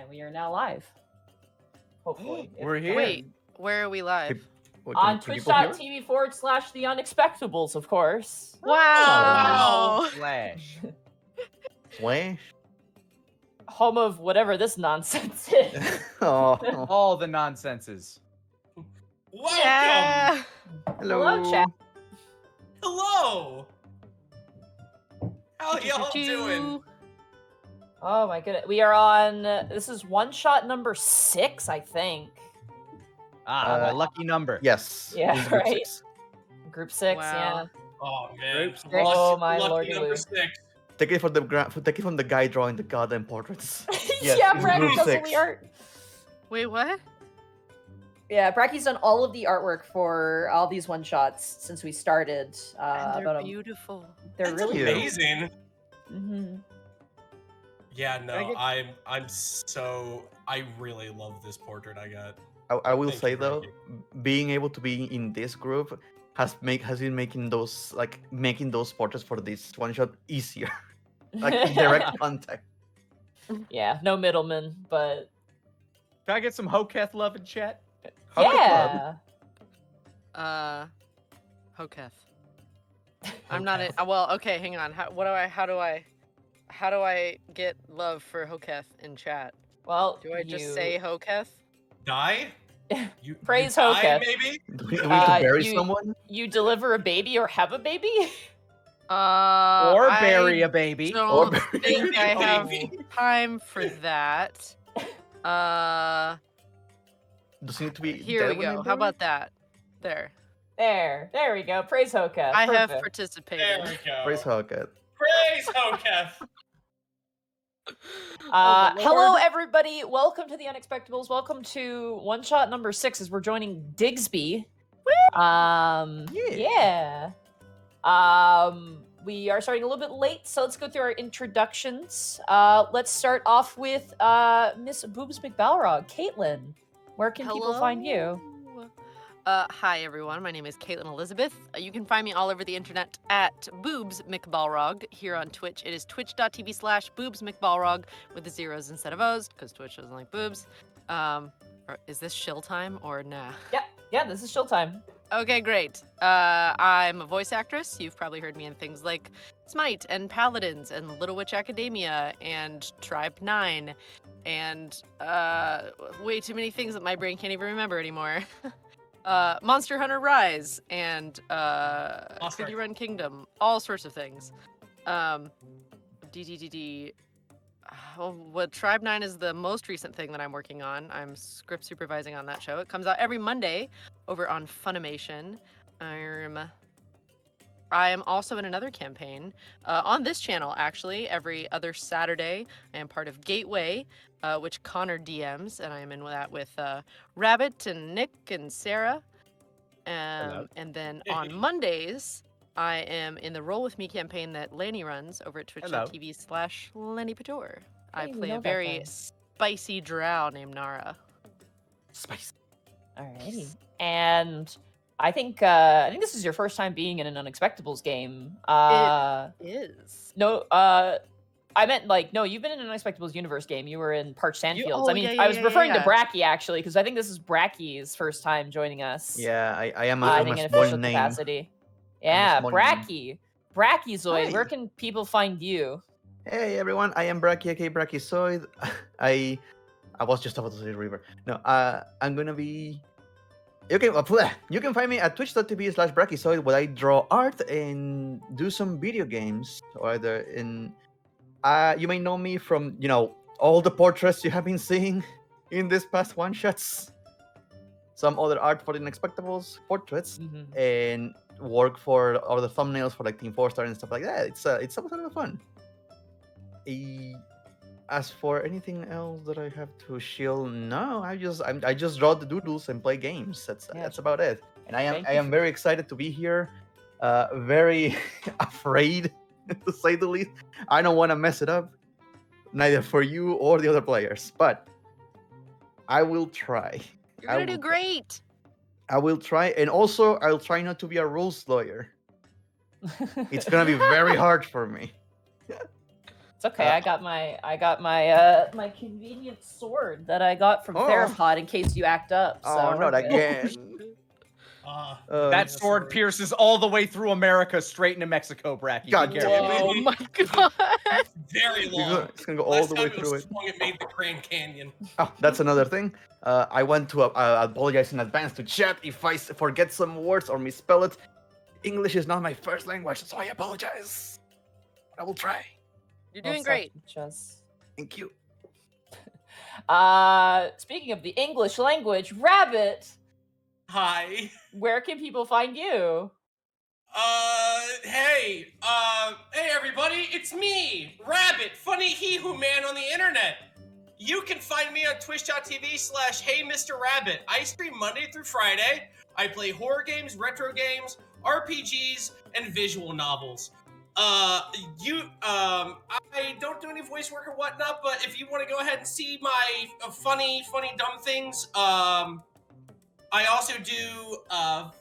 And we are now live. Hopefully. We're here. Wait, where are we live? On twitch.tv/The Unexpectables, of course. Wow! Flash. Flash? Home of whatever this nonsense is. Oh. All the nonsenses. Welcome! Yeah. Hello, chat. Hello! How y'all doing? Oh my goodness. We are on, this is one shot number 6, I think. Ah, the lucky number. Yes. Yeah, this is group right. 6. Group 6, Wow. Oh man. Oops. Oh, my lucky lordy number loo. 6. Take it from the guy drawing the goddamn portraits. Yes, yeah, it's Bracky group does all 6. the art. Wait, what? Yeah, Bracky's done all of the artwork for all these one-shots since we started. And they're about beautiful. They're That's really cute. amazing. Mm-hmm. Yeah, I no, get- I really love this portrait I got. I will Thank say you, though, Frankie. being able to be in this group has been making those portraits for this one shot easier. Like direct contact. Yeah, no middleman, but Can I get some Hoketh love in chat? yeah. Hoketh. I'm not in. Well, okay, hang on. How do I get love for Hoketh in chat? Well, Do I just you- say Hoketh? Die? You Praise die, Hoketh. maybe? Do we need to bury you- someone? you deliver a baby or have a baby? Or bury I a baby. don't bury a think I have baby. time for that. Does it need to be Here dead we when go. they How bury? about that? There. There we go. Praise Hoketh. I have Perfect. participated. There we go. Praise Hawkeye. Praise Hoketh! Oh, the Hello, Lord. everybody. Welcome to the Unexpectables. Welcome to one shot number 6 as we're joining Digsby. Yeah. We are starting a little bit late, so let's go through our introductions. Let's start off with Miss Boobs McBalrog. Caitlin, where can people find you? Hi, everyone. My name is Caitlin Elizabeth. You can find me all over the internet at Boobs McBalrog. Here on Twitch, it is twitch.tv/Boobs McBalrog with the zeros instead of O's, because Twitch doesn't like boobs. Is this shill time or nah? Yeah, this is Showtime. Okay, great. I'm a voice actress. You've probably heard me in things like Smite and Paladins and Little Witch Academia and Tribe 9 and way too many things that my brain can't even remember anymore. Monster Hunter Rise and City Run Kingdom, all sorts of things. Well, Tribe 9 is the most recent thing that I'm working on. I'm script supervising on that show. It comes out every Monday over on Funimation. I am also in another campaign on this channel, actually. Every other Saturday, I am part of Gateway, which Connor DMs, and I am in that with Rabbit and Nick and Sarah. And then on Mondays, I am in the Roll With Me campaign that Lanny runs over at twitch.tv/Lenny Pator. I didn't play know a that very guy. spicy drow named Nara. Spice. Alrighty. And I think this is your first time being in an Unexpectables game. Is. No, I meant no, you've been in an Unexpectables universe game. You were in Parched Sandfields. oh, I mean, yeah, I was yeah, referring to yeah. Bracky actually, because I think this is Bracky's first time joining us. Yeah, I am I a think in small official name. capacity. Yeah, small name. Bracky. Brackyzoid, where Hi. can people find you? Hey everyone, I am Bracky, aka Brachyzoid. I was just about to say River. No, I'm gonna be. You can find me at twitch.tv/Brachyzoid where I draw art and do some video games. Or either in, you may know me from all the portraits you have been seeing in this past one shots. Some other art for the Unexpectables portraits and work for other thumbnails for like Team 4-Star and stuff like that. It's a lot of fun. As for anything else that I have to shield, no, I just draw the doodles and play games. That's about it. And I am very excited to be here. Very afraid to say the least. I don't want to mess it up, neither for you or the other players. But I will try. You're gonna do great. I will try, and also I'll try not to be a rules lawyer. It's gonna be very hard for me. It's okay. I got my convenient sword that I got from Therapod in case you act up. So Oh, not again. That sword pierces all the way through America, straight into Mexico, Bracky. God Be damn careful. it. Oh my god. Very long. It's gonna go all the way through it. It made the Grand Canyon. Oh, that's another thing. I want to apologize in advance to chat if I forget some words or misspell it. English is not my first language, so I apologize. I will try. You're doing great. Thank you. Speaking of the English language, Rabbit, Hi. where can people find you? Hey everybody, it's me, Rabbit, funny he who man on the internet. You can find me on twitch.tv/HeyMrRabbit. I stream Monday through Friday. I play horror games, retro games, RPGs, and visual novels. I don't do any voice work or whatnot, but if you want to go ahead and see my funny dumb things, I also do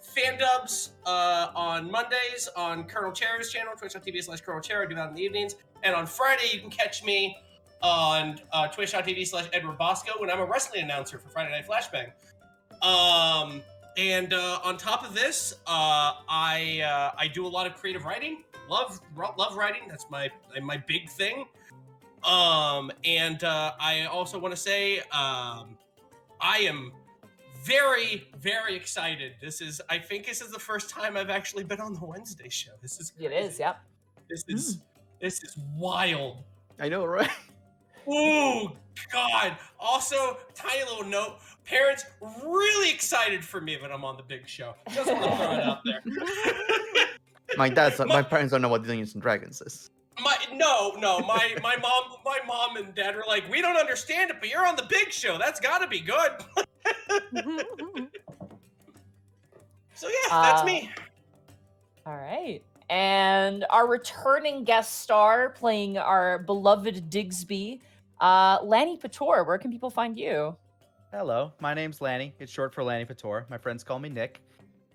fan dubs on Mondays on Colonel Cher's channel, twitch.tv/Colonel Cher. I do that in the evenings. And on Friday, you can catch me on twitch.tv/Edward Bosco when I'm a wrestling announcer for Friday Night Flashbang. And on top of this, I do a lot of creative writing. Love writing. That's my big thing. And I also want to say I am very, very excited. I think this is the first time I've actually been on the Wednesday show. This is crazy. It is, yep. This is wild. I know, right? Oh God! Also, tiny little note: parents really excited for me when I'm on the big show. Just want to throw it out there. My parents don't know what Dungeons and Dragons is. My mom and dad were like, we don't understand it, but you're on the big show. That's got to be good. So yeah, that's me. All right. And our returning guest star playing our beloved Digsby, Lanny Pator. Where can people find you? Hello, my name's Lanny. It's short for Lanny Pator. My friends call me Nick.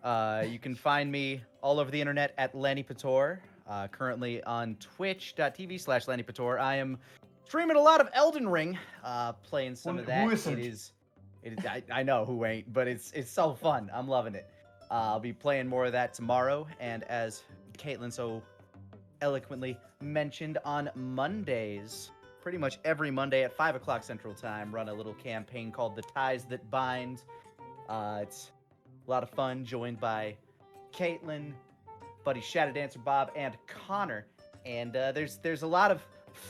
You can find me all over the internet at Lanny Pator. Currently on twitch.tv/Lanny Pator. I am streaming a lot of Elden Ring, playing some of that. Who isn't? It is I know who ain't, but it's so fun. I'm loving it. I'll be playing more of that tomorrow, and as Caitlin so eloquently mentioned, on Mondays, pretty much every Monday at 5 o'clock Central Time, run a little campaign called The Ties That Bind. It's a lot of fun, joined by Caitlin, buddy Shadow Dancer Bob, and Connor. And there's a lot of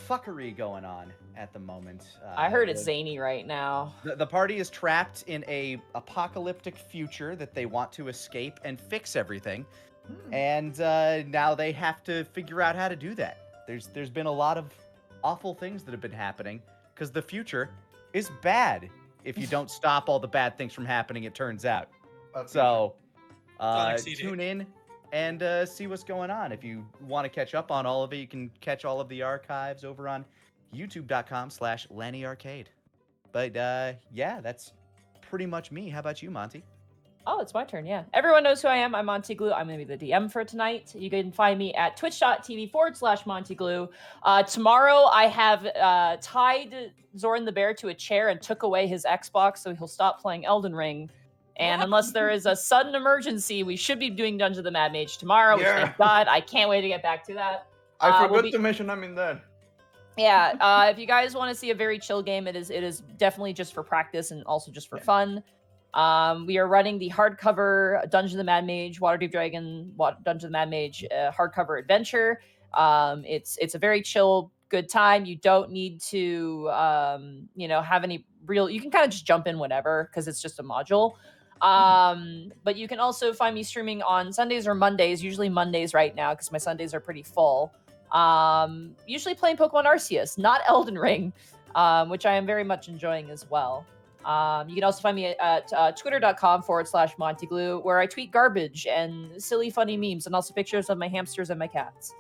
fuckery going on at the moment. I heard it's zany right now. The party is trapped in a apocalyptic future that they want to escape and fix everything. And now they have to figure out how to do that. There's been a lot of awful things that have been happening because the future is bad if you don't stop all the bad things from happening, it turns out. So tune in and see what's going on. If you want to catch up on all of it, you can catch all of the archives over on youtube.com/LannyArcade. But yeah, that's pretty much me. How about you, Monty? Oh, it's my turn, yeah. Everyone knows who I am. I'm Monty Glue. I'm going to be the DM for tonight. You can find me at twitch.tv/Monty Glue. Tomorrow, I have tied Zoran the Bear to a chair and took away his Xbox, so he'll stop playing Elden Ring. And unless there is a sudden emergency, we should be doing Dungeon of the Mad Mage tomorrow, which thank God. I can't wait to get back to that. I forgot to mention I'm in there. Yeah, if you guys want to see a very chill game, it is definitely just for practice and also just for fun. We are running the hardcover Dungeon of the Mad Mage, Waterdeep Dragon, Dungeon of the Mad Mage hardcover adventure. It's a very chill, good time. You don't need to, have any real. You can kind of just jump in whenever because it's just a module. But you can also find me streaming on Sundays or Mondays. Usually Mondays right now because my Sundays are pretty full. Usually playing Pokemon Arceus, not Elden Ring, which I am very much enjoying as well. You can also find me at twitter.com/MontyGlue, where I tweet garbage and silly, funny memes, and also pictures of my hamsters and my cats.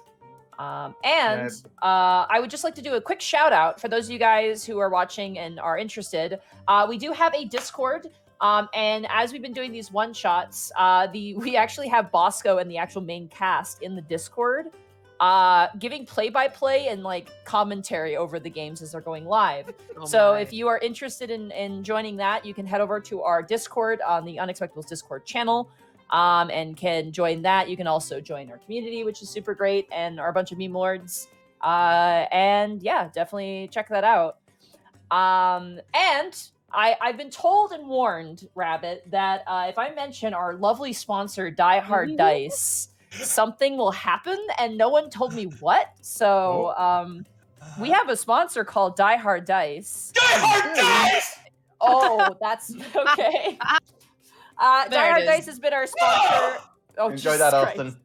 I would just like to do a quick shout out for those of you guys who are watching and are interested. We do have a Discord. And as we've been doing these one shots, we actually have Bosco and the actual main cast in the Discord. giving play-by-play and like commentary over the games as they're going live. Oh So my. if you are interested in joining that, you can head over to our Discord on the Unexpectables Discord channel, and can join that. You can also join our community, which is super great, and our bunch of meme lords. And yeah, definitely check that out. And I've been told and warned, Rabbit, that if I mention our lovely sponsor, Die Hard Dice, something will happen, and no one told me what. So we have a sponsor called Die Hard Dice. Die Hard Dice! Oh, that's okay. Die There it Hard is. Dice has been our sponsor. Oh, Enjoy Jesus that, Christ. Austin.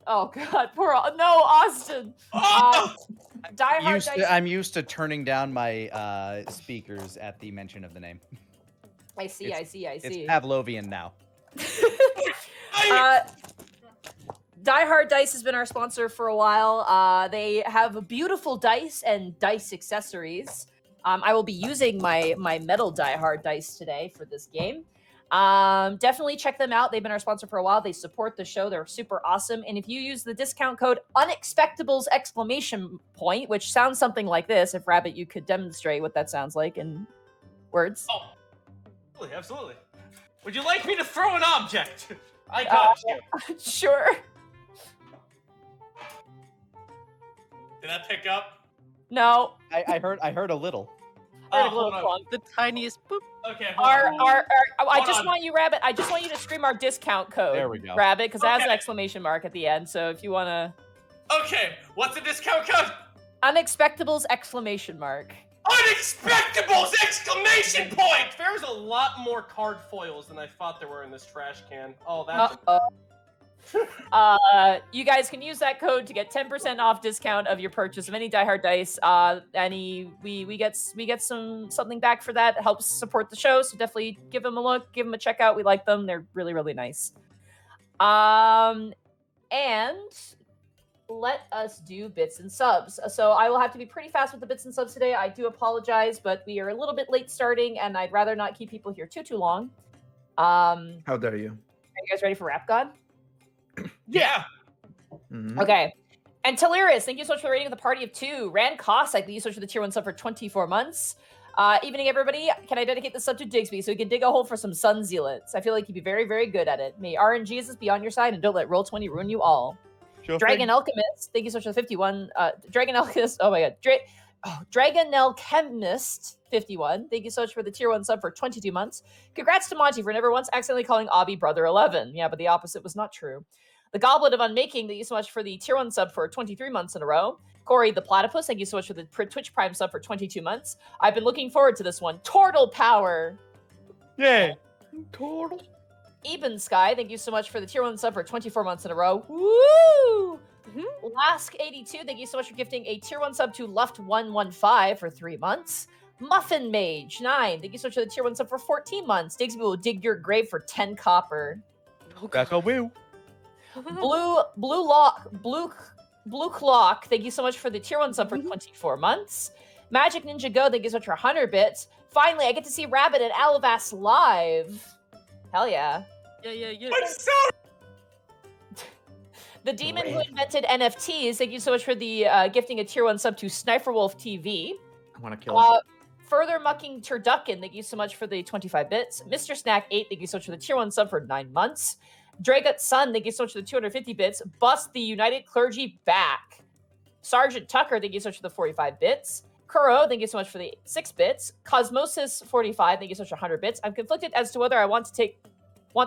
Oh God, no, Austin. Die Hard Dice. I'm used to turning down my speakers at the mention of the name. I see. It's Pavlovian now. Die Hard Dice has been our sponsor for a while. They have beautiful dice and dice accessories. I will be using my metal Die Hard dice today for this game. Definitely check them out. They've been our sponsor for a while. They support the show. They're super awesome. And if you use the discount code Unexpectables ! Which sounds something like this, if Rabbit, you could demonstrate what that sounds like in words. Oh, absolutely. Would you like me to throw an object? I got you. Sure. Did that pick up? No. I heard a little. Heard a hold little on. clunk. The tiniest boop. Okay, hold on. I Hold just on. want you, Rabbit. I just want you to scream our discount code. There we go. Rabbit, because it has an Okay. exclamation mark at the end. So if you want to, Okay, what's the discount code? Unexpectables ! Unexpectables! Exclamation point! There's a lot more card foils than I thought there were in this trash can. Oh, that's You guys can use that code to get 10% off discount of your purchase of any Die Hard dice. We get something back for that. It helps support the show, so definitely give them a look, give them a check out. We like them. They're really, really nice. And let us do bits and subs. So I will have to be pretty fast with the bits and subs today. I do apologize, but we are a little bit late starting, and I'd rather not keep people here too long. Are How dare you? you guys ready for Rap God? Yeah. Mhm. Okay. And Teleris, thank you so much for the rating of the party of 2. Rand Koss, thank you so much for the tier 1 sub for 24 months. Evening, everybody. Can I dedicate this sub to Digsby so he can dig a hole for some Sun Zealots? I feel like he'd be very, very good at it. May RNGesus be on your side, and don't let Roll20 ruin you all. Sure Dragon Alchemist, thank you so much for the 51. Dragon Alchemist, oh my god. Dragon Alchemist 51, thank you so much for the tier 1 sub for 22 months. Congrats to Monty for never once accidentally calling Obby Brother 11. Yeah, but the opposite was not true. The Goblet of Unmaking, thank you so much for the tier 1 sub for 23 months in a row. Corey the Platypus, thank you so much for the Twitch Prime sub for 22 months. I've been looking forward to this one. Tortle Power. Yay. Total. Eben Sky, thank you so much for the tier 1 sub for 24 months in a row. Woo! Lask82, thank you so much for gifting a tier 1 sub to Luft115 for 3 months. Muffin Mage 9, thank you so much for the tier 1 sub for 14 months. Digsby will dig your grave for 10 copper. That's a woo. Blue Clock, thank you so much for the tier 1 sub for 24 months. Magic Ninja Go, thank you so much for 100 bits. Finally, I get to see Rabbit and Alavas live. Hell yeah. Yeah. I'm sorry. The demon who invented NFTs, thank you so much for the gifting a tier 1 sub to Sniperwolf TV. I want to kill him. Further Mucking Turducken, thank you so much for the 25 bits. Mr. Snack 8, thank you so much for the tier 1 sub for 9 months. Dragut Sun, thank you so much for the 250 bits. Bust the United Clergy back. Sergeant Tucker, thank you so much for the 45 bits. Kuro, thank you so much for the 6 bits. Cosmosis 45, thank you so much for 100 bits. I'm conflicted as to whether I want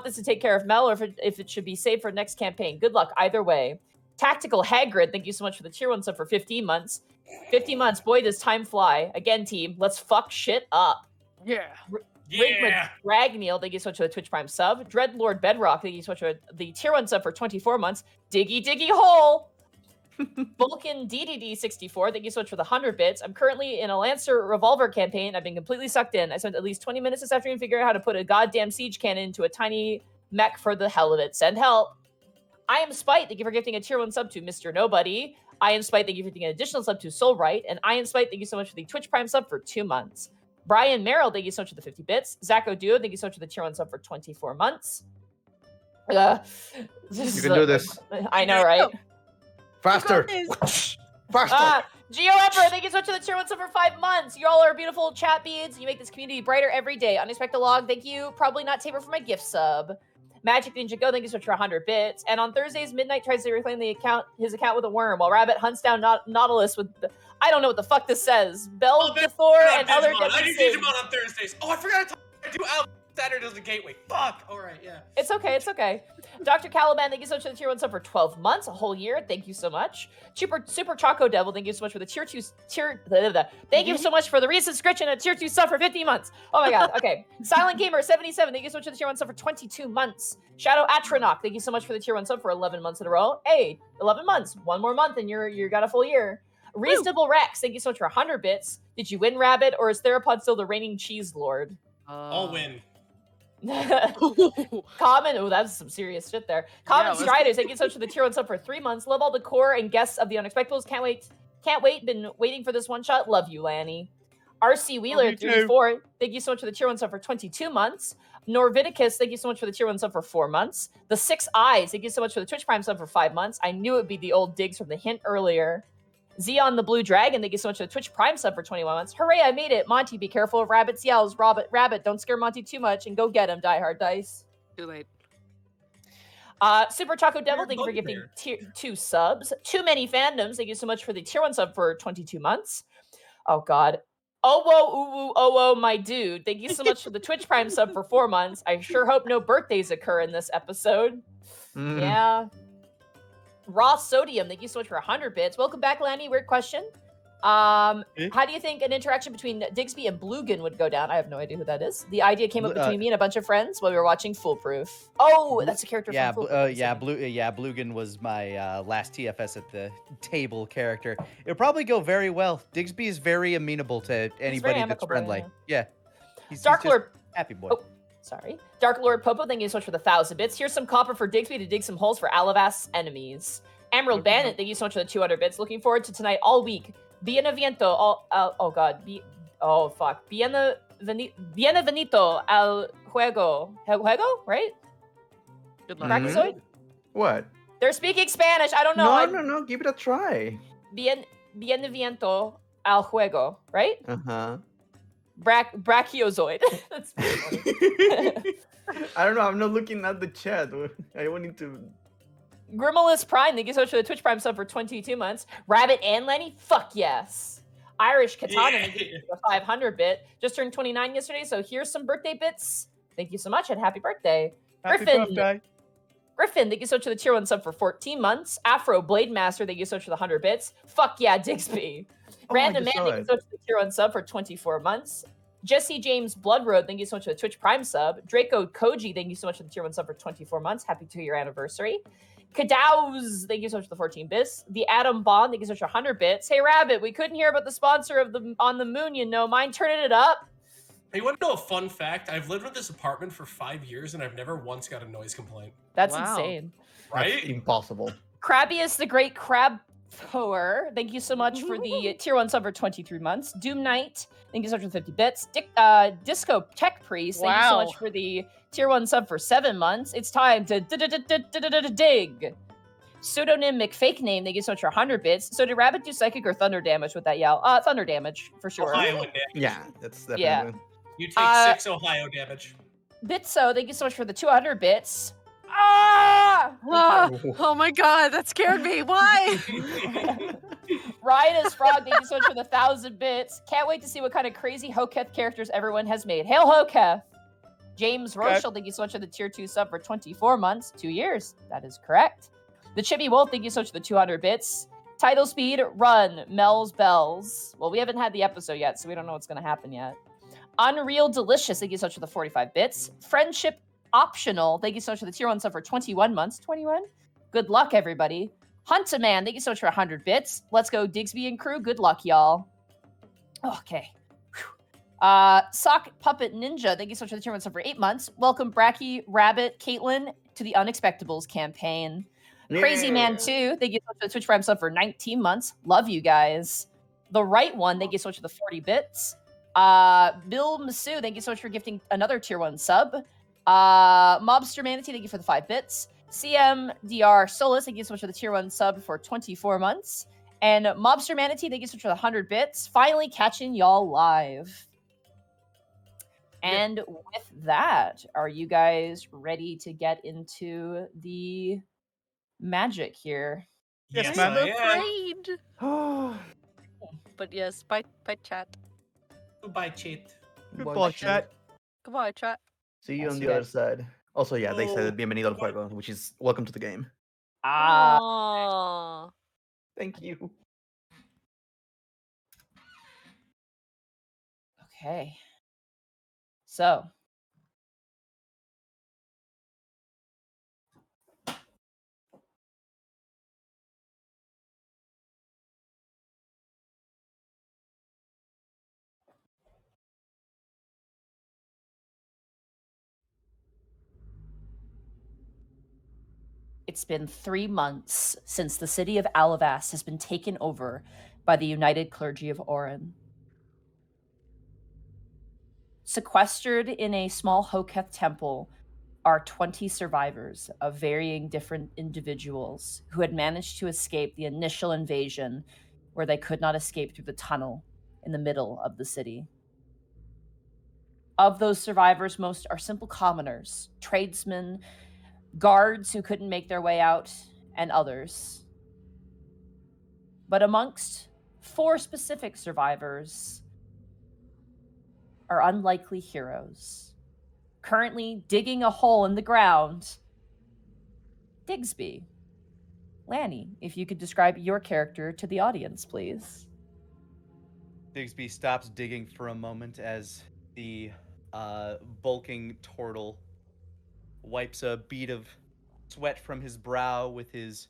this to take care of Mel or if it should be saved for next campaign. Good luck either way. Tactical Hagrid, thank you so much for the tier 1 sub for 15 months. 50 months, boy, does time fly. Again, team, let's fuck shit up. Yeah. Yeah. Ragneil, thank you so much for the Twitch Prime sub. Dreadlord Bedrock, thank you so much for the tier 1 sub for 24 months. Diggy hole. Vulcan DDD64, thank you so much for the 100 bits. I'm currently in a Lancer Revolver campaign. I've been completely sucked in. I spent at least 20 minutes this afternoon figuring out how to put a goddamn siege cannon into a tiny mech for the hell of it. Send help. I am Spite, thank you for gifting a tier 1 sub to Mr. Nobody. I am Spite, thank you for gifting an additional sub to Soulbright. And I am Spite, thank you so much for the Twitch Prime sub for 2 months. Brian Merrill, thank you so much for the 50 bits. Zacho Duo, thank you so much for the tier 1 sub for 24 months. You can do this. I know, right? Faster! Faster! Geo Emperor, thank you so much for the tier 1 sub for 5 months. You all are beautiful chat beads. You make this community brighter every day. Unexpected Log, thank you. Probably not Tabor for my gift sub. Magic Ninja Go, thank you so much for 100 bits. And on Thursdays, Midnight tries to reclaim his account with a worm, while Rabbit hunts down Nautilus with I don't know what the fuck this says. Thor and other I do things. Digimon on Thursdays. Oh, I forgot to do out Saturdays the Gateway. Fuck. All right, yeah. It's okay, it's okay. Dr. Caliban, thank you so much for the tier 1 sub for 12 months, a whole year. Thank you so much. Super Choco Devil, thank you so much for the tier 2 Thank you so much for the resubscription at tier 2 sub for 50 months. Oh my god, okay. Silent Gamer 77, thank you so much for the tier 1 sub for 22 months. Shadow Atronach, thank you so much for the tier 1 sub for 11 months in a row. Hey, 11 months, one more month and you got a full year. Reasonable Rex, thank you so much for 100 bits. Did you win, Rabbit, or is Theropod still the reigning cheese lord? I'll win. Common, oh, that's some serious shit there. Common Striders, thank you so much for the tier 1 sub for 3 months. Love all the core and guests of the Unexpectables. Can't wait. Been waiting for this one shot. Love you, Lanny. RC Wheeler 34, thank you so much for the tier 1 sub for 22 months. Norviticus, thank you so much for the tier 1 sub for 4 months. The 6 Eyes, thank you so much for the Twitch Prime sub for 5 months. I knew it would be the old digs from the hint earlier. Zeon the Blue Dragon, thank you so much for the Twitch Prime sub for 21 months. Hooray, I made it. Monty, be careful of Rabbit's yells. Rabbit, don't scare Monty too much and go get him, Die Hard Dice. Too late. Super Choco Devil, thank you for gifting tier 2 subs. Too Many Fandoms, thank you so much for the tier 1 sub for 22 months. Oh god. Oh whoa, oh my dude. Thank you so much for the Twitch Prime sub for 4 months. I sure hope no birthdays occur in this episode. Yeah. Raw Sodium, thank you so much for 100 bits. Welcome back, Lanny. Weird question. How do you think an interaction between Digsby and Blugan would go down? I have no idea who that is. The idea came up between me and a bunch of friends while we were watching Foolproof. Oh, that's a character from Foolproof. Blugan was my last TFS at the table character. It'll probably go very well. Digsby is very amenable to anybody that's friendly. Yeah. He's Dark Lord. Happy boy. Oh, sorry. Dark Lord Popo, thank you so much for the 1,000 bits. Here's some copper for Digsby to dig some holes for Alavast's enemies. Emerald Bandit, thank you so much for the 200 bits. Looking forward to tonight all week. Bienvenido al juego. Juego, right? Good luck. Brachiozoid? What? They're speaking Spanish. I don't know. No. Give it a try. Bienvenido al juego, right? Uh-huh. Brachiozoid. That's funny. I don't know. I'm not looking at the chat. I wanted to... Grimmalus Prime, thank you so much for the Twitch Prime sub for 22 months. Rabbit and Lenny, fuck yes. Irish Katana, thank you for the 500 bit. Just turned 29 yesterday, so here's some birthday bits. Thank you so much and happy birthday. Griffin, thank you so much for the tier 1 sub for 14 months. Afro Blade Master, thank you so much for the 100 bits. Fuck yeah, Digsby. Random Man, thank you so much for the tier 1 sub for 24 months. Jesse James Blood Road, thank you so much for the Twitch Prime sub. Draco Koji, thank you so much for the tier 1 sub for 24 months. Happy 2-year anniversary. Kadaws, thank you so much for the 14 bits. The Adam Bond, thank you so much for 100 bits. Hey Rabbit, we couldn't hear about the sponsor of the On the Moon, you know. Mind turning it up? Hey, you want to know a fun fact? I've lived with this apartment for 5 years and I've never once got a noise complaint. That's insane. Right? That's impossible. Crabbius the Great Crab Power, thank you so much for the tier 1 sub for 23 months. Doom Knight, thank you so much for 50 bits. Disco Tech Priest, thank you so much for the tier 1 sub for 7 months. It's time to dig. Pseudonym McFake Name, thank you so much for 100 bits. So did Rabbit do psychic or thunder damage with that yell? Thunder damage, for sure. Ohio damage. Yeah, that's definitely... Yeah. You take 6 Ohio damage. Bitso, thank you so much for the 200 bits. Ah! Oh my god, that scared me. Why? Ryan is Frog, thank you so much for the 1,000 bits. Can't wait to see what kind of crazy Hoketh characters everyone has made. Hail Hoketh! James Rochelle, thank you so much for the tier 2 sub for 24 months, 2 years. That is correct. The Chibi Wolf, thank you so much for the 200 bits. Title Speed, Run, Mel's Bells. Well, we haven't had the episode yet, so we don't know what's going to happen yet. Unreal Delicious, thank you so much for the 45 bits. Friendship Optional, thank you so much for the tier 1 sub for 21 months. 21? Good luck, everybody. Huntaman, thank you so much for 100 bits. Let's go, Digsby and crew. Good luck, y'all. Okay. Sock Puppet Ninja, thank you so much for the tier 1 sub for 8 months. Welcome, Bracky, Rabbit, Caitlin to the Unexpectables campaign. Yeah. Crazy Man 2, thank you so much for the Twitch Prime sub for 19 months. Love you guys. The Right One, thank you so much for the 40 bits. Bill Masu, thank you so much for gifting another tier 1 sub. Mobster Manatee, thank you for the 5 bits. CMDR Solus, thank you so much for the tier 1 sub for 24 months. And Mobster Manatee, thank you so much for the 100 bits. Finally catching y'all live. And with that, are you guys ready to get into the magic here? Yes, ma'am. I am. Afraid. Oh, But yes, bye chat. Goodbye, cheat. Goodball chat. Goodbye, chat. See you I'll on see the you other guys. side. Also, yeah, they Oh, said bienvenido al goodbye. juego, which is welcome to the game. Aww. Thank you. Okay. So, it's been 3 months since the city of Alavas has been taken over by the United Clergy of Orin. Sequestered in a small Hoketh temple are 20 survivors of varying different individuals who had managed to escape the initial invasion where they could not escape through the tunnel in the middle of the city. Of those survivors, most are simple commoners, tradesmen, guards who couldn't make their way out, and others. But amongst 4 specific survivors are unlikely heroes, currently digging a hole in the ground. Digsby. Lanny, if you could describe your character to the audience, please. Digsby stops digging for a moment as the bulking turtle wipes a bead of sweat from his brow with his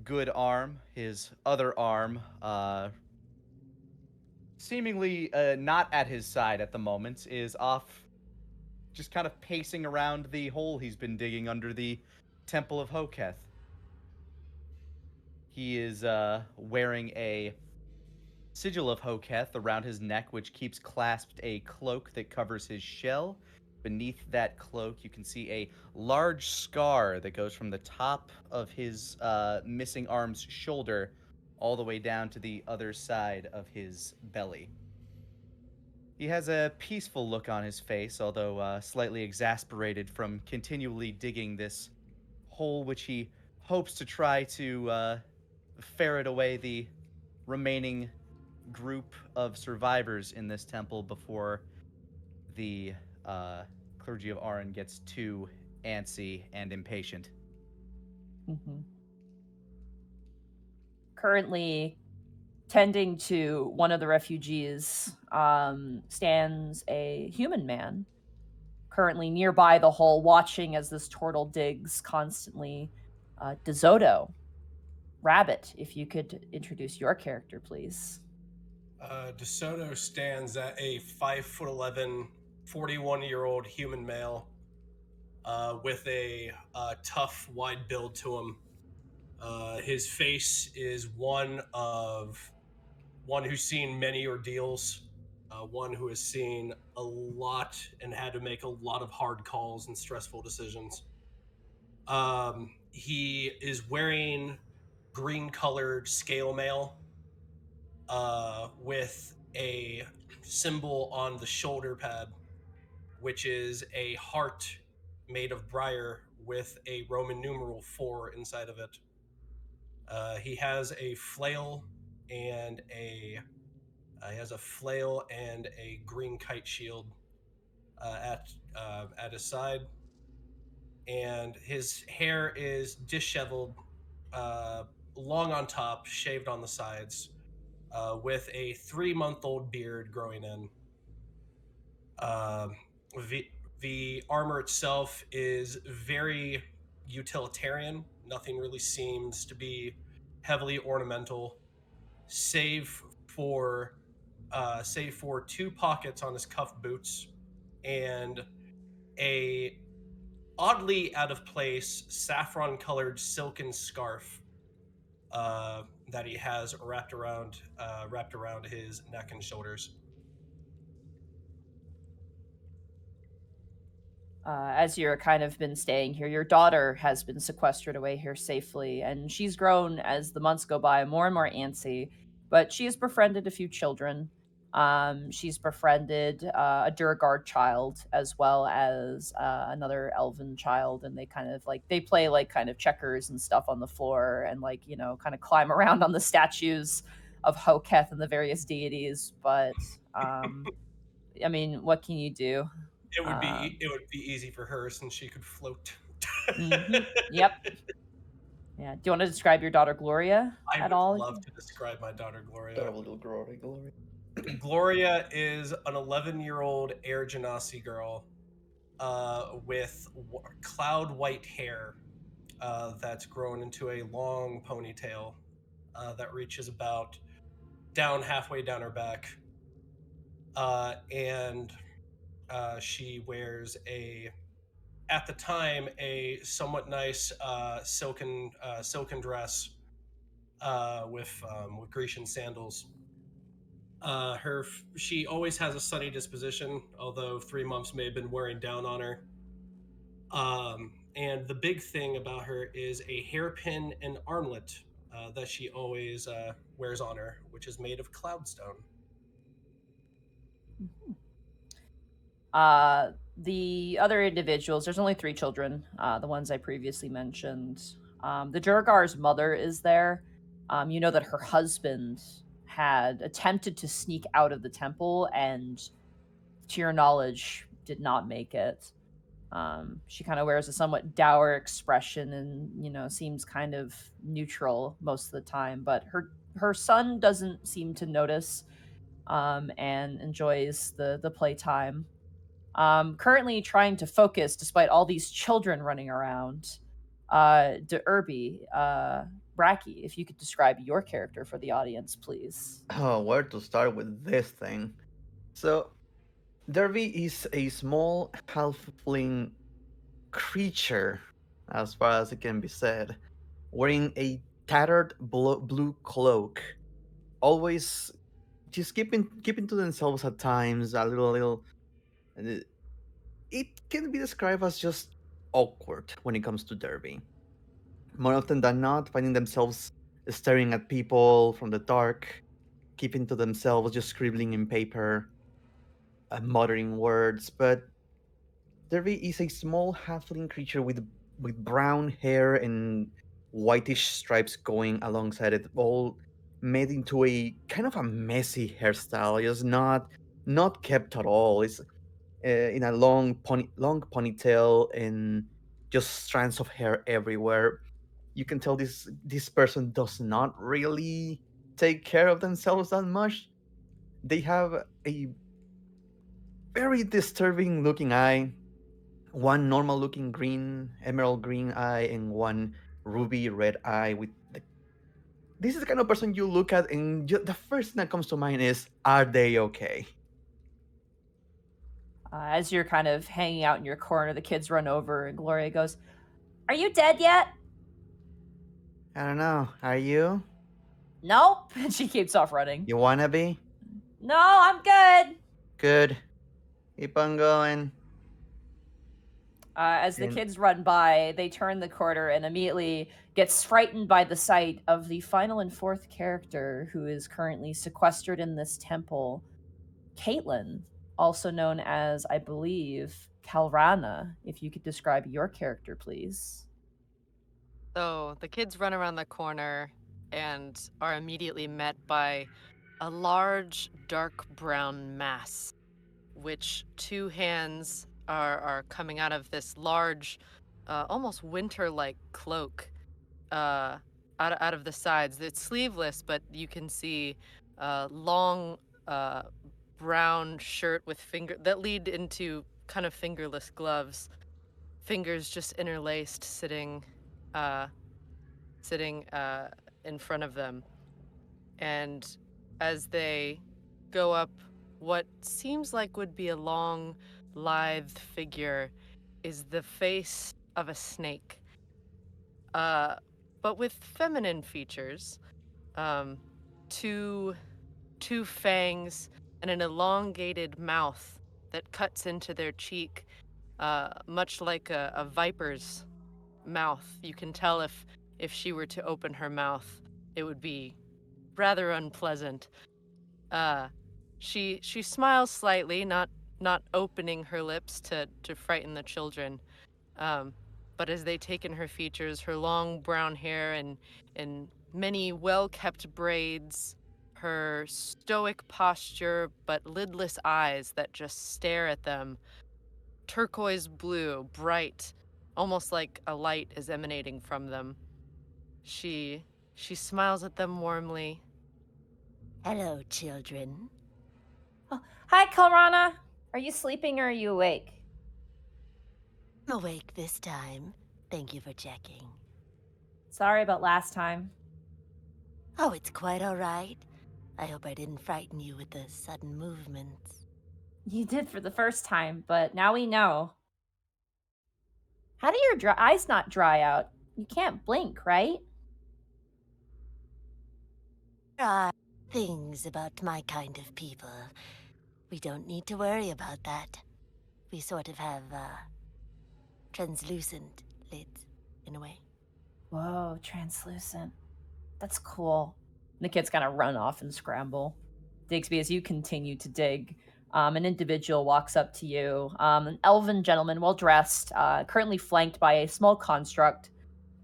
good arm. His other arm, seemingly not at his side at the moment, is off just kind of pacing around the hole he's been digging under the Temple of Hoketh. He is wearing a sigil of Hoketh around his neck, which keeps clasped a cloak that covers his shell. Beneath that cloak, you can see a large scar that goes from the top of his missing arm's shoulder all the way down to the other side of his belly. He has a peaceful look on his face, although slightly exasperated from continually digging this hole, which he hopes to try to ferret away the remaining group of survivors in this temple before the clergy of Aran gets too antsy and impatient. Mm-hmm. Currently tending to one of the refugees stands a human man, currently nearby the hole, watching as this turtle digs constantly. DeSoto. Rabbit, if you could introduce your character, please. DeSoto stands at a 5'11", 41-year-old human male with a tough, wide build to him. His face is one who's seen many ordeals, one who has seen a lot and had to make a lot of hard calls and stressful decisions. He is wearing green-colored scale mail with a symbol on the shoulder pad, which is a heart made of briar with a Roman numeral 4 inside of it. He has a flail and a green kite shield at his side, and his hair is disheveled, long on top, shaved on the sides, with a 3-month-old beard growing in. The armor itself is very utilitarian. Nothing really seems to be heavily ornamental, save for 2 pockets on his cuff boots and a oddly out of place saffron-colored silken scarf that he has wrapped around his neck and shoulders. as you're kind of been staying here, your daughter has been sequestered away here safely, and she's grown as the months go by more and more antsy. But she has befriended a few children. She's befriended a Durgard child as well as another elven child, and they kind of like they play like kind of checkers and stuff on the floor, and like kind of climb around on the statues of Hoketh and the various deities. But I mean, what can you do? It would Um, be easy for her since she could float. Yep. Yeah. Do you want to describe your daughter Gloria I at would all? love to describe my daughter Gloria. Adorable little glory. Gloria is an 11-year-old Air Genasi girl with cloud white hair that's grown into a long ponytail that reaches about halfway down her back. And she wears at the time, a somewhat nice silken dress with Grecian sandals. She always has a sunny disposition, although 3 months may have been wearing down on her. And the big thing about her is a hairpin and armlet that she always wears on her, which is made of cloudstone. The other individuals, there's only 3 children, the ones I previously mentioned. The Durgar's mother is there. You know that her husband had attempted to sneak out of the temple and, to your knowledge, did not make it. She kind of wears a somewhat dour expression and, seems kind of neutral most of the time, but her son doesn't seem to notice and enjoys the playtime. Currently trying to focus despite all these children running around. De Irby, Bracky, if you could describe your character for the audience, please. Oh, where to start with this thing? So, Derby is a small halfling creature, as far as it can be said, wearing a tattered blue cloak, always just keeping to themselves at times, a little. uh, It can be described as just awkward when it comes to Derby. More often than not, finding themselves staring at people from the dark, keeping to themselves, just scribbling in paper, muttering words. But Derby is a small halfling creature with brown hair and whitish stripes going alongside it, all made into a kind of a messy hairstyle. Just not kept at all. It's in a long ponytail and just strands of hair everywhere. You can tell this person does not really take care of themselves that much. They have a very disturbing looking eye, one normal looking green, emerald green eye, and one ruby red eye. This is the kind of person you look at, and the first thing that comes to mind is, are they okay? As you're kind of hanging out in your corner, the kids run over and Gloria goes, "Are you dead yet?" I don't know. Are you? Nope. And she keeps off running. You wanna be? No, I'm good. Good. Keep on going. As the And kids run by, they turn the corner and immediately gets frightened by the sight of the final and 4th character who is currently sequestered in this temple, Caitlin, also known as, I believe, Kalrana. If you could describe your character, please. So the kids run around the corner and are immediately met by a large, dark brown mass, which 2 hands are coming out of this large, almost winter-like cloak out of the sides. It's sleeveless, but you can see long brown shirt with that lead into kind of fingerless gloves. Fingers just interlaced, sitting in front of them. And as they go up, what seems like would be a long, lithe figure is the face of a snake. But with feminine features, two fangs and an elongated mouth that cuts into their cheek, much like a viper's mouth. You can tell if she were to open her mouth, it would be rather unpleasant. She smiles slightly, not opening her lips to frighten the children. But as they take in her features, her long brown hair and many well-kept braids, her stoic posture but lidless eyes that just stare at them, turquoise blue, bright, almost like a light is emanating from them. She smiles at them warmly. Hello, children. Oh, hi, Kalrana. Are you sleeping or are you awake? I'm awake this time. Thank you for checking. Sorry about last time. Oh, it's quite all right. I hope I didn't frighten you with the sudden movements. You did for the first time, but now we know. How do your eyes not dry out? You can't blink, right? There are things about my kind of people. We don't need to worry about that. We sort of have, translucent lids, in a way. Whoa, translucent. That's cool. The kids kind of run off and scramble. Digsby, as you continue to dig, an individual walks up to you. An elven gentleman, well dressed, currently flanked by a small construct.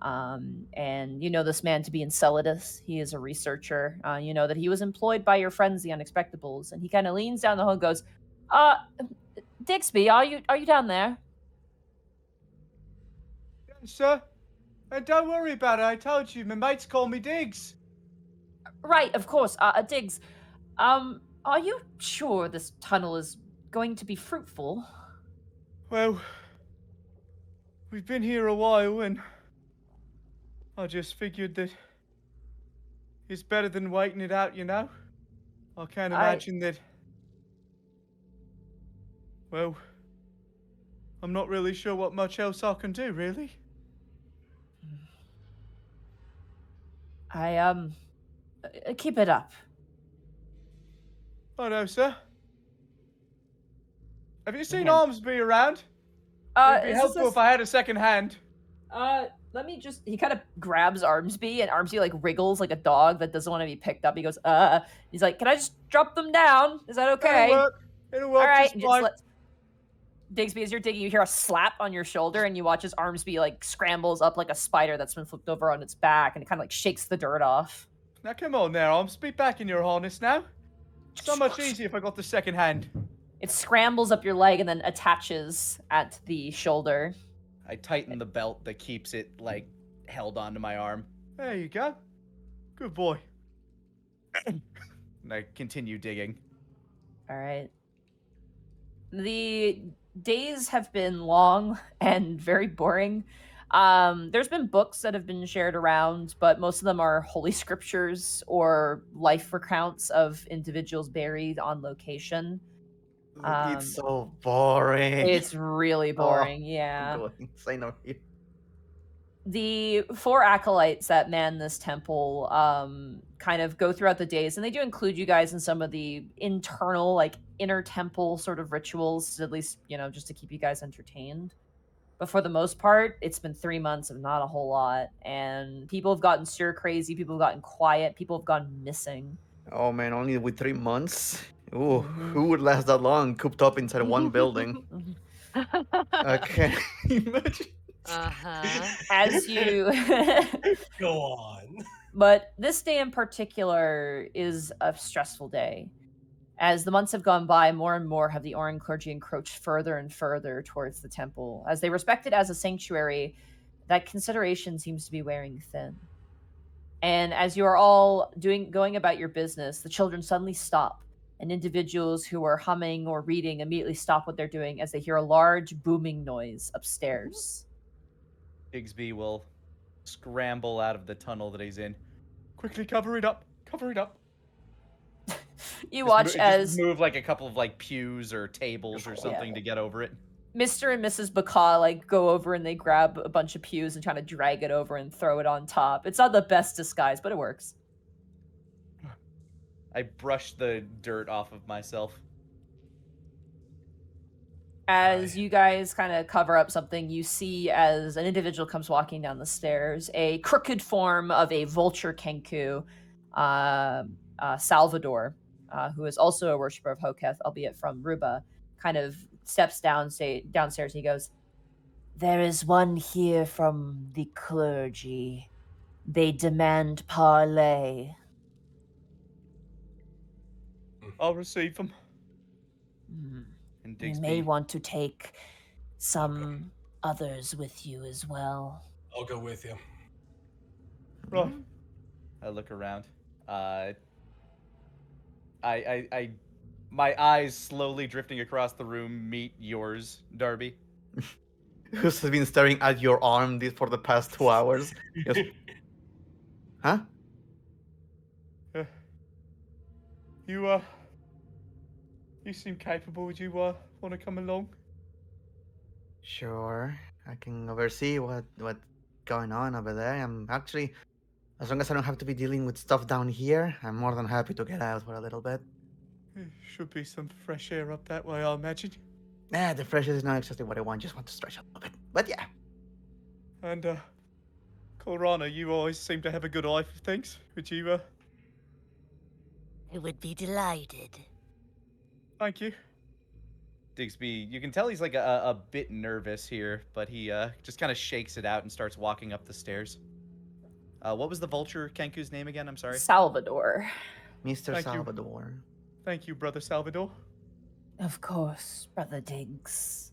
And you know this man to be Enceladus. He is a researcher. You know that he was employed by your friends, the Unexpectables. And he kind of leans down the hall and goes, Digsby, are you down there? Yes, sir. And don't worry about it. I told you, my mates call me Diggs. Right, of course. Diggs, are you sure this tunnel is going to be fruitful? Well, we've been here a while, and I just figured that it's better than waiting it out, you know? I can't imagine that... Well, I'm not really sure what much else I can do, really. Keep it up. Oh, no, sir. Have you seen Man. Armsby around? It'd be Is helpful this if I had a second hand. let me just, he kind of grabs Armsby, and Armsby like wriggles like a dog that doesn't want to be picked up. He goes, he's like, can I just drop them down? Is that okay? It'll work All right. just fine. Digsby, as you're digging, you hear a slap on your shoulder, and you watch as Armsby like scrambles up like a spider that's been flipped over on its back, and it kind of like shakes the dirt off. Now come on there, Armsby, back in your harness now. So much easier if I got the second hand. It scrambles up your leg and then attaches at the shoulder. I tighten the belt that keeps it, like, held onto my arm. There you go. Good boy. And I continue digging. All right. The days have been long and very boring. There's been books that have been shared around, but most of them are holy scriptures or life recounts of individuals buried on location. It's so boring. It's really boring, yeah. I'm going insane over here. The 4 acolytes that man this temple kind of go throughout the days, and they do include you guys in some of the internal, like, inner temple sort of rituals, at least, you know, just to keep you guys entertained. But for the most part, it's been 3 months of not a whole lot, and people have gotten stir crazy, people have gotten quiet, people have gone missing. Oh man, only with 3 months? Ooh, who would last that long cooped up inside one building? I can't imagine. As you Go on. But this day in particular is a stressful day. As the months have gone by, more and more have the Oran clergy encroached further and further towards the temple. As they respect it as a sanctuary, that consideration seems to be wearing thin. And as you are all going about your business, the children suddenly stop, and individuals who are humming or reading immediately stop what they're doing as they hear a large booming noise upstairs. Digsby will scramble out of the tunnel that he's in. Quickly cover it up. Cover it up. You watch just as move like a couple of like pews or tables or something to get over it. Mr. and Mrs. Bacall like go over and they grab a bunch of pews and try to drag it over and throw it on top. It's not the best disguise, but it works. I brush the dirt off of myself. As Aye. you guys kind of cover up something, you see as an individual comes walking down the stairs, a crooked form of a vulture kenku, Salvador, who is also a worshiper of Hoketh, albeit from Ruba, kind of steps downstairs and he goes, "There is one here from the clergy. They demand parley." I'll receive them. Hmm. And You may Digsby, want to take some others with you as well. I'll go with you. Right. I look around. I my eyes slowly drifting across the room meet yours, Darby. Who's been staring at your arm for the past 2 hours? Yes. Huh? You you seem capable. Would you want to come along? Sure. I can oversee what's going on over there. I'm actually, as long as I don't have to be dealing with stuff down here, I'm more than happy to get out for a little bit. Should be some fresh air up that way, I imagine. Nah, the fresh is not exactly what I want. Just want to stretch a little bit. But yeah. And Colrana, you always seem to have a good eye for things. Would you I would be delighted. Thank you. Digsby, you can tell he's like a bit nervous here, but he just kind of shakes it out and starts walking up the stairs. What was the vulture Kenku's name again? I'm sorry. Salvador. Mr. Thank you. Salvador. Thank you, Brother Salvador. Of course, Brother Diggs.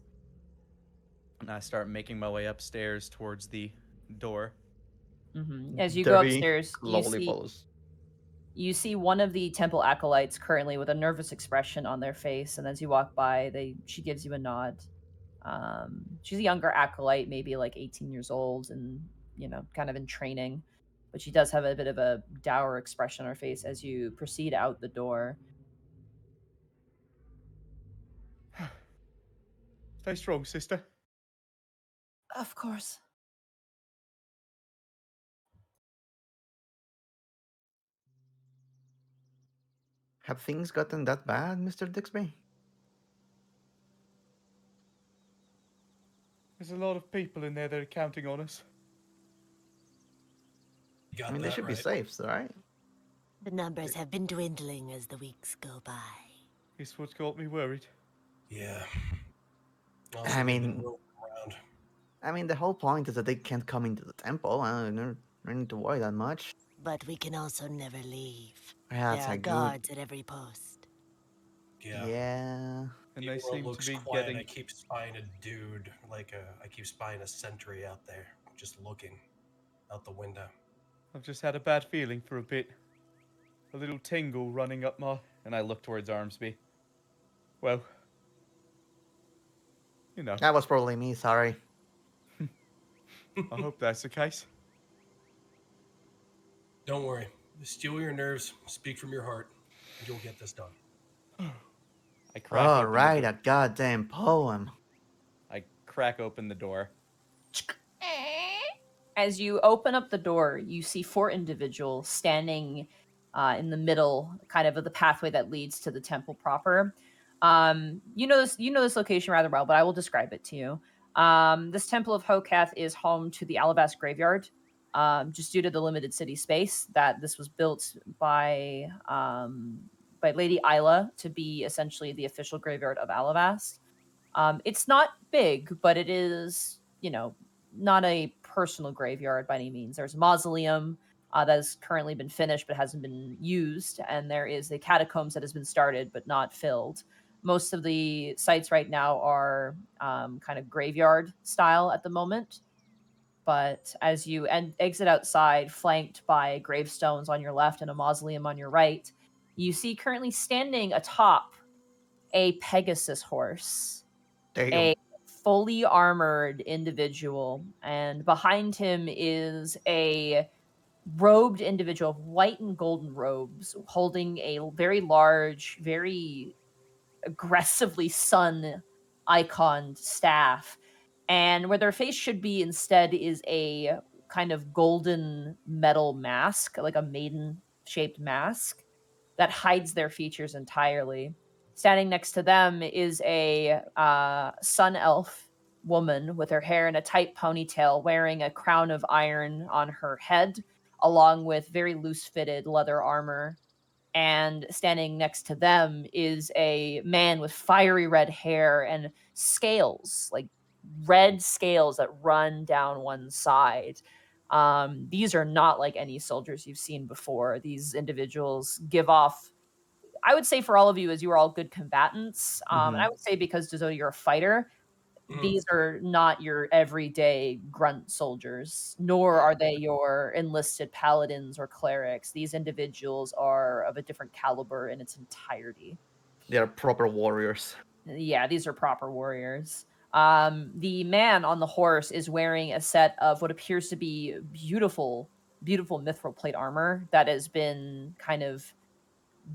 And I start making my way upstairs towards the door. As you go Derby upstairs, slowly follows. you see one of the temple acolytes currently with a nervous expression on their face, and as you walk by, she gives you a nod. She's a younger acolyte, maybe like 18 years old, and kind of in training, but she does have a bit of a dour expression on her face as you proceed out the door. Stay strong, sister. Of course. Have things gotten that bad, Mr. Dixby? There's a lot of people in there that are counting on us. You got I mean, they that should be right. safe, right? The numbers have been dwindling as the weeks go by. It's what's got me worried. Yeah. I Also, they've been mean- roving around. I mean, the whole point is that they can't come into the temple. I don't need to worry that much. But we can also never leave. Yeah, There are guards at every post. Yeah. And they Even though it seem to looks be quiet, getting. I keep spying a dude, I keep spying a sentry out there, just looking out the window. I've just had a bad feeling for a bit. A little tingle running up my. And I look towards Armsby. Well. You know. That was probably me, sorry. I hope that's the case. Don't worry. Steal your nerves, speak from your heart, and you'll get this done. I crack Oh, open the right, door. a goddamn poem. I crack open the door. As you open up the door, you see 4 individuals standing in the middle, kind of the pathway that leads to the temple proper. You know this location rather well, but I will describe it to you. This temple of Hoketh is home to the Alabast graveyard. Just due to the limited city space, that this was built by Lady Isla to be essentially the official graveyard of Alabast. It's not big, but it is, not a personal graveyard by any means. There's a mausoleum that has currently been finished but hasn't been used, and there is the catacombs that has been started but not filled. Most of the sites right now are kind of graveyard style at the moment. But as you exit outside, flanked by gravestones on your left and a mausoleum on your right, you see currently standing atop a Pegasus horse, Damn. a fully armored individual, and behind him is a robed individual of white and golden robes holding a very large, very aggressively sun iconed staff. And where their face should be instead is a kind of golden metal mask, like a maiden shaped mask that hides their features entirely. Standing next to them is a sun elf woman with her hair in a tight ponytail, wearing a crown of iron on her head, along with very loose-fitted leather armor. And standing next to them is a man with fiery red hair and scales, like red scales that run down one side. These are not like any soldiers you've seen before. These individuals give off, I would say for all of you, as you are all good combatants, and I would say because Dezoto, you're a fighter, Mhm. these are not your everyday grunt soldiers, nor are they your enlisted paladins or clerics. These individuals are of a different caliber in its entirety. They are proper warriors. Yeah, these are proper warriors. The man on the horse is wearing a set of what appears to be beautiful, beautiful mithril plate armor that has been kind of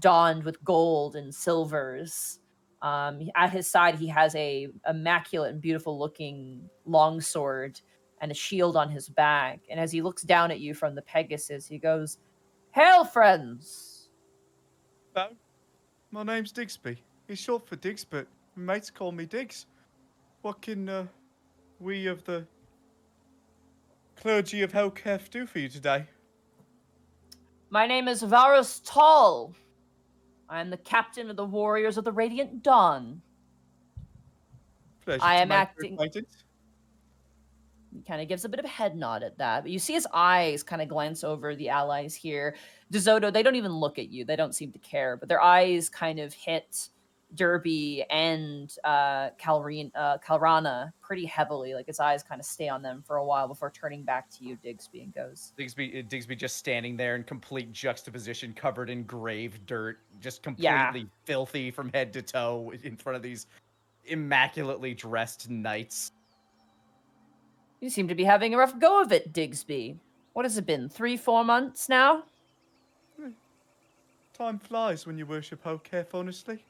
donned with gold and silvers. At his side, he has a immaculate and beautiful looking longsword and a shield on his back. And as he looks down at you from the Pegasus, he goes, "Hail, friends!" Hello, my name's Digsby. It's short for Diggs, but my mates call me Diggs. What can we of the clergy of Hellketh do for you today? My name is Varus Tall. I am the captain of the Warriors of the Radiant Dawn. Pleasure I to am make your acting. acquaintance. He kind of gives a bit of a head nod at that. But you see his eyes kind of glance over the allies here. Dezoto, they don't even look at you. They don't seem to care. But their eyes kind of hit Derby and Kalrana pretty heavily. Like his eyes kind of stay on them for a while before turning back to you, Digsby, and goes, Digsby just standing there in complete juxtaposition, covered in grave dirt, just "Yeah, completely filthy from head to toe in front of these immaculately dressed knights. you seem to be having a rough go of it, Digsby. What has it been, 3-4 months now?" Time flies when you worship Hellketh, honestly.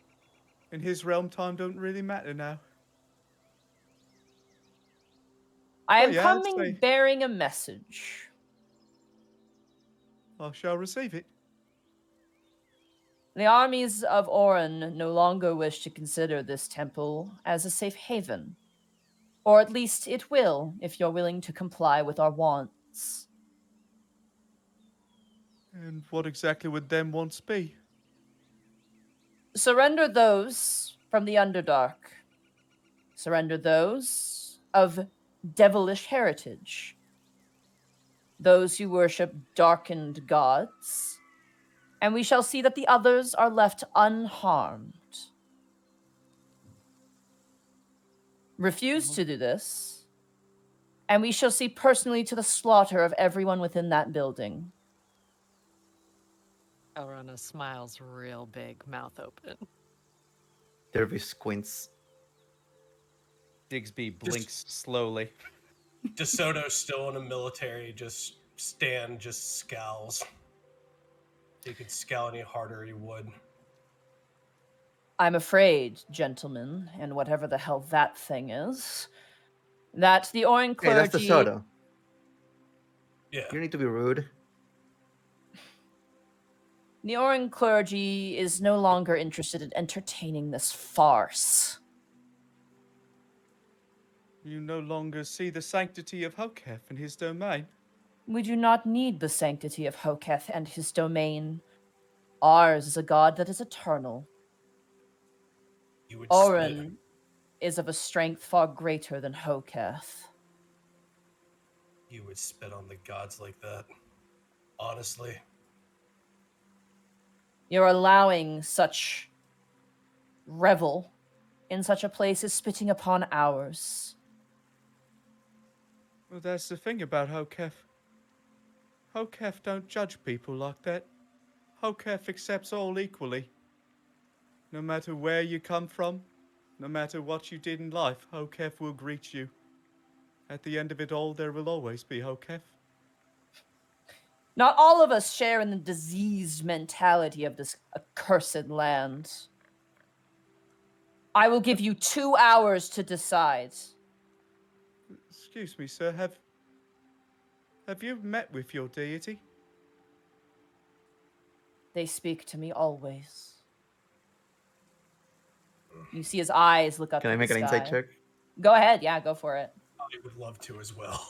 In his realm, time don't really matter now. I Oh, am yeah, coming say- bearing a message. I shall receive it. The armies of Orin no longer wish to consider this temple as a safe haven. Or at least it will, if you're willing to comply with our wants. And what exactly would them wants be? Surrender those from the Underdark. Surrender those of devilish heritage. Those who worship darkened gods. And we shall see that the others are left unharmed. Refuse to do this, and we shall see personally to the slaughter of everyone within that building. Elrona smiles real big, mouth open. Derby squints. Digsby blinks slowly. DeSoto still in a military, just scowls. If he could scowl any harder, he would. I'm afraid, gentlemen, and whatever the hell that thing is, that the Orin Hey, that's the clergy... soda. Yeah. You don't need to be rude. The Orin clergy is no longer interested in entertaining this farce. You no longer see the sanctity of Hellketh and his domain. We do not need the sanctity of Hoketh and his domain. Ours is a god that is eternal. You would spit. Orin is of a strength far greater than Hoketh. You would spit on the gods like that. Honestly. You're allowing such revel in such a place as spitting upon ours. Well, that's the thing about Hellketh. Hellketh don't judge people like that. Hellketh accepts all equally. No matter where you come from, no matter what you did in life, Hellketh will greet you. At the end of it all, there will always be Hellketh. Not all of us share in the diseased mentality of this accursed land. I will give you 2 hours to decide. Excuse me, sir, have you met with your deity? They speak to me always. You see his eyes look up. Can I to make the an insight sky. check? Go ahead. Yeah, go for it. I would love to as well.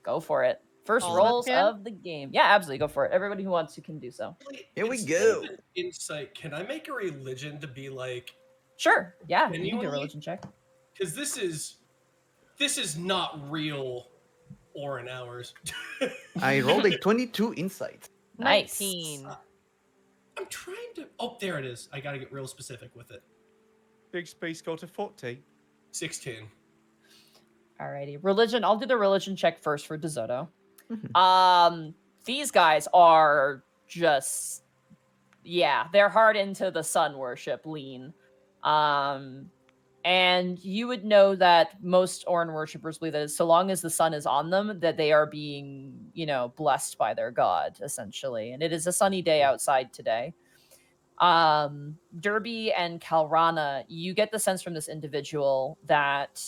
Go for it. First All of us rolls can? of the game. Yeah, absolutely. Go for it. Everybody who wants to can do so. Here we Instead go. of an insight, can I make a religion to be like, Sure. Yeah, you can do a Genuinely? religion check. because this is not real Orin hours. I rolled a 22 insight. Nice. 19. I'm trying to. Oh, there it is. I gotta get real specific with it. Big Space got a 40. 16. Alrighty. Religion. I'll do the religion check first for DeSoto. Mhm. These guys are just, yeah, they're hard into the sun worship lean. And you would know that most Orin worshippers believe that so long as the sun is on them, that they are being, blessed by their god, essentially. And it is a sunny day outside today. Derby and Kalrana, you get the sense from this individual that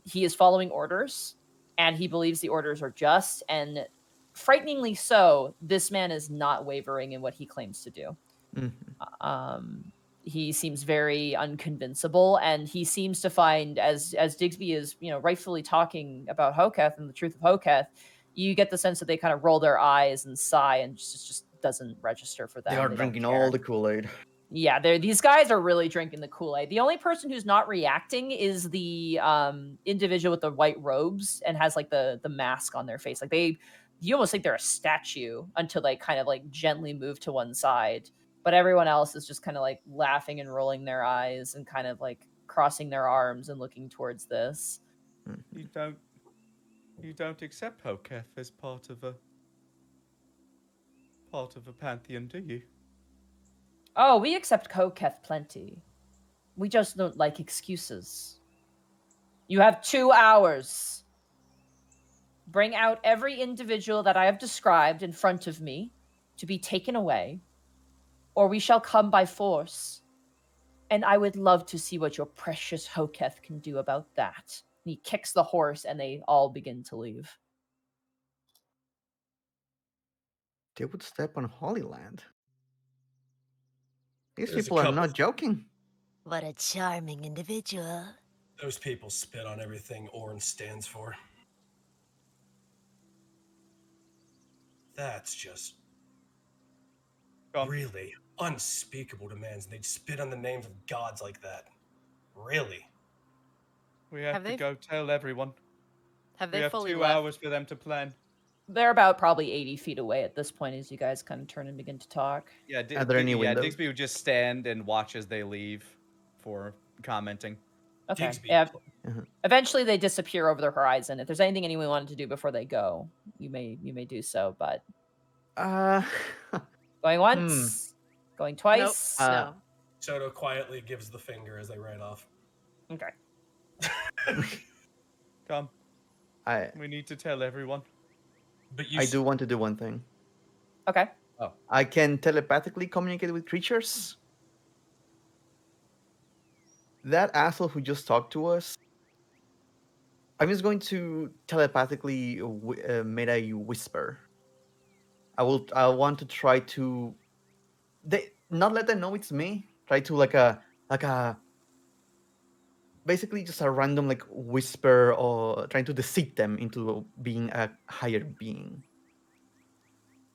he is following orders and he believes the orders are just, and frighteningly so, this man is not wavering in what he claims to do. Mhm. He seems very unconvincible, and he seems to find, as Digsby is, rightfully talking about Hoketh and the truth of Hoketh, you get the sense that they kind of roll their eyes and sigh, and just doesn't register for them. They are don't drinking care. all the Kool-Aid. Yeah, these guys are really drinking the Kool-Aid. The only person who's not reacting is the individual with the white robes and has like the mask on their face. Like you almost think they're a statue until they kind of like gently move to one side. But everyone else is just kind of like laughing and rolling their eyes and kind of like crossing their arms and looking towards this. You don't accept Hoketh as part of a pantheon, do you? Oh, we accept Koketh plenty. We just don't like excuses. You have 2 hours. Bring out every individual that I have described in front of me to be taken away, or we shall come by force. And I would love to see what your precious Hoketh can do about that. And he kicks the horse, and they all begin to leave. They would step on Holy Land. These There's a people are couple- not joking. What a charming individual. Those people spit on everything Orin stands for. That's just Go on. really unspeakable demands. They'd spit on the names of gods like that. Really? We have Have to they- go tell everyone. Have We they have fully 2 left? hours for them to plan. They're about probably 80 feet away at this point as you guys kind of turn and begin to talk. Yeah, Are there any windows? Digsby would just stand and watch as they leave for commenting. Okay. Digsby. Yeah. Uh-huh. Eventually they disappear over the horizon. If there's anything anyone wanted to do before they go, you may do so, but Uh, going once, going twice. No. Soto quietly gives the finger as they ride off. Okay. Come, I we need to tell everyone. But you I do want to do one thing. Okay. I can telepathically communicate with creatures. That asshole who just talked to us, I'm just going to telepathically make a whisper. I want to try to not let them know it's me. Try to like a basically just a random like whisper or trying to deceive them into being a higher being.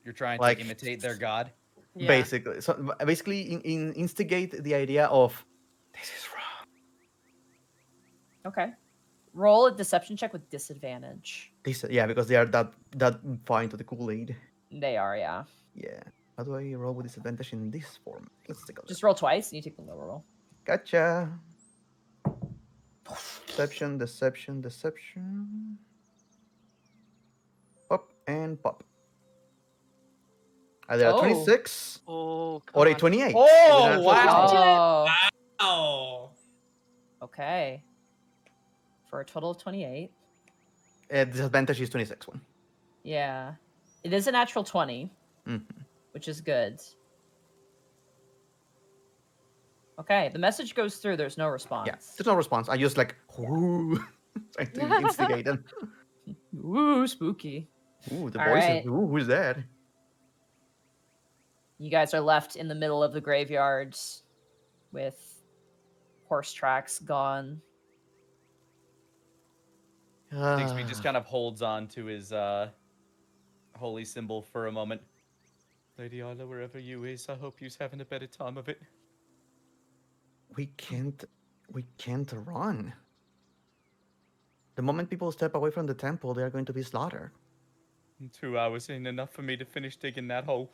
You're trying Like- to imitate their god. Yeah. Basically, so basically instigate the idea of this is wrong. Okay. Roll a deception check with disadvantage. Yeah, because they are that far into the Kool-Aid. They are, yeah. Yeah. How do I roll with disadvantage in this form? Let's take a look. Just roll twice and you take the lower roll. Gotcha. Deception. Pop and pop. Either a Oh. 26 Oh, come or a on. 28. Oh, With a natural wow. 20. Oh. Oh. Okay. For a total of 28. Disadvantage is 26 one. Yeah. It is a natural 20, Mhm. which is good. Okay, the message goes through. There's no response. Yeah, there's no response. I just like trying to instigate them. Ooh, spooky. Ooh, the All voice right. is. Ooh, who's that? You guys are left in the middle of the graveyard with horse tracks gone. Digby just kind of holds on to his holy symbol for a moment. Lady Isla, wherever you is, I hope you's having a better time of it. We can't run. The moment people step away from the temple, they are going to be slaughtered. 2 hours ain't enough for me to finish digging that hole.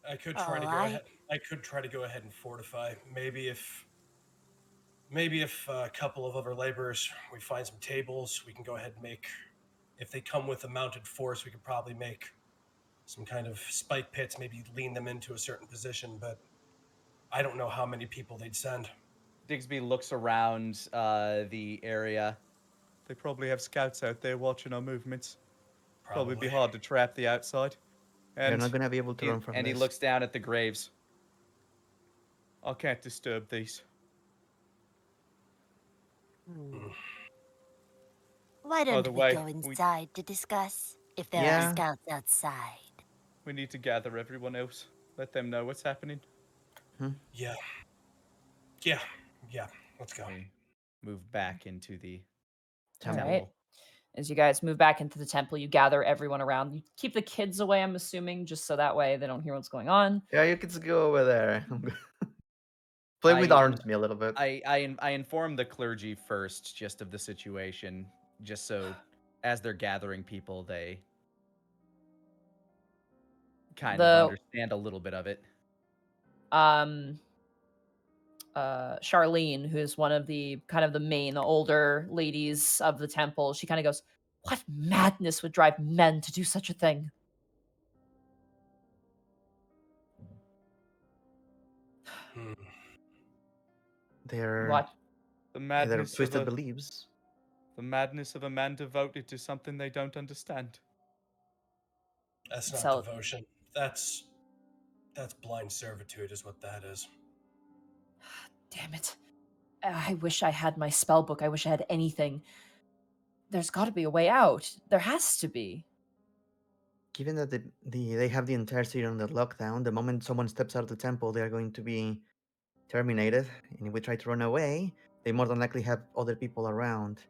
I could try to go ahead. I could try to go ahead and fortify. Maybe if a couple of other laborers, we find some tables, we can go ahead and make. If they come with a mounted force, we could probably make some kind of spike pits. Maybe lean them into a certain position, but I don't know how many people they'd send. Digsby looks around the area. They probably have scouts out there watching our movements. Probably Be hard to trap the outside. They're And not going to be able to run from and this. he looks down at the graves. I can't disturb these. Why don't the we way, go inside to discuss if there Yeah. are scouts outside? We need to gather everyone else. Let them know what's happening. Yeah. Let's go. We move back into the All Temple. right. As you guys move back into the temple, you gather everyone around. You keep the kids away, I'm assuming, just so that way they don't hear what's going on. Yeah, you kids go over there. Play with arms me a little bit. I inform the clergy first, just of the situation, just so as they're gathering people, they kind of understand a little bit of it. Charlene, who's one of the kind of the main older ladies of the temple, she kind of goes, "What madness would drive men to do such a thing?" They're What? The they're madness twisted of a, beliefs. the madness of a man devoted to something they don't understand. That's not So- devotion. That's blind servitude, is what that is. Damn it. I wish I had my spell book. I wish I had anything. There's got to be a way out. There has to be. Given that they have the entire city under lockdown, the moment someone steps out of the temple, they are going to be terminated. And if we try to run away, they more than likely have other people around.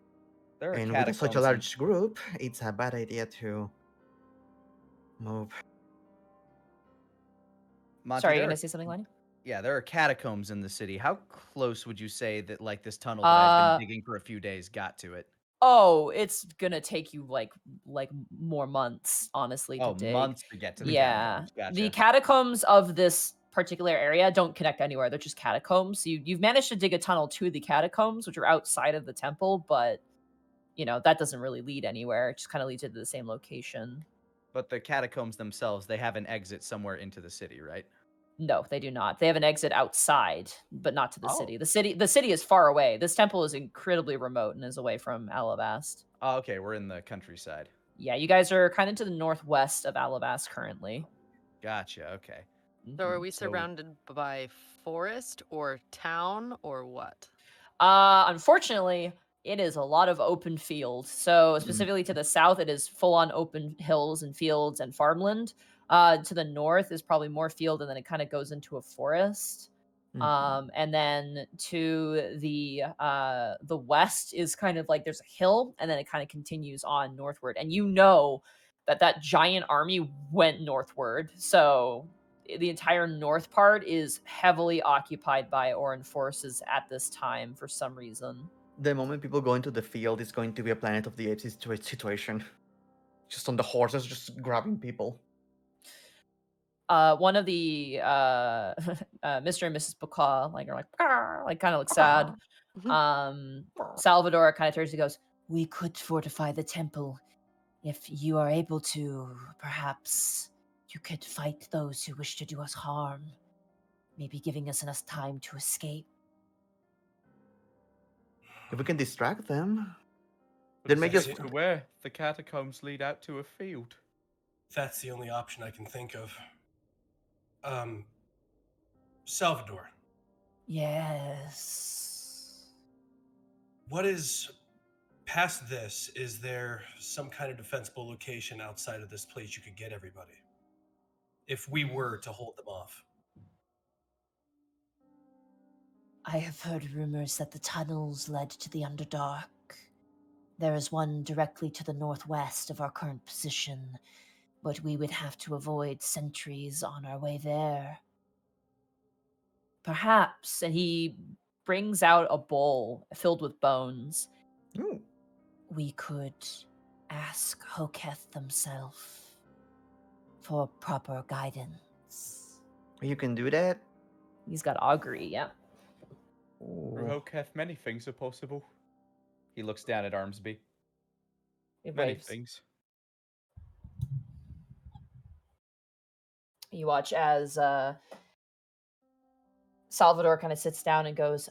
There are And with such a catacombs large group, it's a bad idea to move. Monty, Sorry, there you're are- going to say something, Lenny? Yeah, there are catacombs in the city. How close would you say that, like, this tunnel that I've been digging for a few days got to it? Oh, it's going to take you like more months, honestly, to dig. Months to get to the Yeah. catacombs. Gotcha. The catacombs of this particular area don't connect anywhere. They're just catacombs. So you've managed to dig a tunnel to the catacombs, which are outside of the temple, but that doesn't really lead anywhere. It just kind of leads you to the same location. But the catacombs themselves, they have an exit somewhere into the city, right? No, they do not. They have an exit outside, but not to the Oh. city. The city is far away. This temple is incredibly remote and is away from Alabast. Oh, okay, we're in the countryside. Yeah, you guys are kind of to the northwest of Alabast currently. Gotcha, okay. So are we So- surrounded by forest or town or what? Unfortunately, it is a lot of open field. So specifically to the south, it is full on open hills and fields and farmland. To the north is probably more field, and then it kind of goes into a forest. And then to the west is kind of like there's a hill, and then it kind of continues on northward. And that giant army went northward. So the entire north part is heavily occupied by Oran forces at this time for some reason. The moment people go into the field, it's going to be a Planet of the Apes situation. Just on the horses, just grabbing people. One of the Mr. and Mrs. Bacall are like kind of look sad. Salvador kind of turns and goes, "We could fortify the temple if you are able to. Perhaps you could fight those who wish to do us harm, maybe giving us enough time to escape." If we can distract them, But then make us. to where the catacombs lead out to a field. That's the only option I can think of. Salvador, Yes. what is past this? Is there some kind of defensible location outside of this place you could get everybody? If we were to hold them off. I have heard rumors that the tunnels led to the Underdark. There is one directly to the northwest of our current position, but we would have to avoid sentries on our way there. Perhaps, and he brings out a bowl filled with bones. Ooh. We could ask Hoketh themselves for proper guidance. You can do that? He's got augury, yeah. For Ooh. Hoketh, many things are possible. He looks down at Armsby. It Many waves. things. You watch as Salvador kind of sits down and goes,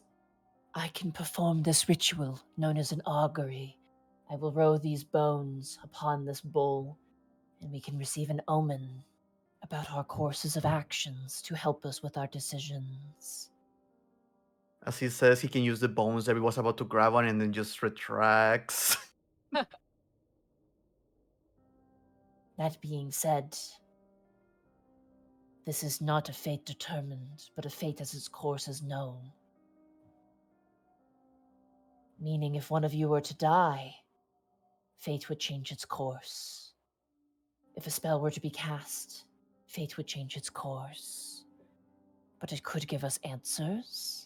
I can perform this ritual known as an augury. I will roll these bones upon this bowl, and we can receive an omen about our courses of actions to help us with our decisions. As he says, he can use the bones that he was about to grab on and then just retracts. That being said, this is not a fate determined, but a fate as its course is known. Meaning if one of you were to die, fate would change its course. If a spell were to be cast, fate would change its course. But it could give us answers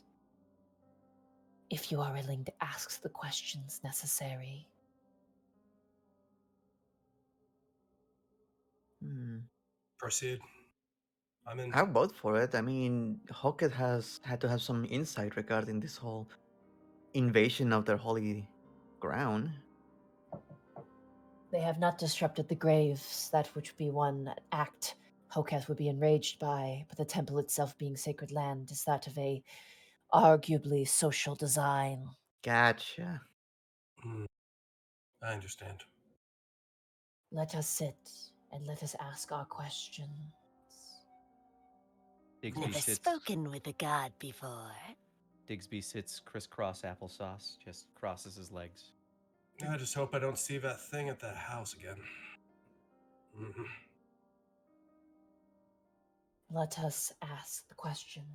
if you are willing to ask the questions necessary. Hmm. Proceed. I'm in. I'll vote for it. I mean, Hoketh has had to have some insight regarding this whole invasion of their holy ground. They have not disrupted the graves, that which would be one act Hoketh would be enraged by, but the temple itself being sacred land is that of a arguably social design. Gotcha. I understand. Let us sit and let us ask our questions. Digsby Never sits. spoken with a god before. Digsby sits crisscross applesauce, just crosses his legs. I just hope I don't see that thing at that house again. Mhm. Let us ask the question.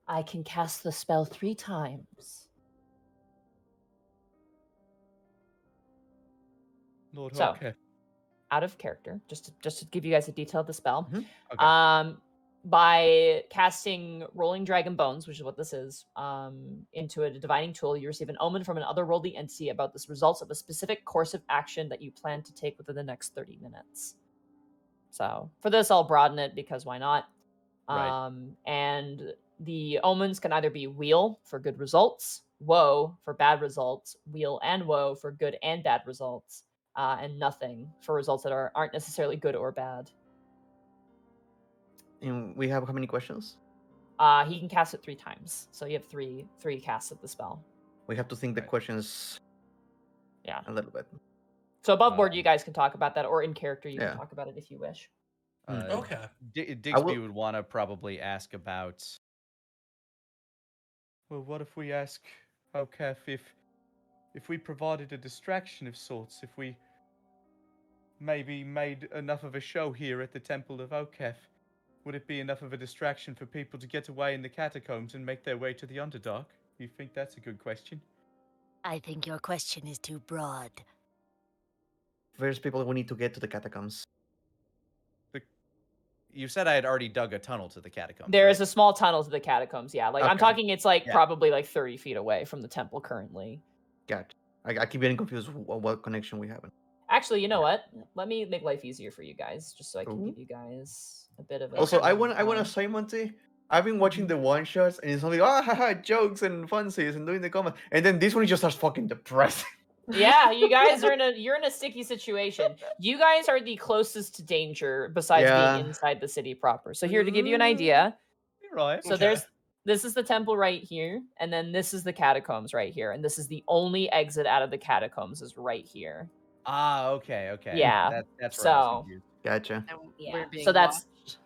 I can cast the spell 3 times. Lord So, Hoketh. out of character, just to give you guys a detail of the spell. Okay. By casting Rolling Dragon Bones, which is what this is, into a divining tool, you receive an omen from an otherworldly entity about the results of a specific course of action that you plan to take within the next 30 minutes. So for this, I'll broaden it because why not? Right. And the omens can either be wheel for good results, woe for bad results, wheel and woe for good and bad results, and nothing for results that aren't necessarily good or bad. And we have how many questions? He can cast it 3 times, so you have three casts of the spell. We have to think the Right. questions Yeah. a little bit. So above board, you guys can talk about that, or in character, you Yeah. can talk about it if you wish. Okay. Digsby would want to probably ask about. Well, what if we ask Hoketh if we provided a distraction of sorts, if we maybe made enough of a show here at the Temple of Hoketh, would it be enough of a distraction for people to get away in the catacombs and make their way to the Underdark? You think that's a good question? I think your question is too broad. There's people we need to get to the catacombs. You said I had already dug a tunnel to the catacombs. There is right? a small tunnel to the catacombs, yeah. Like I'm Okay. talking, it's like Yeah. probably like 30 feet away from the temple currently. Gotcha. I keep getting confused what connection we have. Actually, you know what? Let me make life easier for you guys, just so I can Ooh. give you guys a bit of a. Also, I want time. to say, Monty, I've been watching the one shots and it's only haha jokes and funsies and doing the comment, and then this one just starts fucking depressing. Yeah, you guys are you're in a sticky situation. You guys are the closest to danger besides Yeah. being inside the city proper. So here to give you an idea. You're right. So Okay. this is the temple right here, and then this is the catacombs right here, and this is the only exit out of the catacombs is right here. Ah, okay. Yeah. That's where I was So confused. Gotcha. And yeah. we're being So that's watched.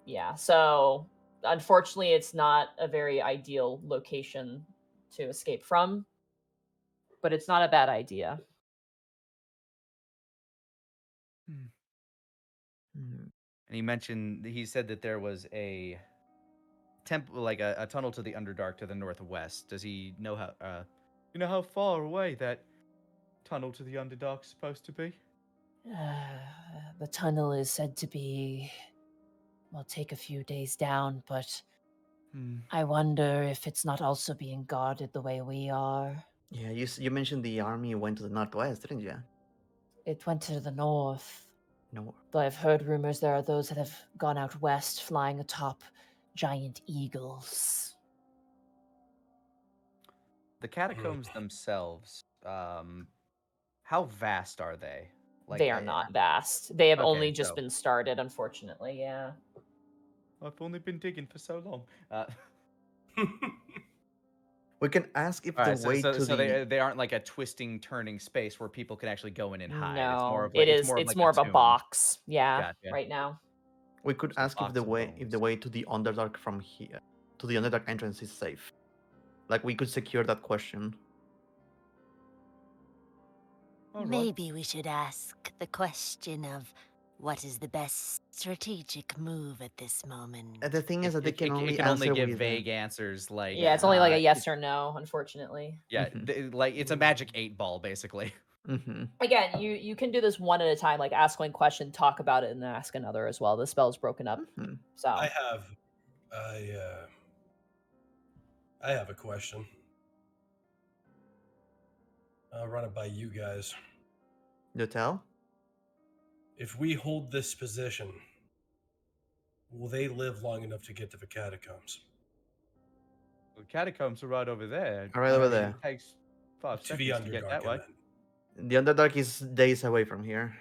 yeah. So unfortunately, it's not a very ideal location to escape from, but it's not a bad idea. Hmm. And he said that there was a temple, like a tunnel to the Underdark to the northwest. Does he know how? You know how far away that tunnel to the Underdark's supposed to be? The tunnel is said to be, will take a few days down, but I wonder if it's not also being guarded the way we are. Yeah, you mentioned the army went to the northwest, didn't you? It went to the north. No. Though I've heard rumors there are those that have gone out west flying atop giant eagles. The catacombs themselves, how vast are they? They are not vast. They have Okay, only just so- been started, unfortunately. Yeah. I've only been digging for so long. We can ask if All the right, way to so the they aren't like a twisting, turning space where people can actually go in and hide. It's more No, of like it's more of a tomb. box. Yeah, Gotcha. right now. we could Just a ask if box the of way bones. to the Underdark from here to the Underdark entrance is safe. Like we could secure that question. All right. Maybe we should ask the question of what is the best strategic move at this moment. The thing is that they can only it can answer only give with vague answers like Yeah, it's only like a it- yes or no, unfortunately. yeah, Mhm. like it's a magic 8-ball basically. Again, you can do this one at a time, like ask one question, talk about it, and then ask another as well. The spell's broken up. So I have a question. I'll run it by you guys. You tell? If we hold this position, will they live long enough to get to the catacombs? The catacombs are right over there. Right over I mean, there. It takes 5 To the seconds to get Underdark, that I way. meant. The Underdark is days away from here.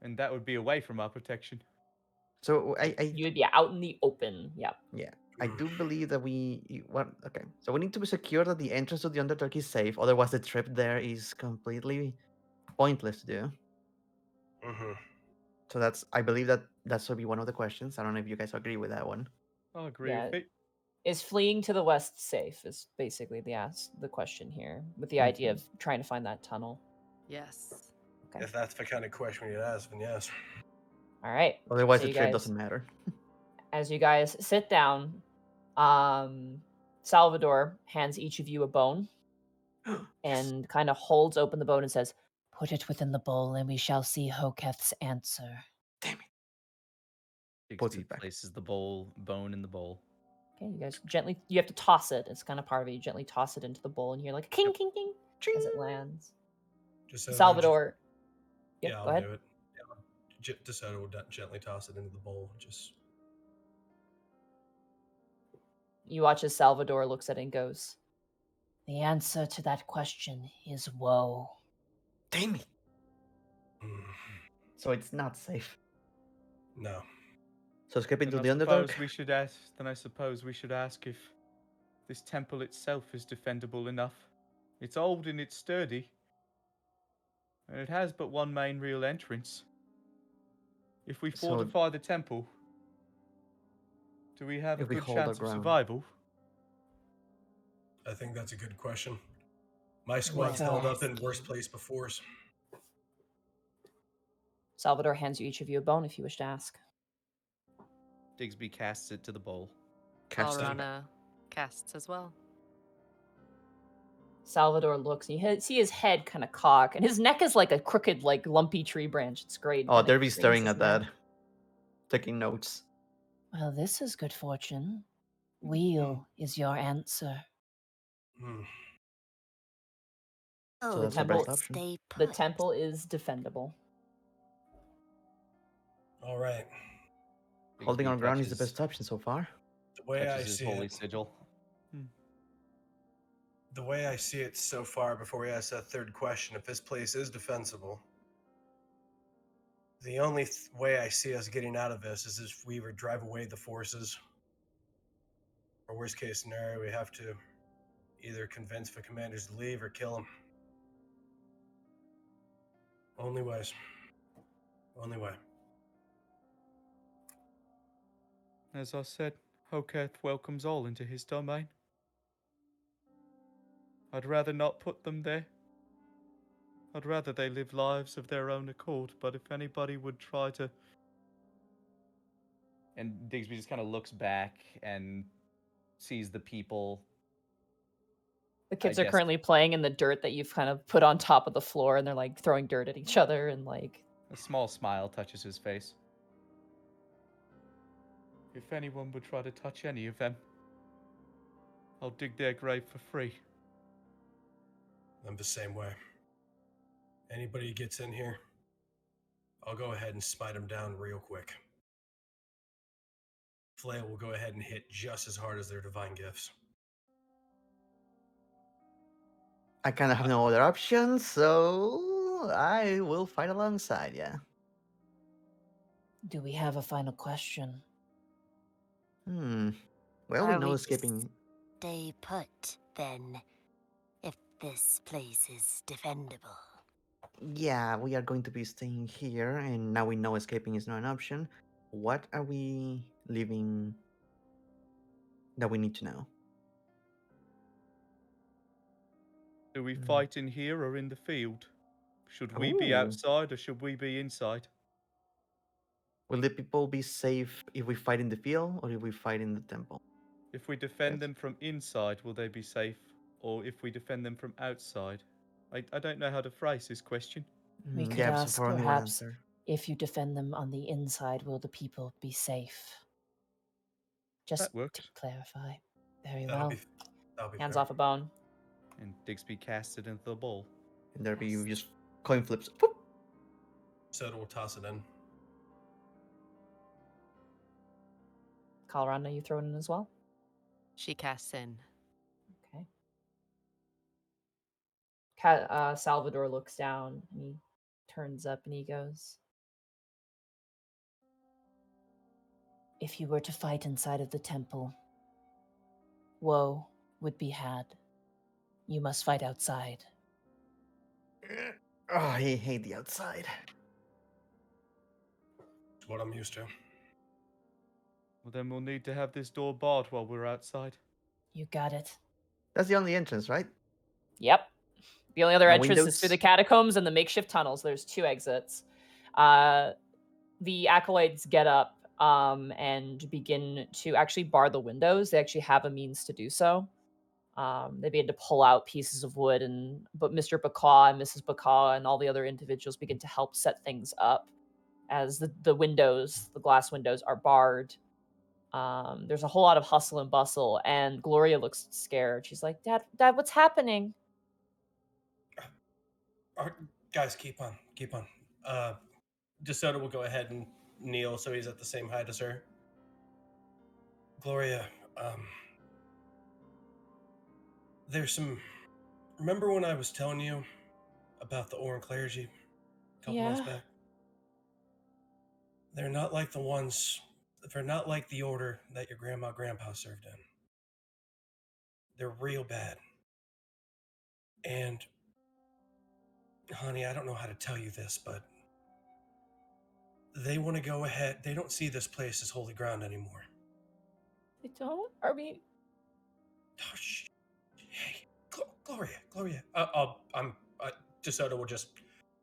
And that would be away from our protection. So you would be out in the open. Yep. Yeah, I do believe that okay. So we need to be secure that the entrance to the Underdark is safe. Otherwise, the trip there is completely pointless to do. So I believe that's will be one of the questions. I don't know if you guys agree with that one. I agree Yeah. with it. Is fleeing to the west safe? Is basically the question here, with the idea of trying to find that tunnel. Yes. Okay. If that's the kind of question you'd ask, then yes. All right. Otherwise, So the you trip guys- doesn't matter. As you guys sit down, Salvador hands each of you a bone and kind of holds open the bone and says, Put it within the bowl, and we shall see Hoketh's answer. Puts it back. Places the bone in the bowl. okay, you guys you have to toss it. It's kind of part of it. You gently toss it into the bowl and you hear like a king, king, king as it lands. Just so Salvador. Yep, yeah, go I'll ahead. do it. Yeah. DeSoto will gently toss it into the bowl. Just You watch as Salvador looks at it and goes, The answer to that question is woe. Damn it! So it's not safe. no. So skip into Then the I suppose Underdark. I suppose we should ask if this temple itself is defendable enough. It's old and it's sturdy. And it has but one main real entrance. If we So- fortify the temple, do we have a If we good hold our chance of ground. survival? I think that's a good question. My squad's held up in worse place before. Salvador hands you each of you a bone if you wish to ask. Digsby casts it to the bowl. Alrana casts as well. Salvador looks and you see his head kind of cock, and his neck is like a crooked, like lumpy tree branch. It's great. Oh, Kinda Derby's cranes staring his at that, neck. taking notes. Well, this is good fortune. Wheel is your answer. Oh, that's the best let's option. stay The put. temple is defendable. All right. Holding Digsby our ground is the touches- best option so far. The way I touches his see holy it, sigil. the way I see it so far, before we ask that third question, if this place is defensible, the only way I see us getting out of this is if we either drive away the forces, or worst case scenario, we have to either convince the commanders to leave or kill them. Only ways. Only way. As I said, Hoketh welcomes all into his domain. I'd rather not put them there. I'd rather they live lives of their own accord, but if anybody would try to And Digsby just kind of looks back and sees the people. The kids I are guess- currently playing in the dirt that you've kind of put on top of the floor, and they're like throwing dirt at each other and like. A small smile touches his face. If anyone would try to touch any of them, I'll dig their grave for free. I'm the same way. Anybody who gets in here, I'll go ahead and smite them down real quick. Flail will go ahead and hit just as hard as their divine gifts. I kind of have no other option, so I will fight alongside. Yeah. Do we have a final question? Well, we Are know we escaping. Stay put, then, if this place is defendable. Yeah, we are going to be staying here, and now we know escaping is not an option. What are we leaving that we need to know? Do we Hmm. fight in here or in the field? Should we be Ooh. outside or should we be inside? Will the people be safe if we fight in the field or if we fight in the temple? If we defend Yes. them from inside, will they be safe? Or if we defend them from outside? I don't know how to phrase this question. We could Yeah, so ask, for only one perhaps, answer. if you defend them on the inside, will the people be safe? Just That to works. clarify. Very That'll well. be Hands fair. off a bone. And Digsby casts it into the ball. And there be Yes. just coin flips. Whoop. Soda will toss it in. Colorado, you throw it in as well? She casts in. Okay. Salvador looks down and he turns up and he goes, If you were to fight inside of the temple, woe would be had. You must fight outside. Oh, I hate the outside. It's what I'm used to. Well, then we'll need to have this door barred while we're outside. You got it. That's the only entrance, right? Yep. The only other No entrance is through the windows? catacombs and the makeshift tunnels. There's 2 exits. The acolytes get up and begin to actually bar the windows. They actually have a means to do so. They begin to pull out pieces of wood, but Mr. Bacaw and Mrs. Bacaw and all the other individuals begin to help set things up as the windows, the glass windows, are barred. There's a whole lot of hustle and bustle, and Gloria looks scared. She's like, Dad, what's happening? Guys, keep on. DeSoto will go ahead and kneel so he's at the same height as her. Gloria, there's some. Remember when I was telling you about the Oran clergy a couple months back? They're not like the ones. They're not like the order that your grandpa served in. They're real bad. And, honey, I don't know how to tell you this, but they want to go ahead. They don't see this place as holy ground anymore. They don't? Are we? Oh, shh. Hey, Gloria. DeSoto will just,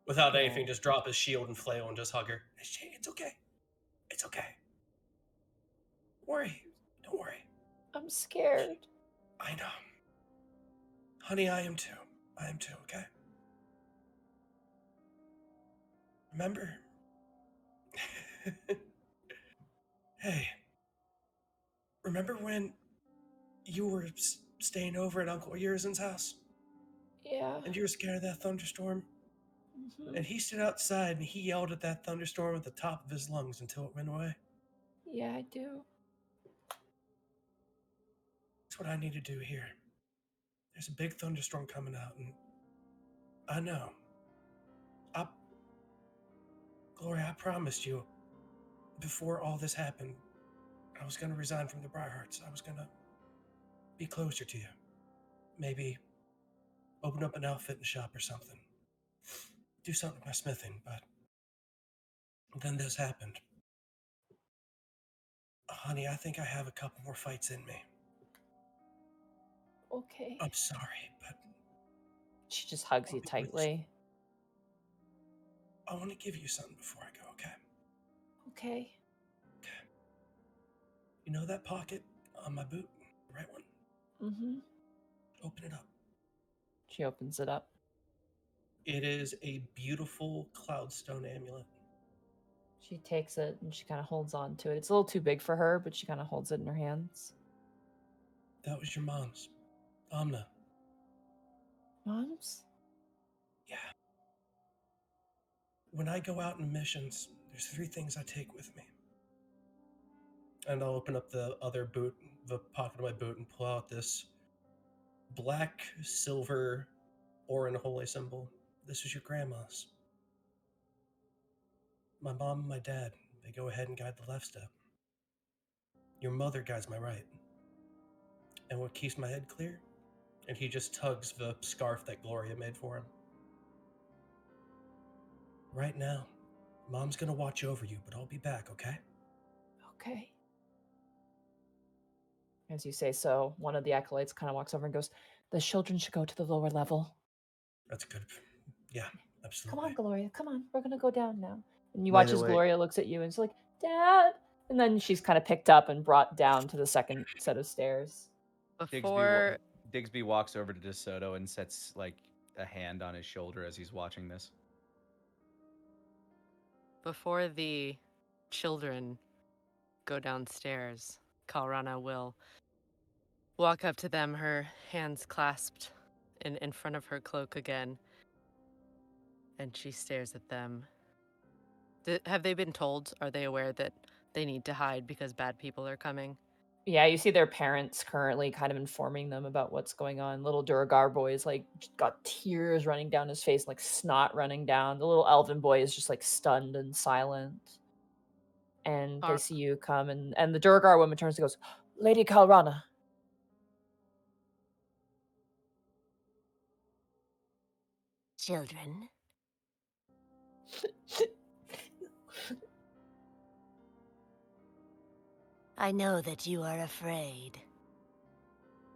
without anything, just drop his shield and flail and just hug her. It's okay. It's okay. Don't worry. I'm scared. I know. Honey, I am too, okay? Remember? Hey, remember when you were staying over at Uncle Urizen's house? Yeah. And you were scared of that thunderstorm? Mhm. And he stood outside and he yelled at that thunderstorm at the top of his lungs until it went away? Yeah, I do. That's what I need to do here. There's a big thunderstorm coming out, and I know. Gloria, I promised you before all this happened, I was going to resign from the Briarhearts. I was going to be closer to you. Maybe open up an outfitting shop or something. Do something with my smithing, but then this happened. Honey, I think I have a couple more fights in me. Okay. I'm sorry, but She just hugs you tightly. I want to give you something before I go, okay? Okay. You know that pocket on my boot? The right one? Mm-hmm. Open it up. She opens it up. It is a beautiful cloudstone amulet. She takes it and she kind of holds on to it. It's a little too big for her, but she kind of holds it in her hands. That was your mom's. Amna. Mom's? Yeah. When I go out on missions, there's 3 things I take with me. And I'll open up the other boot, the pocket of my boot, and pull out this black, silver, Orin Holy symbol. This is your grandma's. My mom and my dad, they go ahead and guide the left step. Your mother guides my right. And what keeps my head clear? And he just tugs the scarf that Gloria made for him. Right now, Mom's gonna watch over you, but I'll be back, okay? Okay. As you say so, one of the acolytes kind of walks over and goes, the children should go to the lower level. That's good. Yeah, absolutely. Come on, Gloria. Come on. We're going to go down now. And you By watch the as way- Gloria looks at you and she's like, Dad. And then she's kind of picked up and brought down to the second set of stairs. Before Digsby walks over to DeSoto and sets like a hand on his shoulder as he's watching this. Before the children go downstairs, Kalrana will walk up to them, her hands clasped in front of her cloak again. And she stares at them. Have they been told? Are they aware that they need to hide because bad people are coming? Yeah, you see their parents currently kind of informing them about what's going on. Little Duragar boy is like got tears running down his face, like snot running down. The little elven boy is just like stunned and silent. And they see you come, and the Duragar woman turns and goes, Lady Kalrana. Children, I know that you are afraid,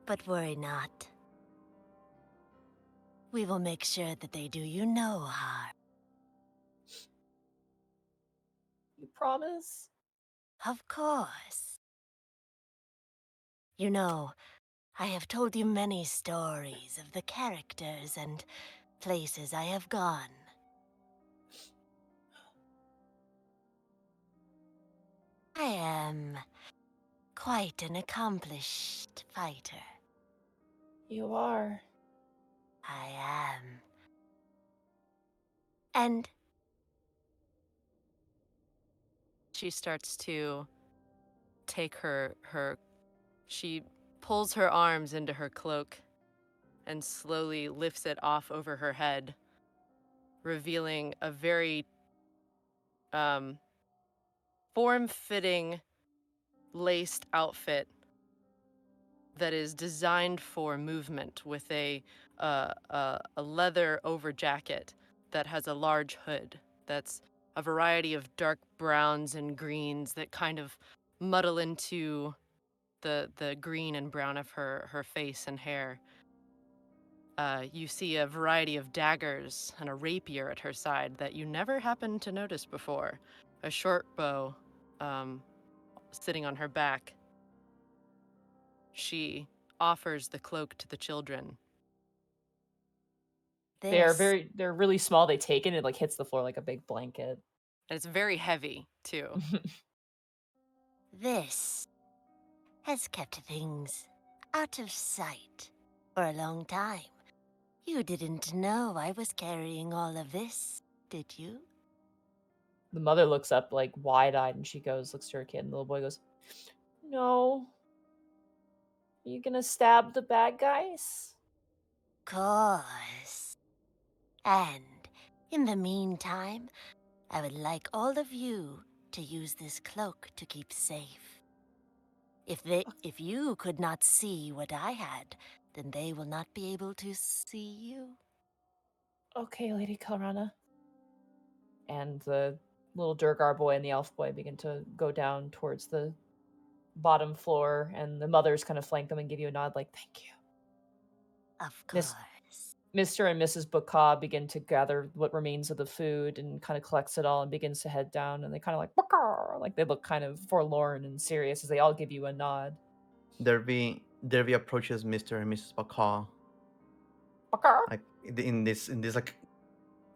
but worry not. We will make sure that they do you no harm. You promise? Of course. You know, I have told you many stories of the characters and places I have gone. I am quite an accomplished fighter. You are. I am. And She starts to take she pulls her arms into her cloak and slowly lifts it off over her head, revealing a very form-fitting laced outfit that is designed for movement with a leather over jacket that has a large hood that's a variety of dark browns and greens that kind of muddle into the green and brown of her face and hair. You see a variety of daggers and a rapier at her side that you never happened to notice before. A short bow sitting on her back. She offers the cloak to the children. They're this, they're really small. They take it, it like hits the floor like a big blanket. And it's very heavy, too. this has kept things out of sight for a long time. You didn't know I was carrying all of this, did you? The mother looks up like wide-eyed and she looks to her kid, and the little boy goes, No. Are you gonna stab the bad guys? Course. And in the meantime, I would like all of you to use this cloak to keep safe. If you could not see what I had, then they will not be able to see you. Okay, Lady Kalrana. And the little Durgar boy and the elf boy begin to go down towards the bottom floor, and the mothers kind of flank them and give you a nod like, thank you. Of course. Mr. and Mrs. Bakaw begin to gather what remains of the food and kind of collects it all and begins to head down. And they kind of like they look kind of forlorn and serious as they all give you a nod. Derby approaches Mr. and Mrs. Bakaw, like in this like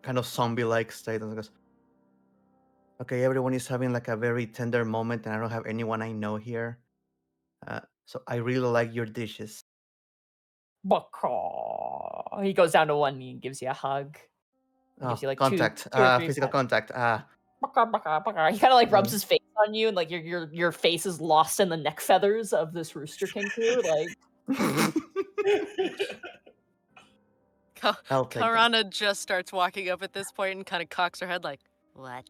kind of zombie-like state, and goes, "Okay, everyone is having like a very tender moment, and I don't have anyone I know here. So I really like your dishes." Bakaw. He goes down to one knee and gives you a hug. He gives you like Contact, two or three physical pats. contact. He kind of like rubs his face on you, and like your face is lost in the neck feathers of this Rooster King crew. Like, I'll take that. Karana just starts walking up at this point and kind of cocks her head like, What?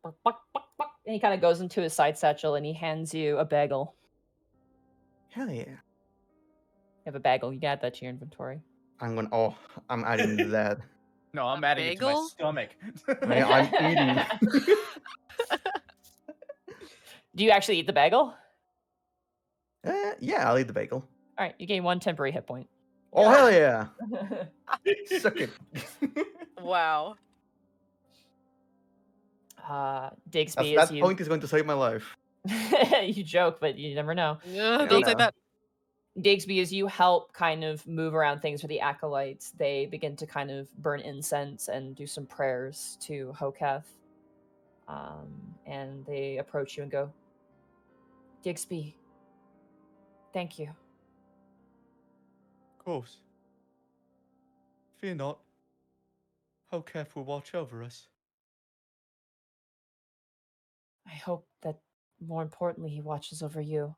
and he kind of goes into his side satchel and he hands you a bagel. Hell yeah. You have a bagel. You can add that to your inventory. I'm adding that. No, I'm A adding it to my bagel? stomach. I'm eating. Do you actually eat the bagel? Yeah, I'll eat the bagel. All right, you gain 1 temporary hit point. Oh, hell yeah. Suck it. wow. Digsby, That as you point is going to save my life. you joke, but you never know. Don't say no. that. Digsby, as you help kind of move around things for the acolytes, they begin to kind of burn incense and do some prayers to Hoketh. And they approach you and go, Digsby, thank you. Of course. Fear not. Hoketh will watch over us. I hope that, more importantly, he watches over you.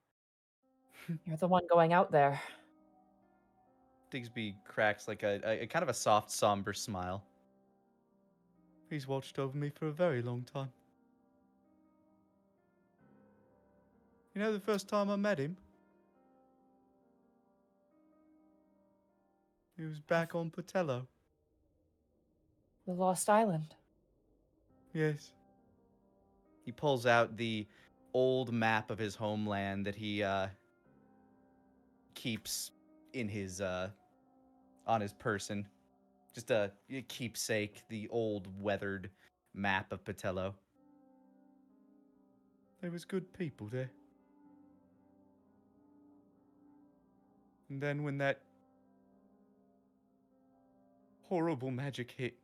You're the one going out there. Digsby cracks like a kind of a soft, somber smile. He's watched over me for a very long time. You know the first time I met him? He was back on Patello. The Lost Island. Yes. He pulls out the old map of his homeland that he keeps in his on his person. Just a keepsake, the old weathered map of Patello. There was good people there. And then when that horrible magic hit,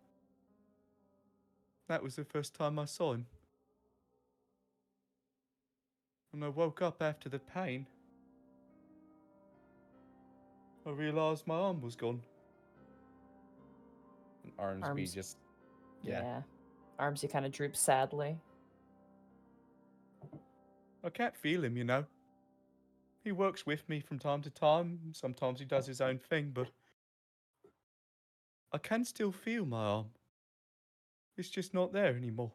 that was the first time I saw him. When I woke up after the pain, I realised my arm was gone. And Armsby Arms. just Yeah. Armsy kind of droops sadly. I can't feel him, you know. He works with me from time to time. Sometimes he does his own thing, but I can still feel my arm. It's just not there anymore.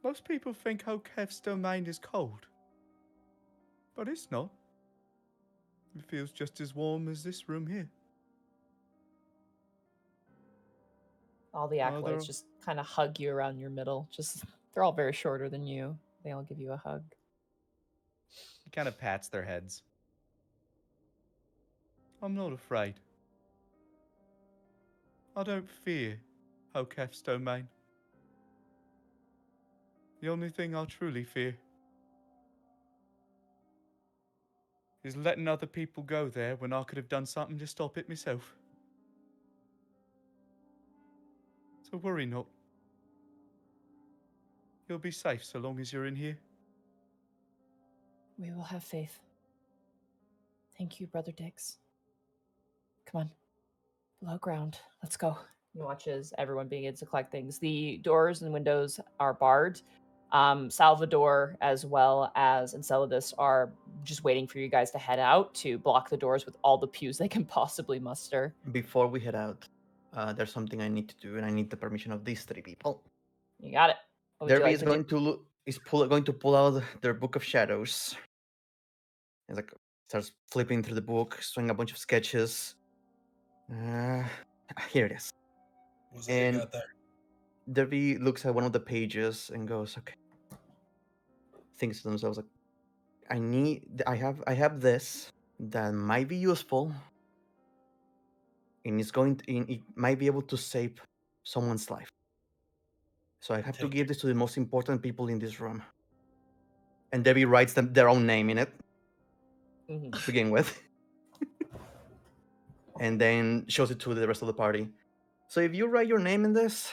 Most people think Hoketh's domain is cold, but it's not. It feels just as warm as this room here. All the Oh, acolytes they're- just kind of hug you around your middle. Just they're all very shorter than you. They all give you a hug. he kind of pats their heads. I'm not afraid. I don't fear Hoketh's domain. The only thing I truly fear is letting other people go there when I could have done something to stop it myself. So worry not. You'll be safe so long as you're in here. We will have faith. Thank you, Brother Diggs. Come on. Low ground. Let's go. You watch as everyone begins to collect things. The doors and windows are barred. Salvador, as well as Enceladus, are just waiting for you guys to head out to block the doors with all the pews they can possibly muster. Before we head out, there's something I need to do, and I need the permission of these 3 people. You got it. What would you Derby like is to going do? going to pull out their Book of Shadows. It's like starts flipping through the book, showing a bunch of sketches. Here it is. What's that you And got there? Derby looks at one of the pages and goes, "Okay." Thinks to themselves like, I have this that might be useful, and it might be able to save someone's life. So I have to Take give this to the most important people in this room. And Debbie writes their own name in it Mhm. to begin with, and then shows it to the rest of the party. So if you write your name in this,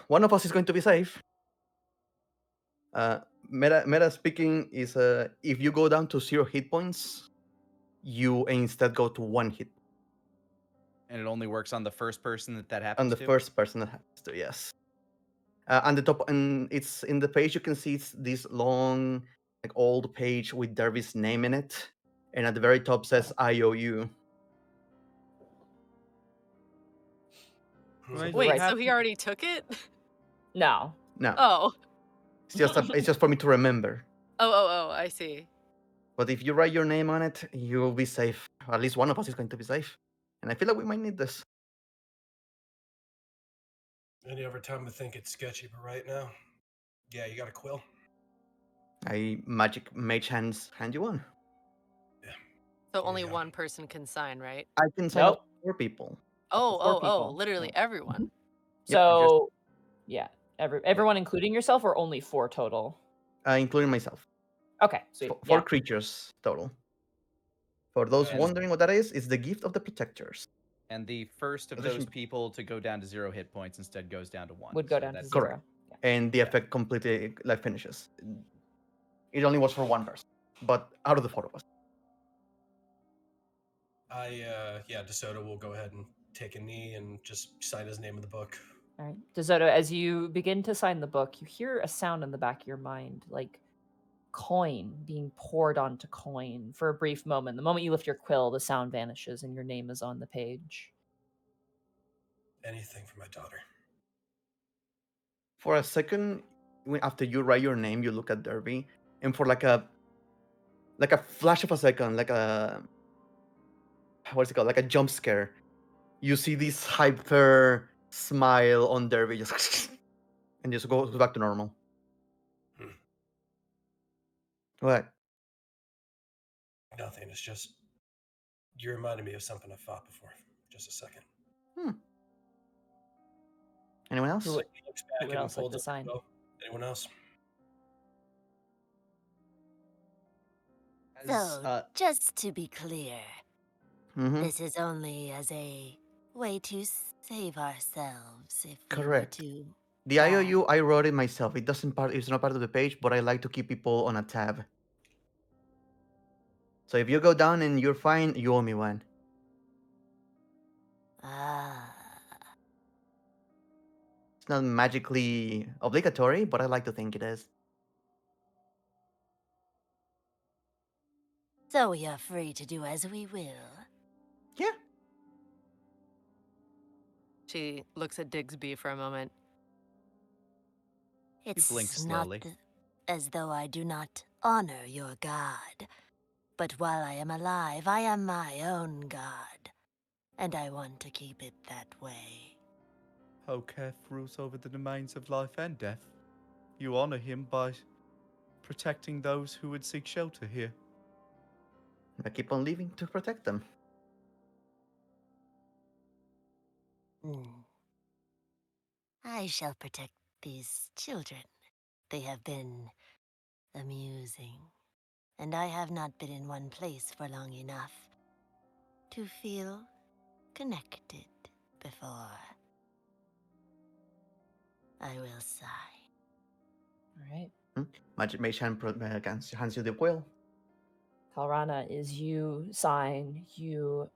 one of us is going to be safe. Meta speaking is if you go down to 0 hit points, you instead go to 1 hit And it only works on the first person that on happens the to. first person that happens to. Yes. On the top, and it's in the page. You can see it's this long, like old page with Derby's name in it, and at the very top says IOU. Hmm. Right. Wait, Right. so he already took it? No. No, Oh. it's just for me to remember. Oh, I see. But if you write your name on it, you will be safe. At least one of us is going to be safe. And I feel like we might need this. Any other time I think it's sketchy, but right now, yeah, you got a quill. I magic mage hand you one. So Here only you go. one person can sign, right? I can sign up Nope. 4 people. Oh, four oh, people. literally Yeah. everyone. Yep, So, yeah, everyone, including yourself, or only 4 total? including myself. Okay, sweet. 4 Yeah. creatures total. For those And- wondering what that is, it's the gift of the protectors. And the first of Position- those people to go down to 0 hit points instead goes down to 1. Would go So down to that's 0. Correct. And the effect completely finishes. It only was for one person, but out of the 4 of us. DeSoto will go ahead and take a knee and just sign his name in the book. All right. DeSoto, as you begin to sign the book, you hear a sound in the back of your mind, like coin being poured onto coin for a brief moment. The moment you lift your quill, the sound vanishes and your name is on the page. Anything for my daughter. For a second, after you write your name, you look at Derby, and for like a flash of a second, like a what's it called, like a jump scare, you see this hyper smile on Derby, just and just goes back to normal. Hmm. What? Nothing. It's just you reminded me of something I fought before. Just a second. Anyone else? Who would- He looks who back would and else like folds to up the sign? quill. Anyone else? So, just to be clear, Mm-hmm. this is only as a way to save ourselves if Correct. we were to. The IOU, I wrote it myself. It's not part of the page, but I like to keep people on a tab. So if you go down and you're fine, you owe me one. Ah. It's not magically obligatory, but I like to think it is. So we are free to do as we will. Yeah. She looks at Digsby for a moment. It's blink not slowly. as though I do not honor your god. But while I am alive, I am my own god. And I want to keep it that way. How Keth rules over the domains of life and death. You honor him by protecting those who would seek shelter here. I keep on leaving to protect them. I shall protect these children. They have been amusing. And I have not been in one place for long enough to feel connected before. I will sigh. All right. Magic Mage hands you the quill. Kalrana, as you sign, you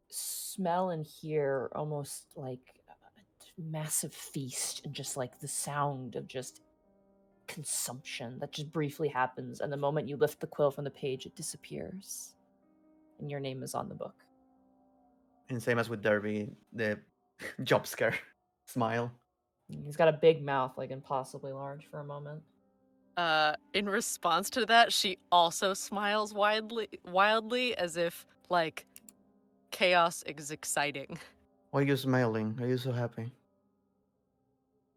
smell and hear almost like a massive feast and just like the sound of just consumption that just briefly happens. And the moment you lift the quill from the page, it disappears. And your name is on the book. And same as with Derby, the jump scare smile. He's got a big mouth, like impossibly large for a moment. In response to that, she also smiles wildly as if, like, chaos is exciting. Why are you smiling? Are you so happy?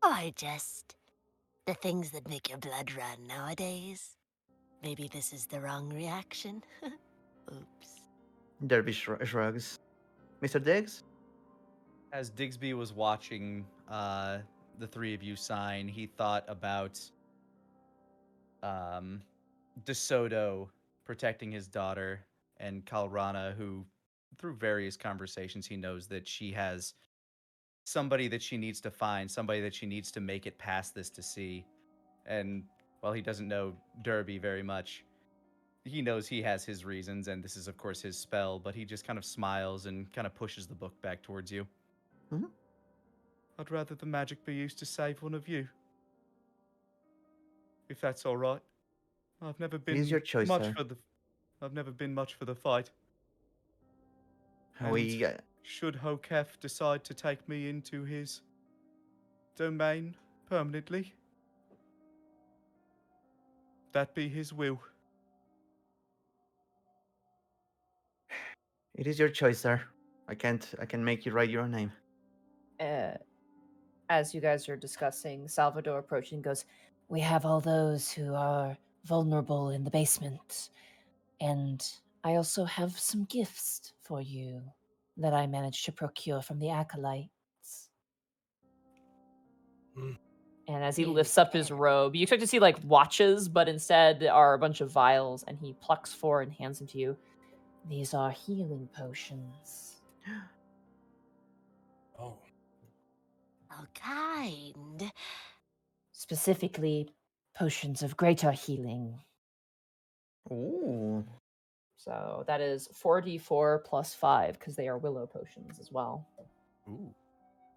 The things that make your blood run nowadays. Maybe this is the wrong reaction. Oops. Derby shrugs. Mr. Diggs? As Digsby was watching the three of you sign, he thought about DeSoto protecting his daughter and Kalrana, who, through various conversations, he knows that she has somebody that she needs to find, somebody that she needs to make it past this to see. And while he doesn't know Derby very much, he knows he has his reasons, and this is, of course, his spell, but he just kind of smiles and kind of pushes the book back towards you. Mhm. I'd rather the magic be used to save one of you. If that's all right. I've never It is been your choice, much sir. for the I've never been much for the fight. We And should Hokef decide to take me into his domain permanently, that be his will. it is your choice, sir. I can make you write your own name. As you guys are discussing, Salvador approaching goes, "We have all those who are vulnerable in the basement. And I also have some gifts for you that I managed to procure from the acolytes." Mm. And as he Here lifts you up his go. robe, you expect to see like watches, but instead are a bunch of vials, and he plucks four and hands them to you. These are healing potions. Oh. How kind. Specifically, potions of greater healing. Ooh. So that is 4d4 plus 5, because they are willow potions as well. Ooh.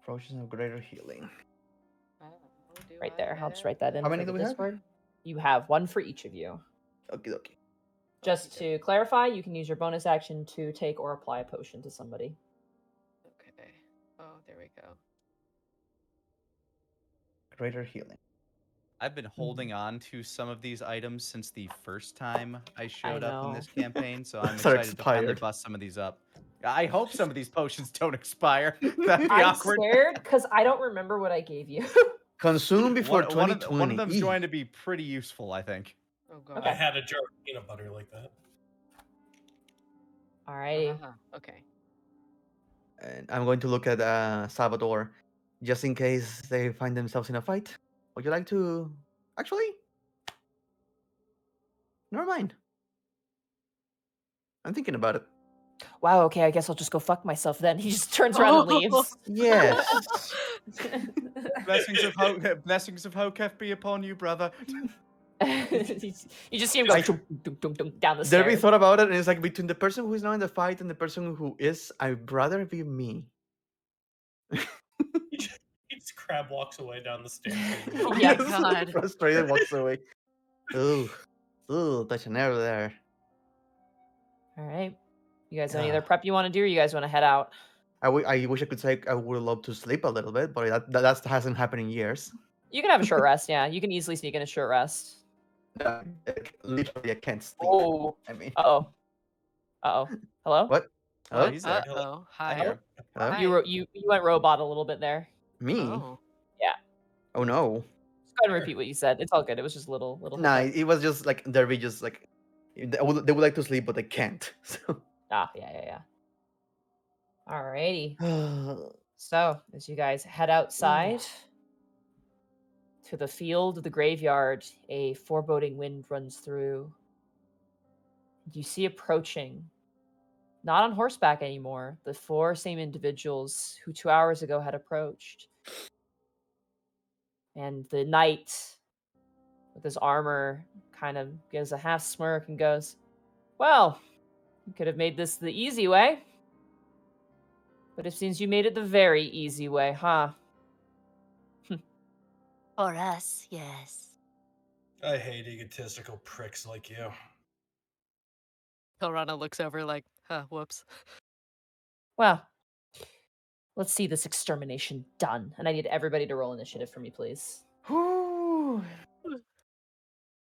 Potions of greater healing. Right there. I'll just write that in How for many the do we have? Discord. You have one for each of you. Okay, okay. Just to clarify, you can use your bonus action to take or apply a potion to somebody. Okay. Oh, there we go. Greater healing. I've been holding on to some of these items since the first time I showed up in know. this campaign, so I'm They're excited to finally expired. bust some of these up. I hope some of these potions don't expire. That'd be I'm awkward. scared because I don't remember what I gave you. Consume before One of 2020. them's Eeh. going to be pretty useful, I think. Oh god. Okay. I had a jar of peanut butter like that. Alrighty. Okay. And I'm going to look at Salvador, just in case they find themselves in a fight. Would you like to? Actually, never mind. I'm thinking about it. Wow, okay, I guess I'll just go fuck myself then. He just turns around and leaves. Yes. Blessings of Hokef be upon you, brother. You just see him go dunk, dunk, dunk, dunk, down the Derby stairs. thought about it, and it's like between the person who is now in the fight and the person who is, I'd rather be me. He just crab walks away down the stairs. Oh my Yeah. god. Frustrated, walks away. Ooh, touch a nerve there. All right. You guys have any other prep you want to do, or you guys want to head out? I wish I could say I would love to sleep a little bit, but that hasn't happened in years. You can have a short rest. Yeah, you can easily sneak in a short rest. Literally, I can't sleep. Oh. I mean, Uh-oh. Uh-oh. Hello? what? Oh, Hello? he's there. Uh-oh. I Hi. hear him. Hello? Hi. You went robot a little bit there. Me? Oh. Oh no. Just go ahead and repeat what you said. It's all good. It was just little Nah, hiccup. it was just like Derby, just like they would like to sleep, but they can't. So. Yeah. Alrighty. So, as you guys head outside to the field, the graveyard, a foreboding wind runs through. You see approaching, not on horseback anymore, the four same individuals who 2 hours ago had approached. And the knight, with his armor, kind of gives a half smirk and goes, "Well, you could have made this the easy way. But it seems you made it the very easy way, huh?" For us, yes. I hate egotistical pricks like you. Pilrana looks over like, whoops. Well, let's see this extermination done. And I need everybody to roll initiative for me, please. Whew. It's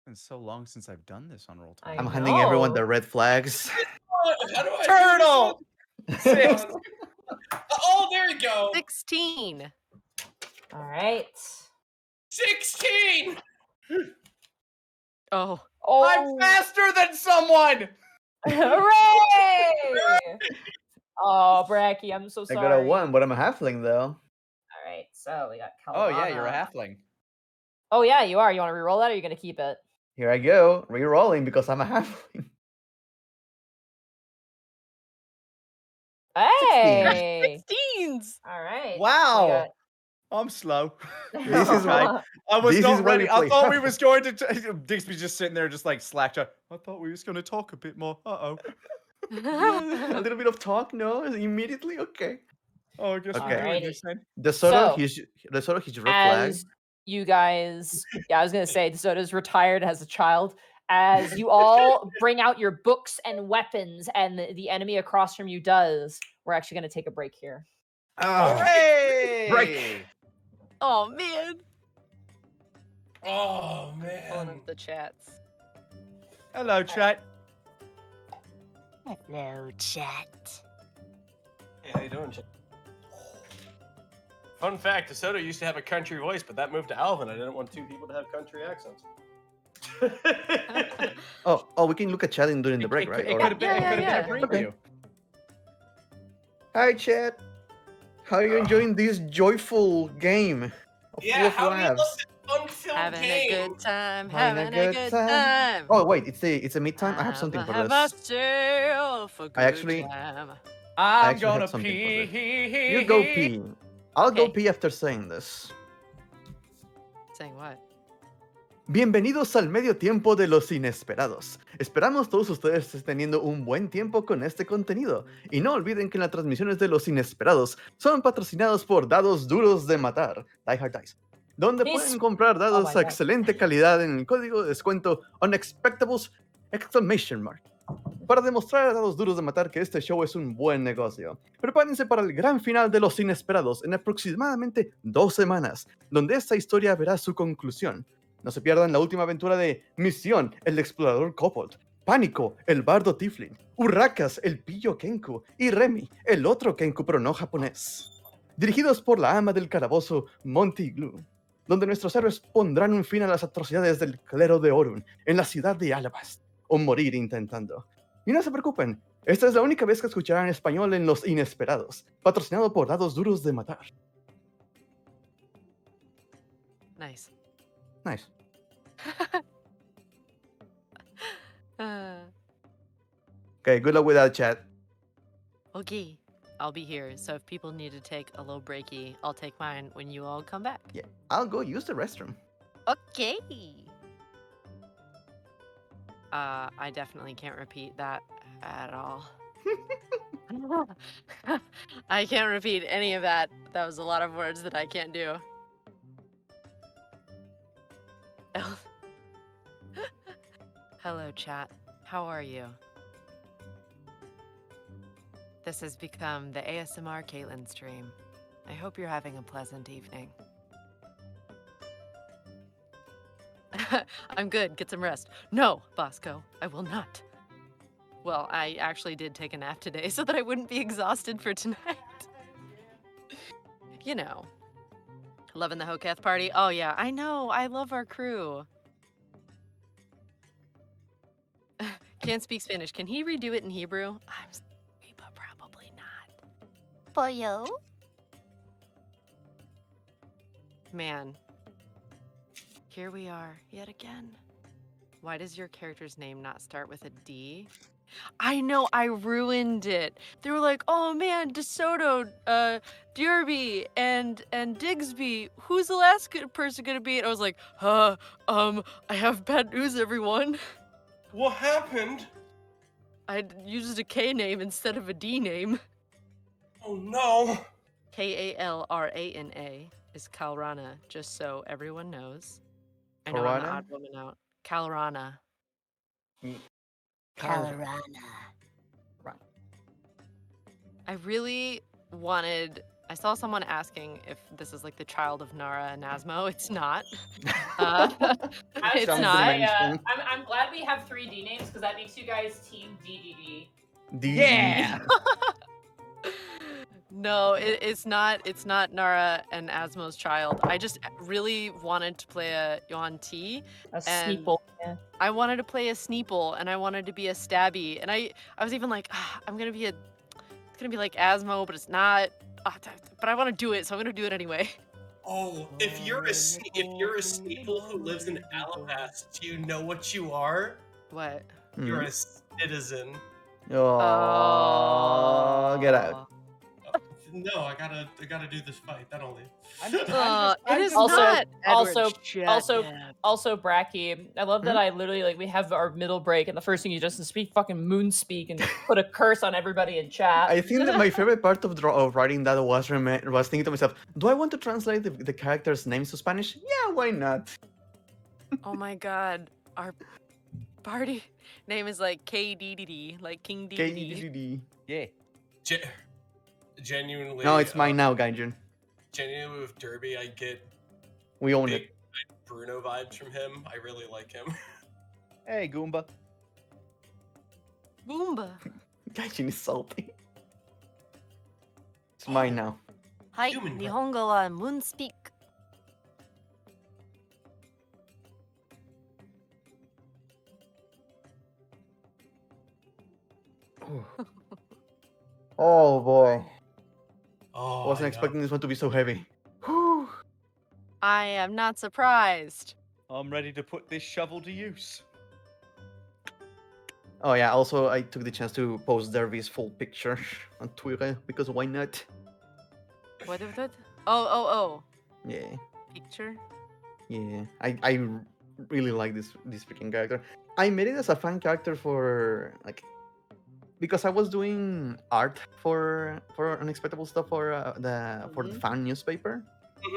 been so long since I've done this on Roll20. I I'm handing everyone know. the red flags. How do I Turtle! do this one? Oh, there you go. 16. All right. 16. Oh. I'm faster than someone! Hooray! Oh, Bracky, I'm so I sorry. got a 1, but I'm a halfling though. All right, so we got Oh yeah, you're a Kalana. halfling. Oh yeah, you are. You want to reroll that, or are you gonna keep it? Here I go, re-rolling because I'm a halfling. Hey. 16s. All right. Wow. I'm slow. This is Right. why. I was This not is why we ready. I play thought we halfling. was going to. Dixby's just sitting there, just like slack. I thought we was going to talk a bit more. Uh oh. A little bit of talk, no? Immediately? Okay. Oh, I guess we're doing Alrighty. this then. So, His red flag. as you guys, yeah, I was gonna say, DeSoto's retired as a child. As you all bring out your books and weapons, and the enemy across from you does, we're actually gonna take a break here. Oh, Hey! break. Oh man. Oh Pulling man. up the chats. Hello, chat. Hello, chat. Hey, how you doing, Chip? Fun fact, DeSoto used to have a country voice, but that moved to Alvin. I didn't want two people to have country accents. Oh, we can look at chat during the break, right? It Or- could have been, Yeah, it could have been a yeah. preview. Hi, chat. How are you enjoying this joyful game? Yeah, Full how of do you love laughs? this fun-filled Having game? a good time. Having Having a good time. Oh wait, it's a mid time. I have something for Have this. myself a good actually- time. I'm actually have gonna something for pee. You go pee. I'll go Okay. pee after saying this. Saying what? Bienvenidos al medio tiempo de los inesperados. Esperamos todos ustedes estén teniendo un buen tiempo con este contenido. Y no olviden que las transmisiones de los inesperados son patrocinados por Dados Duros de Matar, Die Hard Dice, donde Yes. pueden comprar dados my a God. excelente calidad en el código de descuento Unexpectables! Para demostrar a Dados Duros de Matar que este show es un buen negocio. Prepárense para el gran final de Los Inesperados en aproximadamente 2 semanas, donde esta historia verá su conclusión. No se pierdan la última aventura de Misión, el explorador Kobold, Pánico, el bardo Tiflin, Urrakas, el pillo Kenku, y Remy, el otro Kenku pero no japonés. Dirigidos por la ama del calabozo, Monty Glue, donde nuestros héroes pondrán un fin a las atrocidades del clero de Orun en la ciudad de Alabast, o morir intentando. Y no se preocupen, esta es la única vez que escucharán español en Los Inesperados, patrocinado por Dados Duros de Matar. Nice. Nice. Okay, good luck with that, chat. Okay, I'll be here. So if people need to take a little breaky, I'll take mine when you all come back. Yeah, I'll go use the restroom. Okay. I definitely can't repeat that at all. I can't repeat any of that. That was a lot of words that I can't do. Hello, chat. How are you? This has become the ASMR Caitlin stream. I hope you're having a pleasant evening. I'm good. Get some rest. No, Bosco, I will not. Well, I actually did take a nap today so that I wouldn't be exhausted for tonight. You know. Loving the Hoketh party? Oh, yeah, I know. I love our crew. Can't speak Spanish. Can he redo it in Hebrew? I'm sorry, but probably not. Pollo? Man. Here we are, yet again. Why does your character's name not start with a D? I know, I ruined it. They were like, oh man, DeSoto, Derby, and Digsby, who's the last person gonna be? And I was like, I have bad news, everyone. What happened? I used a K name instead of a D name. Oh no. Kalrana is Kalrana, just so everyone knows. I know I'm the Kalrana? odd woman out. Kalrana. Kalorana. I really wanted. I saw someone asking if this is like the child of Nara and Asmo. It's not. It's Sounds not. dimension. I'm glad we have 3D names because that makes you guys Team DDD. Yeah. No, it's not. It's not Nara and Asmo's child. I just really wanted to play a Yuan Ti. A And- Sneeple. Yeah. I wanted to play a Sneeple, and I wanted to be a Stabby, and I was even like, I'm gonna be a It's gonna be like Asmo, but it's not. But I want to do it, so I'm gonna do it anyway. Oh, if you're a staple who lives in Alabama, do you know what you are? What? You're a citizen. Oh, get out. No, I gotta do this fight. That only. It is Also- not. Edward, also- shut also- up. Also, Bracky, I love that I literally like we have our middle break, and the first thing you just speak fucking moon speak and put a curse on everybody in chat. I think that my favorite part of writing that was thinking to myself, do I want to translate the characters' names to Spanish? Yeah, why not? Oh my god, our party name is like KDDD, like King DDD. KDD. Yeah. Genuinely. No, it's mine now, Gaijin. Genuinely with Derby, I get We own big it. Bruno vibes from him. I really like him. Hey, Goomba. Boomba. Gaijin is salty. It's mine now. Hi, Human breath. Nihongo wa Moonspeak. Oh boy. Oh, I wasn't know. expecting this one to be so heavy. Whew. I am not surprised. I'm ready to put this shovel to use. Oh yeah, also I took the chance to post Derby's full picture on Twitter because why not? What? Oh. Yeah, Picture. yeah. I really like this freaking character. I made it as a fan character for like because I was doing art for Unexpectables stuff for the fan newspaper.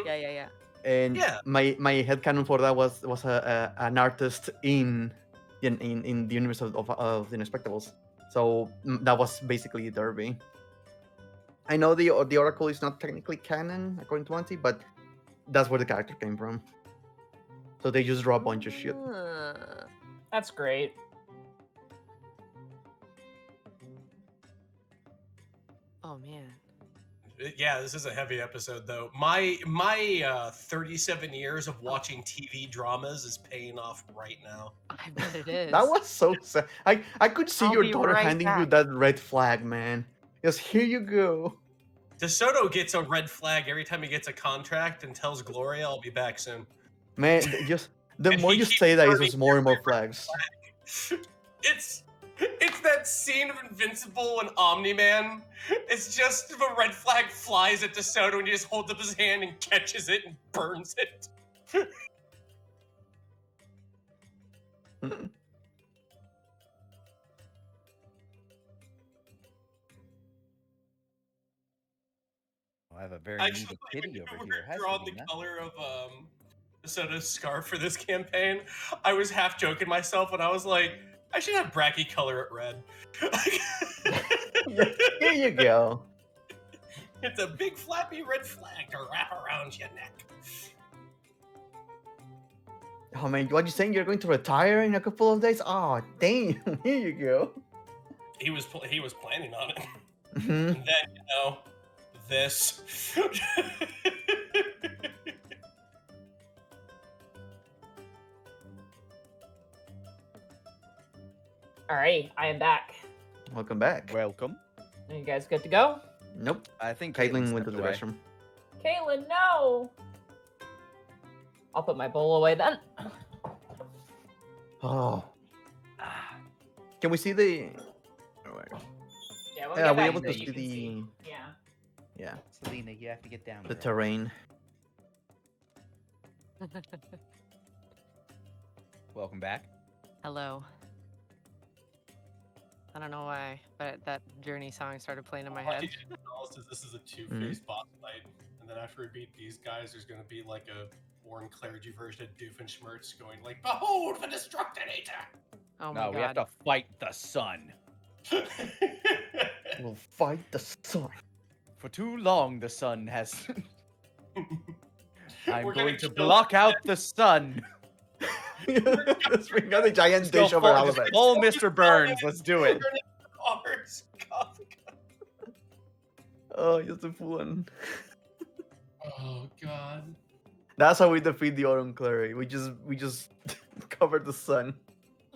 Yeah. And Yeah. my headcanon for that was an artist in the universe of the Unexpectables. So that was basically Derby. I know the Oracle is not technically canon according to Auntie, but that's where the character came from. So they just draw a bunch of shit. That's great. Oh man. Yeah, this is a heavy episode though. My 37 years of watching TV dramas is paying off right now. I bet it is. That was so sad. I could see I'll your be daughter right handing you back. that red flag, man. Just here you go. DeSoto gets a red flag every time he gets a contract and tells Gloria, "I'll be back soon." Man, just the And more he you keeps say that, it's turning just more and more your red flags. It's that scene of Invincible and Omni-Man. It's just the red flag flies at DeSoto and he just holds up his hand and catches it and burns it. I have a very Actually, neat when kitty you over were here. Has drawing to the be, huh? color of DeSoto's scarf for this campaign, I was half joking myself when I was like, I should have Bracky color it red. Yeah, here you go. It's a big flappy red flag to wrap around your neck. Oh man, what you saying? You're going to retire in a couple of days? Oh damn! Here you go. He was planning on it, Mhm. and then this. All right, I am back. Welcome back. Welcome. Are you guys good to go? Nope. I think Caitlin went to stepped the away. restroom. Caitlin, no. I'll put my bowl away then. Oh. Can we see the? Yeah, Yeah, we're back able to to it, you see can the. Yeah. Yeah, Selena, you have to get down the there. terrain. Welcome back. Hello. I don't know why, but that Journey song started playing in my head. Says this is a two-faced boss fight, and then after we beat these guys, there's gonna be like a Warren Clergy version of Doofenshmirtz going like, "Behold the Destructinator!" Oh my No, we have to god. fight the sun. We'll fight the sun. For too long, the sun has. I'm We're gonna going to kill block the- out the sun. Let's bring out the giant Let's go dish over full, Halifax. just full Mr. Burns. Let's do it. Cars. God. Oh, just a full one. Oh god. That's how we defeat the Autumn Cleric. We just cover the sun.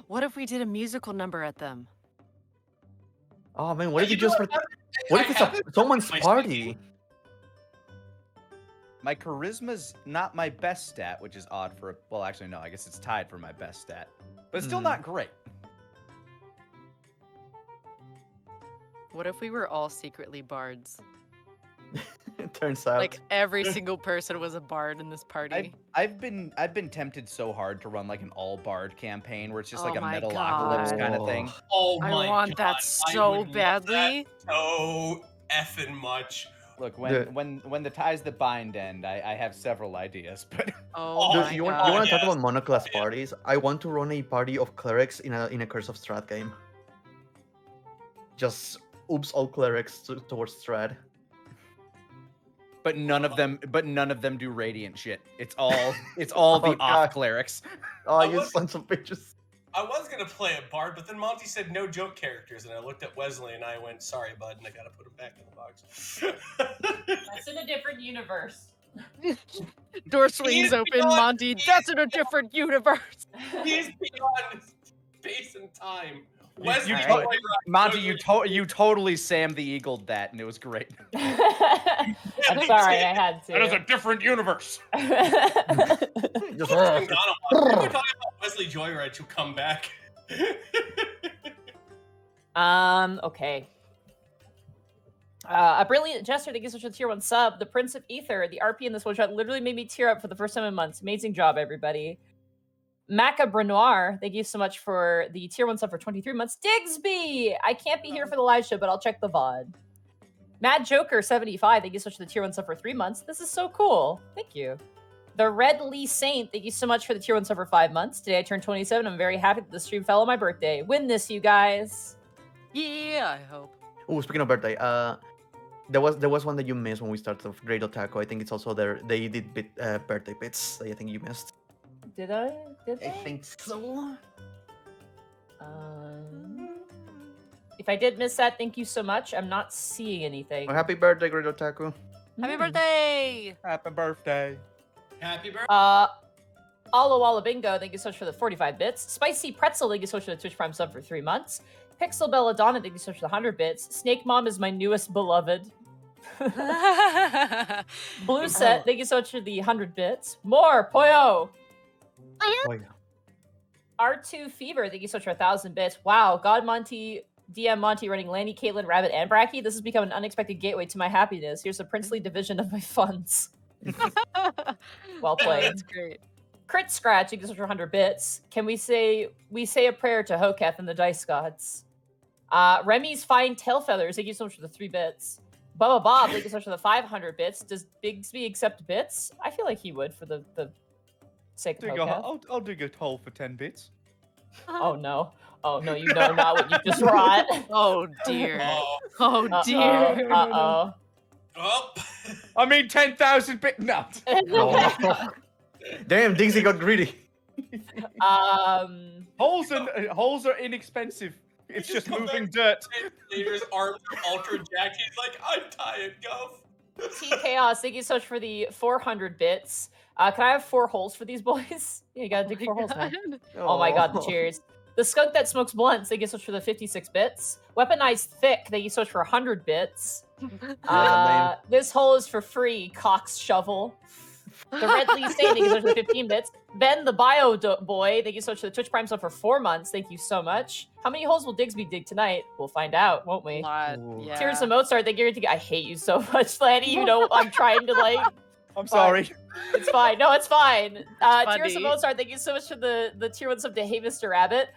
What if we did a musical number at them? Oh man, what if You you just know what? What I if it's have it someone's my party? My charisma's not my best stat, which is odd for. Well, actually, no. I guess it's tied for my best stat, but it's still not great. What if we were all secretly bards? It turns out. Like every single person was a bard in this party. I've been tempted so hard to run like an all bard campaign where it's just like Oh a my Metalocalypse kind of God. thing. Oh I my want god. that I so would love badly. that so effing much. Look, The- when the ties that bind end, I have several ideas, but Oh Dude, my you god. want to talk yes. about monoclass Yeah. parties? I want to run a party of clerics in a Curse of Strahd game. Just oops all clerics towards Strahd. but none of them do radiant shit. It's all the Oh, off God. clerics. Oh, I you was- sons of bitches. I was gonna play a bard, but then Monty said no joke characters, and I looked at Wesley and I went, "Sorry, bud," and I gotta put him back in the box. That's in a different universe. Door swings is open, beyond- Monty. That's in a different universe. He's beyond space and time. Wesley, you Joyride, to- Monty, Joyride. you totally Sam the Eagled that, and it was great. I'm sorry, I had to. That is a different universe. Just, It's been gone a while. We're talking about Wesley Joyride to come back. Okay. A brilliant gesture that gives us a tier 1 sub. The Prince of Ether, the RP in this one shot literally made me tear up for the first time in months. Amazing job, everybody. Macabre Noir, thank you so much for the tier 1 sub for 23 months. Digsby! I can't be here for the live show, but I'll check the VOD. Mad Joker 75, thank you so much for the tier 1 sub for 3 months. This is so cool. Thank you. The Red Lee Saint, thank you so much for the tier 1 sub for 5 months. Today I turned 27. I'm very happy that the stream fell on my birthday. Win this, you guys. Yeah, I hope. oh, speaking of birthday, there was one that you missed when we started of Great Otaku. I think it's also there. They did birthday bits that I think you missed. Did I? Did I they? think so. If I did miss that, thank you so much. I'm not seeing anything. Oh, happy birthday, Great Otaku. Happy Hmm. birthday! Happy birthday. Happy birthday. Alla Walla Bingo, thank you so much for the 45 bits. Spicy Pretzel, thank you so much for the Twitch Prime sub for 3 months. Pixel Belladonna, thank you so much for the 100 bits. Snake Mom is my newest beloved. Blue Set, thank you so much for the 100 bits. More, Poyo! Oh, yeah. R2 Fever, thank you so much for 1,000 bits. Wow, God Monty, DM Monty running Lanny, Caitlin, Rabbit, and Bracky. This has become an unexpected gateway to my happiness. Here's a princely division of my funds. Well played. That's great. Crit Scratch, thank you so much for 100 bits. Can we say a prayer to Hoketh and the Dice Gods? Remy's Fine Tail Feathers, thank you so much for the 3 bits. Bubba Bob, thank you so much for the 500 bits. Does Bigsby accept bits? I feel like he would for the sake of Hoketh. I'll dig a hole for 10 bits. Oh no. Oh no, you know not what you just wrought. Oh dear. Oh, Oh dear. Uh-oh. oh. I mean 10,000 bits. No. Uh-oh. Damn, Dixie got greedy. Holes are inexpensive. It's just moving dirt. Xavier's arms are ultra jacked. He's like, I'm tired, Gov. T Chaos, thank you so much for the 400 bits. Can I have 4 holes for these boys? Yeah, you gotta dig 4 holes, man. Oh my god, cheers. The Skunk That Smokes Blunts, thank you so much for the 56 bits. Weaponized Thick, thank you so much for 100 bits. This hole is for free, Cox Shovel. The Red Lee Saint, thank you so much for the 15 bits. Ben the Bio Boy, thank you so much for the Twitch Prime sub for 4 months. Thank you so much. How many holes will Digsby dig tonight? We'll find out, won't we? Lot, Ooh. yeah. Tears of Mozart, thank you. I hate you so much, Lanny. You know I'm trying to like. I'm sorry. It's fine. No, it's fine. Tears funny. of Mozart, thank you so much for the tier 1 sub to Hey Mr. Rabbit.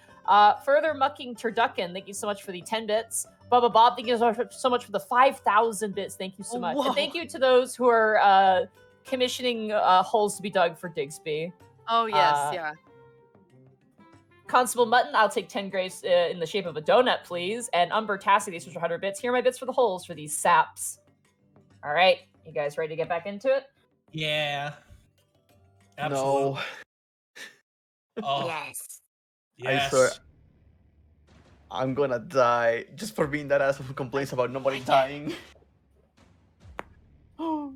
Further Mucking Turducken, thank you so much for the 10 bits. Bubba Bob, thank you so much for the 5,000 bits. Thank you so much. Whoa. And thank you to those who are commissioning holes to be dug for Digsby. Oh yes, Uh, yeah. Constable Mutton, I'll take 10 graves in the shape of a donut, please. And Umber Tassie, these are 100 bits. Here are my bits for the holes for these saps. All right, you guys ready to get back into it? Yeah. Absolutely. No. Oh, Yes. yes. I swear. I'm gonna die just for being that ass who complains about nobody dying. So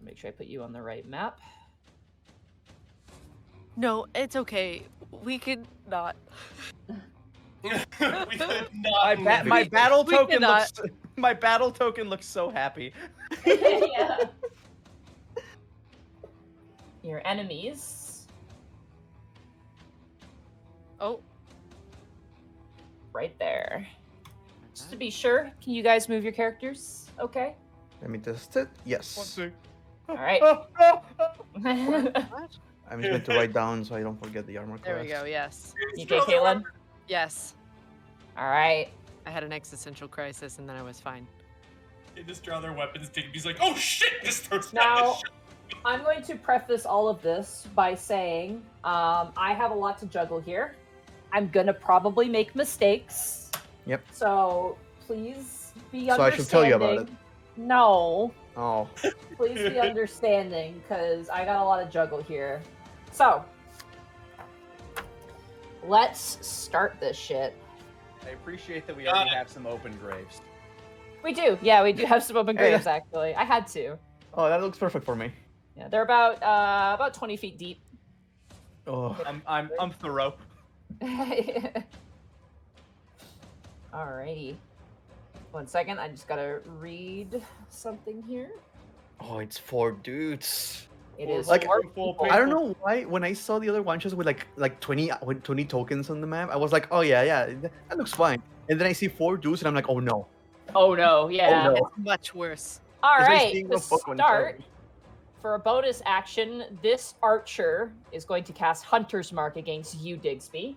make sure I put you on the right map. No, it's okay. We could not. We could not. My battle we token cannot. looks. My battle token looks so happy. Yeah. Your enemies, Oh, right there. Just to be sure, can you guys move your characters? Okay. Let me test it. Yes. 1, 2. All right. what? I'm just going to write down so I don't forget the armor class. There we go. Yes. You okay, Caitlin? Yes. All right. I had an existential crisis and then I was fine. They just draw their weapons. Digby's like, oh shit! Just throws Now, I'm going to preface all of this by saying I have a lot to juggle here. I'm gonna probably make mistakes. Yep. So please be So I understanding. should tell you about it. No. Oh. Please be understanding, because I got a lot of juggle here. So, let's start this shit. I appreciate that we already have some open graves. We do. Yeah, we do have some open Hey. graves, actually. I had to. Oh, that looks perfect for me. Yeah, they're about 20 feet deep. Oh. I'm thorough. Alrighty. 1 second, I just gotta read something here. Oh, it's 4 dudes. It is Like, four four people. I don't know why when I saw the other one shots with like 20 tokens on the map, I was like, oh yeah, that looks fine. And then I see 4 dudes and I'm like, oh no. Oh no, yeah. Oh, no. It's much worse. It's like Alright, seeing to a book when it's start, over. for a bonus action, this archer is going to cast Hunter's Mark against you, Digsby.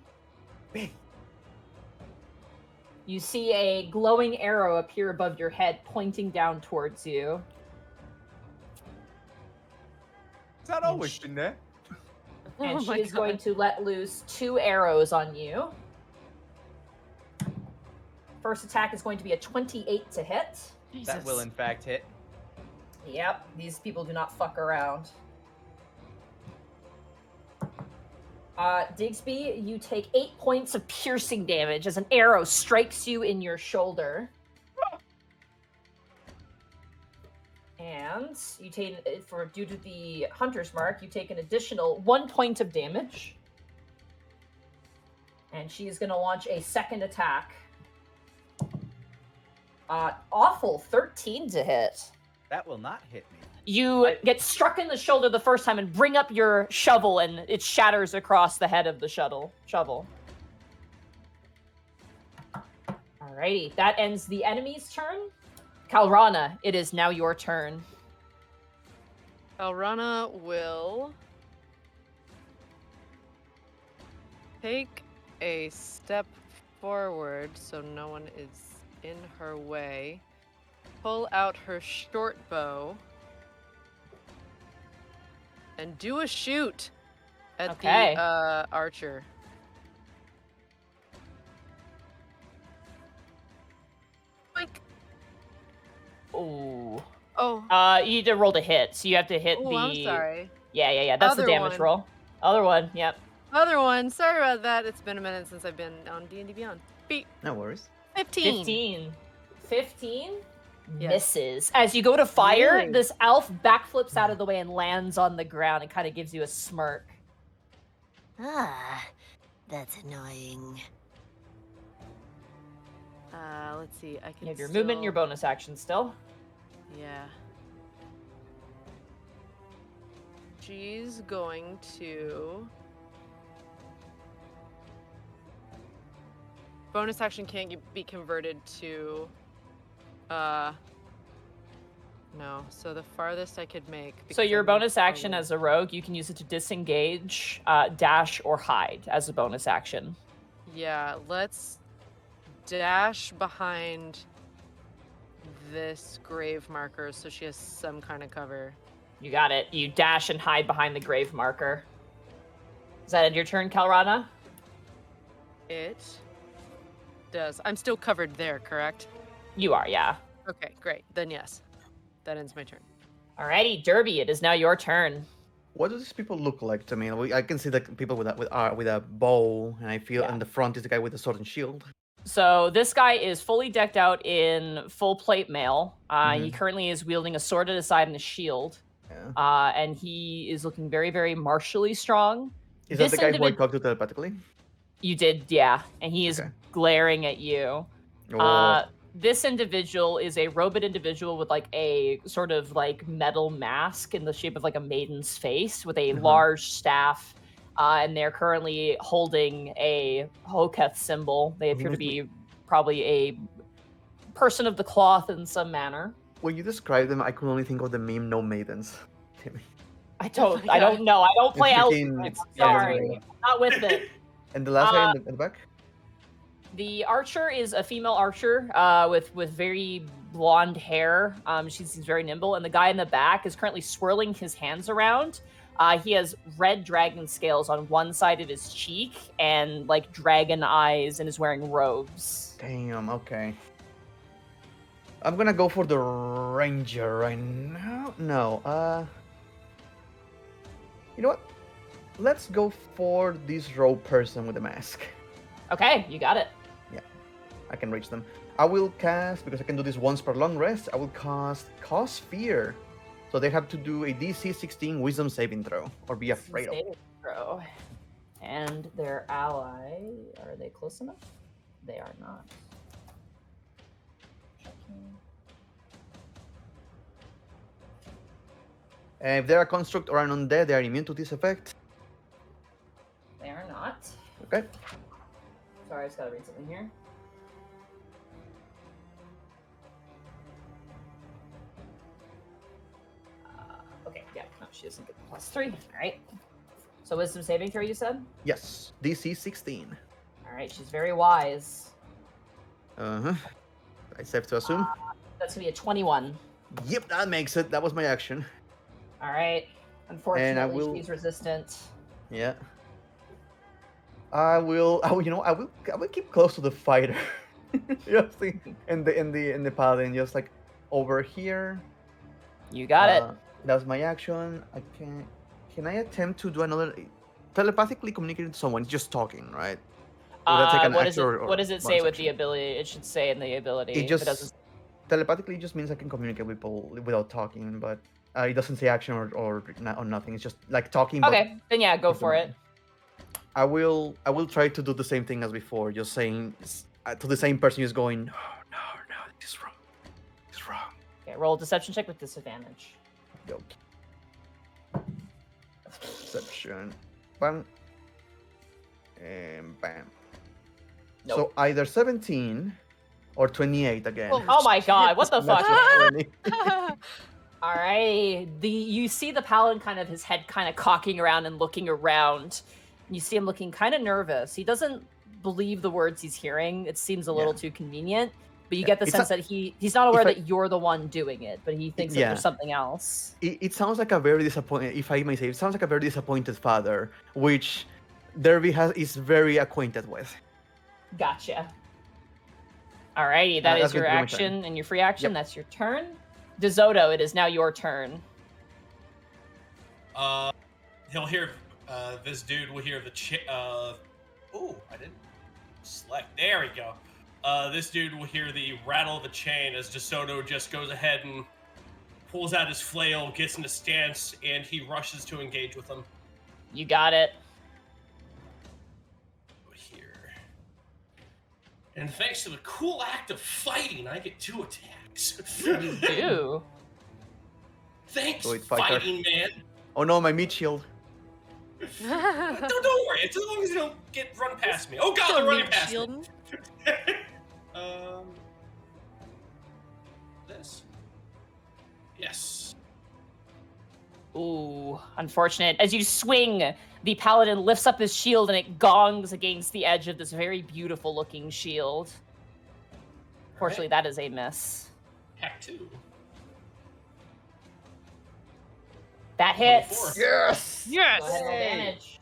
You see a glowing arrow appear above your head, pointing down towards you. Is that always been there? And Oh she my is going God. to let loose 2 arrows on you. First attack is going to be a 28 to hit. That will in fact hit. Yep, these people do not fuck around. Digsby, you take 8 points of piercing damage as an arrow strikes you in your shoulder. And you take, due to the Hunter's Mark, you take an additional 1 point of damage. And she is going to launch a second attack. Awful 13 to hit. That will not hit me. You get struck in the shoulder the first time and bring up your shovel, and it shatters across the head of the shovel. Alrighty, that ends the enemy's turn. Kalrana, it is now your turn. Elrana will take a step forward so no one is in her way. Pull out her short bow and do a shoot at Okay. the archer. Like, Ooh. oh, You need to roll to hit, so you have to hit oh, the. I'm sorry. Yeah. That's the Other damage one. roll. Other one. Yep. Other one. Sorry about that. It's been a minute since I've been on D&D Beyond. Beat No worries. 15. 15 Yes. misses. As you go to fire, Really? this elf backflips out of the way and lands on the ground and kind of gives you a smirk. Ah, that's annoying. Let's see. I can. You have your movement and your still- bonus action still. Yeah. She's going to. Bonus action can't be converted to. No. So the farthest I could make. So because your I'm bonus action probably- as a rogue, you can use it to disengage, dash, or hide as a bonus action. Yeah. Let's dash behind this grave marker so she has some kind of cover. You got it. You dash and hide behind the grave marker. Is that end your turn, Kalrana? It does. I'm still covered there, correct? You are, yeah. Okay, great. Then yes. That ends my turn. Alrighty, Derby, it is now your turn. What do these people look like to me? I can see the people with a bow, and I feel Yeah. in the front is the guy with the sword and shield. So this guy is fully decked out in full plate mail. He Mhm. currently is wielding a sword at his side and a shield. Yeah. And he is looking very, very martially strong. Is that this the guy who I individ- talked to telepathically? You did, yeah. And he is Okay. glaring at you. Oh. This individual is a robot individual with like a sort of like metal mask in the shape of like a maiden's face with a large staff, and they're currently holding a Hoketh symbol. They appear to be probably a person of the cloth in some manner. When you describe them, I could only think of the meme "No Maidens." I don't know. I don't play elf. freaking- Sorry, not with it. And the last guy in the back. The archer is a female archer with very blonde hair. She seems very nimble, and the guy in the back is currently swirling his hands around. He has red dragon scales on one side of his cheek and like dragon eyes, and is wearing robes. Damn. Okay. I'm gonna go for the ranger right now. No. You know what? Let's go for this rogue person with the mask. Okay, you got it. I can reach them. I will cast, because I can do this once per long rest, I will cast Cause Fear. So they have to do a DC 16 Wisdom saving throw, or be afraid of. Saving throw. And their ally, are they close enough? They are not. Checking. And if they're a construct or an undead, they are immune to this effect. They are not. Okay. Sorry, I just gotta read something here. Okay, yeah, no, she doesn't get the +3. All right. So wisdom saving throw, you said? Yes, DC 16. All right, she's very wise. I safe to assume. That's gonna be a 21. Yep, that makes it. That was my action. All right. Unfortunately, will- she's resistant. Yeah. I will keep close to the fighter. Just in the paladin, just like over here. You got it. That's my action. Can I attempt to do another telepathically communicating to someone? Just talking, right? Would that take an What action or what does it say bonus with action? the ability? It should say in the ability. It if just doesn't. telepathically just means I can communicate with people without talking, but it doesn't say action or nothing. It's just like talking. Okay, then yeah, go for it. I will try to do the same thing as before, just saying to the same person, just going, no, this is wrong. This is wrong. Okay, roll a deception check with disadvantage. Okay. Deception. Bam. And bam. Nope. So either 17 or 28 again. Oh my god, what the fuck? Natural 20. All right, you see the paladin kind of his head kind of cocking around and looking around. You see him looking kind of nervous. He doesn't believe the words he's hearing. It seems a little too convenient. But you get the sense that he's not aware that you're the one doing it, but he thinks that there's something else. It sounds like a very disappointed, if I may say, it sounds like a very disappointed father, which Derby is very acquainted with. Gotcha. Alrighty, that is that's your gonna be my action and your free action. Yep. That's your turn. DeZoto, it is now your turn. He'll hear this dude will hear the oh, I didn't select. There we go. This dude will hear the rattle of the chain as DeSoto just goes ahead and pulls out his flail, gets into stance, and he rushes to engage with him. You got it. Here. And thanks to the cool act of fighting, I get 2 attacks. You do. Thanks, Wait, fighter. fighting man. Oh no, my meat shield. Don't worry, as long as you don't get run past me. Oh god, they're running past me. This? Yes. Ooh, unfortunate. As you swing, the paladin lifts up his shield and it gongs against the edge of this very beautiful looking shield. Fortunately, that is a miss. Hack 2. That hits. 24. Yes! Yes! Go ahead and roll damage.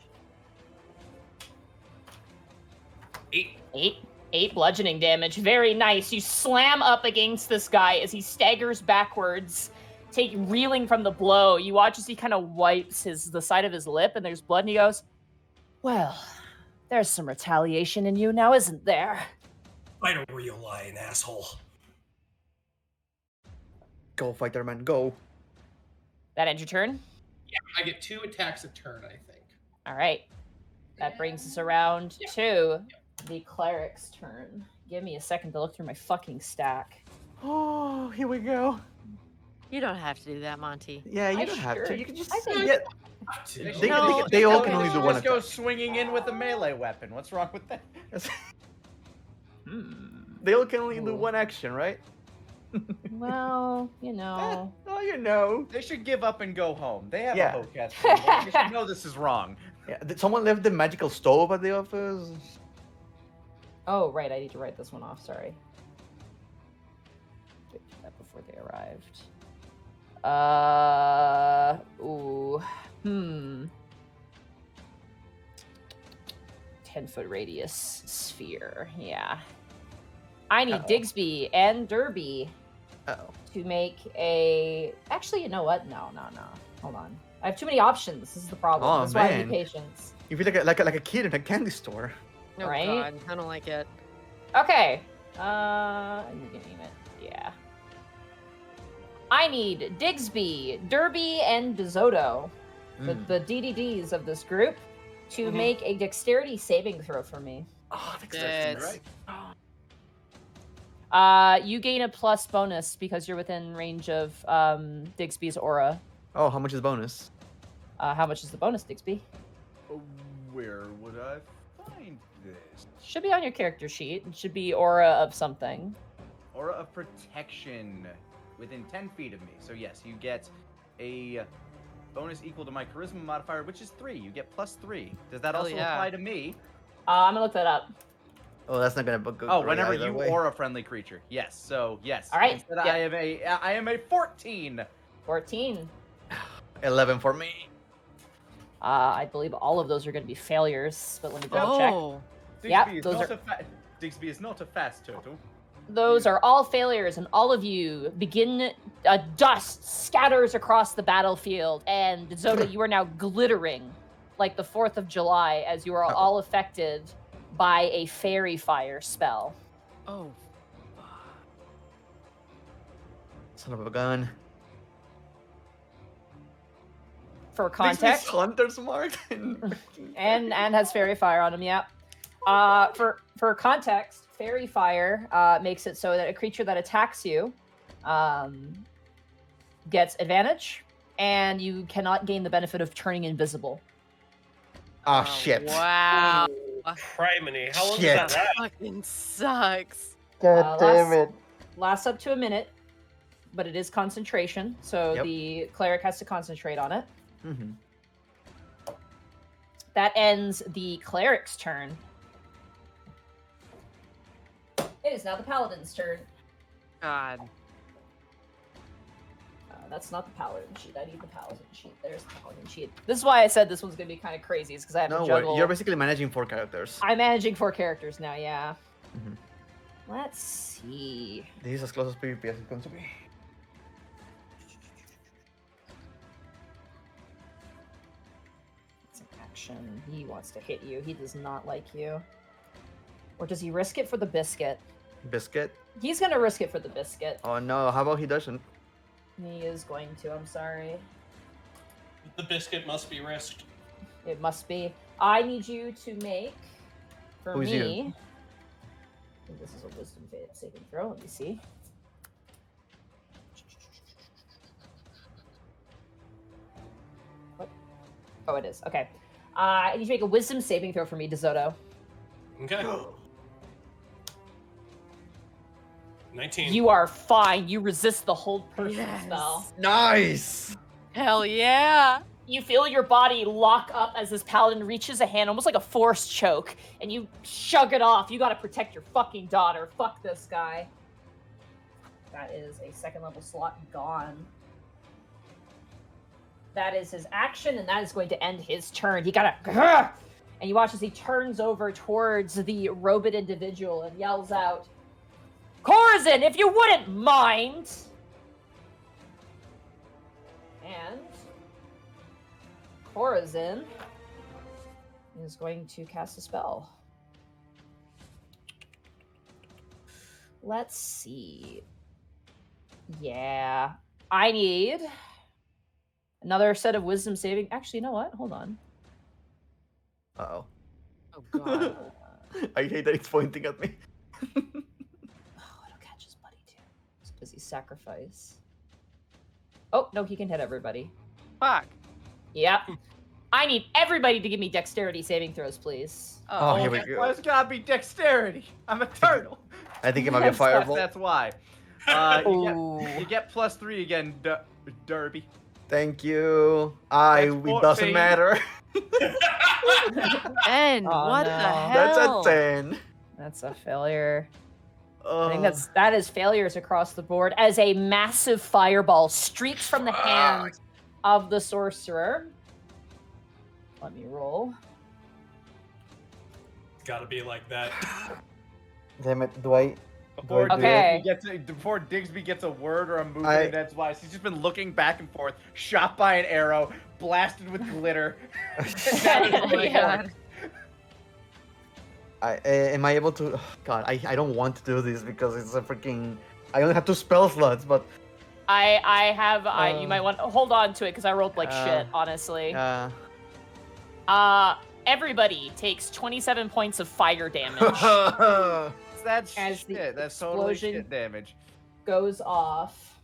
8. 8 bludgeoning damage. Very nice. You slam up against this guy as he staggers backwards, reeling from the blow. You watch as he kind of wipes the side of his lip, and there's blood, and he goes, "Well, there's some retaliation in you now, isn't there?" Fight a real lion, asshole. Go, fighter man, go. That ends your turn? Yeah, I get 2 attacks a turn, I think. All right. That brings us around to the cleric's turn. Give me a second to look through my fucking stack. Oh, here we go. You don't have to do that, Monty. Yeah, you I don't have sure- to. You can just I think- get. They, No, they all it's can only do okay. one Just go attack. swinging in with a melee weapon. What's wrong with that? They all can only do Ooh. one action, right? Well, you know. Oh, you know. They should give up and go home. They have Yeah. a Hocast symbol. They should know this is wrong. Yeah, did someone left the magical stove at the office? Oh, right. I need to write this one off. Sorry. Did that before they arrived. Ooh. 10-foot radius sphere. Yeah. I need Uh-oh. Digsby and Derby Uh-oh. to make a. Actually, you know what? No. Hold on. I have too many options. This is the problem. Oh, That's why I need man. patience. You feel like a kid in a candy store. Oh Right? God, I don't like it. Okay. You can name it. Yeah. I need Digsby, Derby, and Dizotto, the DDDs of this group, to make a dexterity saving throw for me. Oh, that's It's- right. You gain a plus bonus because you're within range of Digsby's aura. Oh, how much is bonus? How much is the bonus, Digsby? Where would I find this? Should be on your character sheet. It should be aura of something. Aura of protection within 10 feet of me. So yes, you get a bonus equal to my charisma modifier, which is 3. You get +3. Does that Hell also yeah. apply to me? I'm gonna look that up. Oh, that's not gonna go. Oh, great whenever either you way. or a friendly creature. Yes. So yes. All right, Instead, yeah. I am a 14. 14. 11 for me. I believe all of those are going to be failures, but let me double check. Oh, Yep, Digsby is those not are- a Digsby is not a fast turtle. Those are all failures, and all of you begin. Dust scatters across the battlefield, and Zoda, you are now glittering like the 4th of July as you are all affected by a fairy fire spell. oh, Son of a gun. For Makes me context, Hunter's mark. and has fairy fire on him. Yep. For context, fairy fire makes it so that a creature that attacks you gets advantage, and you cannot gain the benefit of turning invisible. Oh shit. Wow, Criminy, how long Shit. does that last? fucking sucks. God damn it. Lasts up to a minute, but it is concentration, so Yep. the cleric has to concentrate on it. Mm-hmm. That ends the cleric's turn. It is now the paladin's turn. God, That's not the paladin sheet. I need the paladin sheet. There's the paladin sheet. This is why I said this one's gonna be kind of crazy. Is because I have No, to juggle. you're basically managing 4 characters. I'm managing 4 characters now. Yeah. Mhm. Let's see. This is as close as PvP as it's going to be. It's an action. He wants to hit you. He does not like you. Or does he risk it for the biscuit? Biscuit. He's gonna risk it for the biscuit. Oh no, how about he doesn't? He is going to. I'm sorry. The biscuit must be risked. It must be. I need you to make for Who's me. you? I think this is a wisdom saving throw. Let me see. What? Oh, it is. Okay. I need you to make a wisdom saving throw for me, DeSoto. Okay. 19. You are fine. You resist the hold person Yes. spell. Nice. hell yeah. You feel your body lock up as this paladin reaches a hand, almost like a force choke, and you shrug it off. You gotta protect your fucking daughter. Fuck this guy. That is a 2nd level slot gone. That is his action, and that is going to end his turn. He gotta... And you watch as he turns over towards the robed individual and yells out, Corazon, if you wouldn't mind! And... Corazon is going to cast a spell. Let's see. Yeah. I need another set of wisdom saving. Actually, you know what? Hold on. Uh-oh. Oh god. I hate that it's pointing at me. Oh, it'll catch his buddy too. It's busy sacrifice. Oh, no, he can hit everybody. Fuck. Yep. I need everybody to give me dexterity saving throws, please. Oh, here we Why go. it's gotta be dexterity? I'm a turtle. I think it might be a That's- fireball. That's why. Ooh. You get +3 again, Derby. Thank you. It That's doesn't 14. matter. 10. Oh, What the no. hell? That's a 10. That's a failure. I Oh. think that is failures across the board as a massive fireball streaks from the hand of the sorcerer. Let me roll. Gotta be like that. Damn it, do I? Before, Okay. before Digsby gets a word or a movement, I- that's why he's just been looking back and forth, shot by an arrow, blasted with glitter. Oh my God. Am I able to? Oh, God, I don't want to do this because it's a freaking. I only have 2 spell slots, but You might want to hold on to it because I rolled like shit, honestly. Everybody takes 27 points of fire damage. That's As the shit. That's totally explosion- shit damage. Goes off.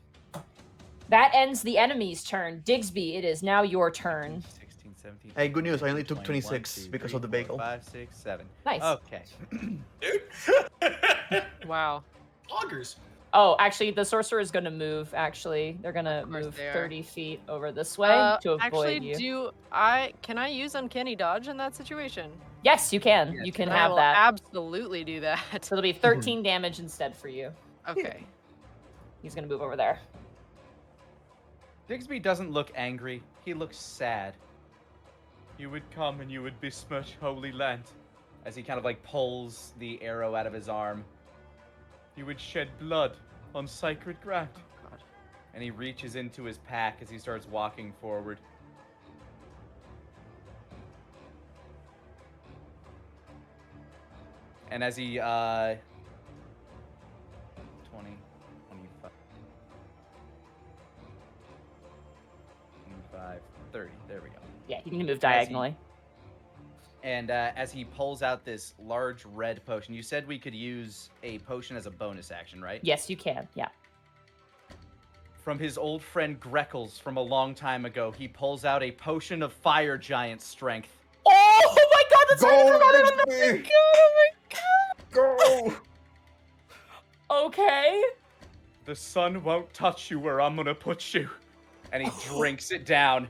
That ends the enemy's turn. Digsby, it is now your turn. 16, 17. Hey, good news, I only took 21, 26 2, because 3, of the 4, bagel. 5, 6, 7. Nice. Okay. Wow. Augers. Oh, actually, the sorcerer is going to move. Actually, they're going to course move they are. 30 feet over this way to avoid actually, you. can I use uncanny dodge in that situation? Yes, you can. Yes, You can I have will that. absolutely do that. So it'll be 13 damage instead for you. Okay. He's going to move over there. Digsby doesn't look angry. He looks sad. You would come and you would besmirch holy land. As he kind of like pulls the arrow out of his arm. You would shed blood on sacred ground. And he reaches into his pack as he starts walking forward. And as he, 20, 25, 25, 30. There we go. Yeah, he can move diagonally. And as he pulls out this large red potion, you said we could use a potion as a bonus action, right? Yes, you can. Yeah. From his old friend Greckles from a long time ago, he pulls out a potion of fire giant strength. Oh my god, that's right. I forgot about that. Digsby! Oh my god. Go! Okay. The sun won't touch you where I'm gonna put you. And he drinks it down,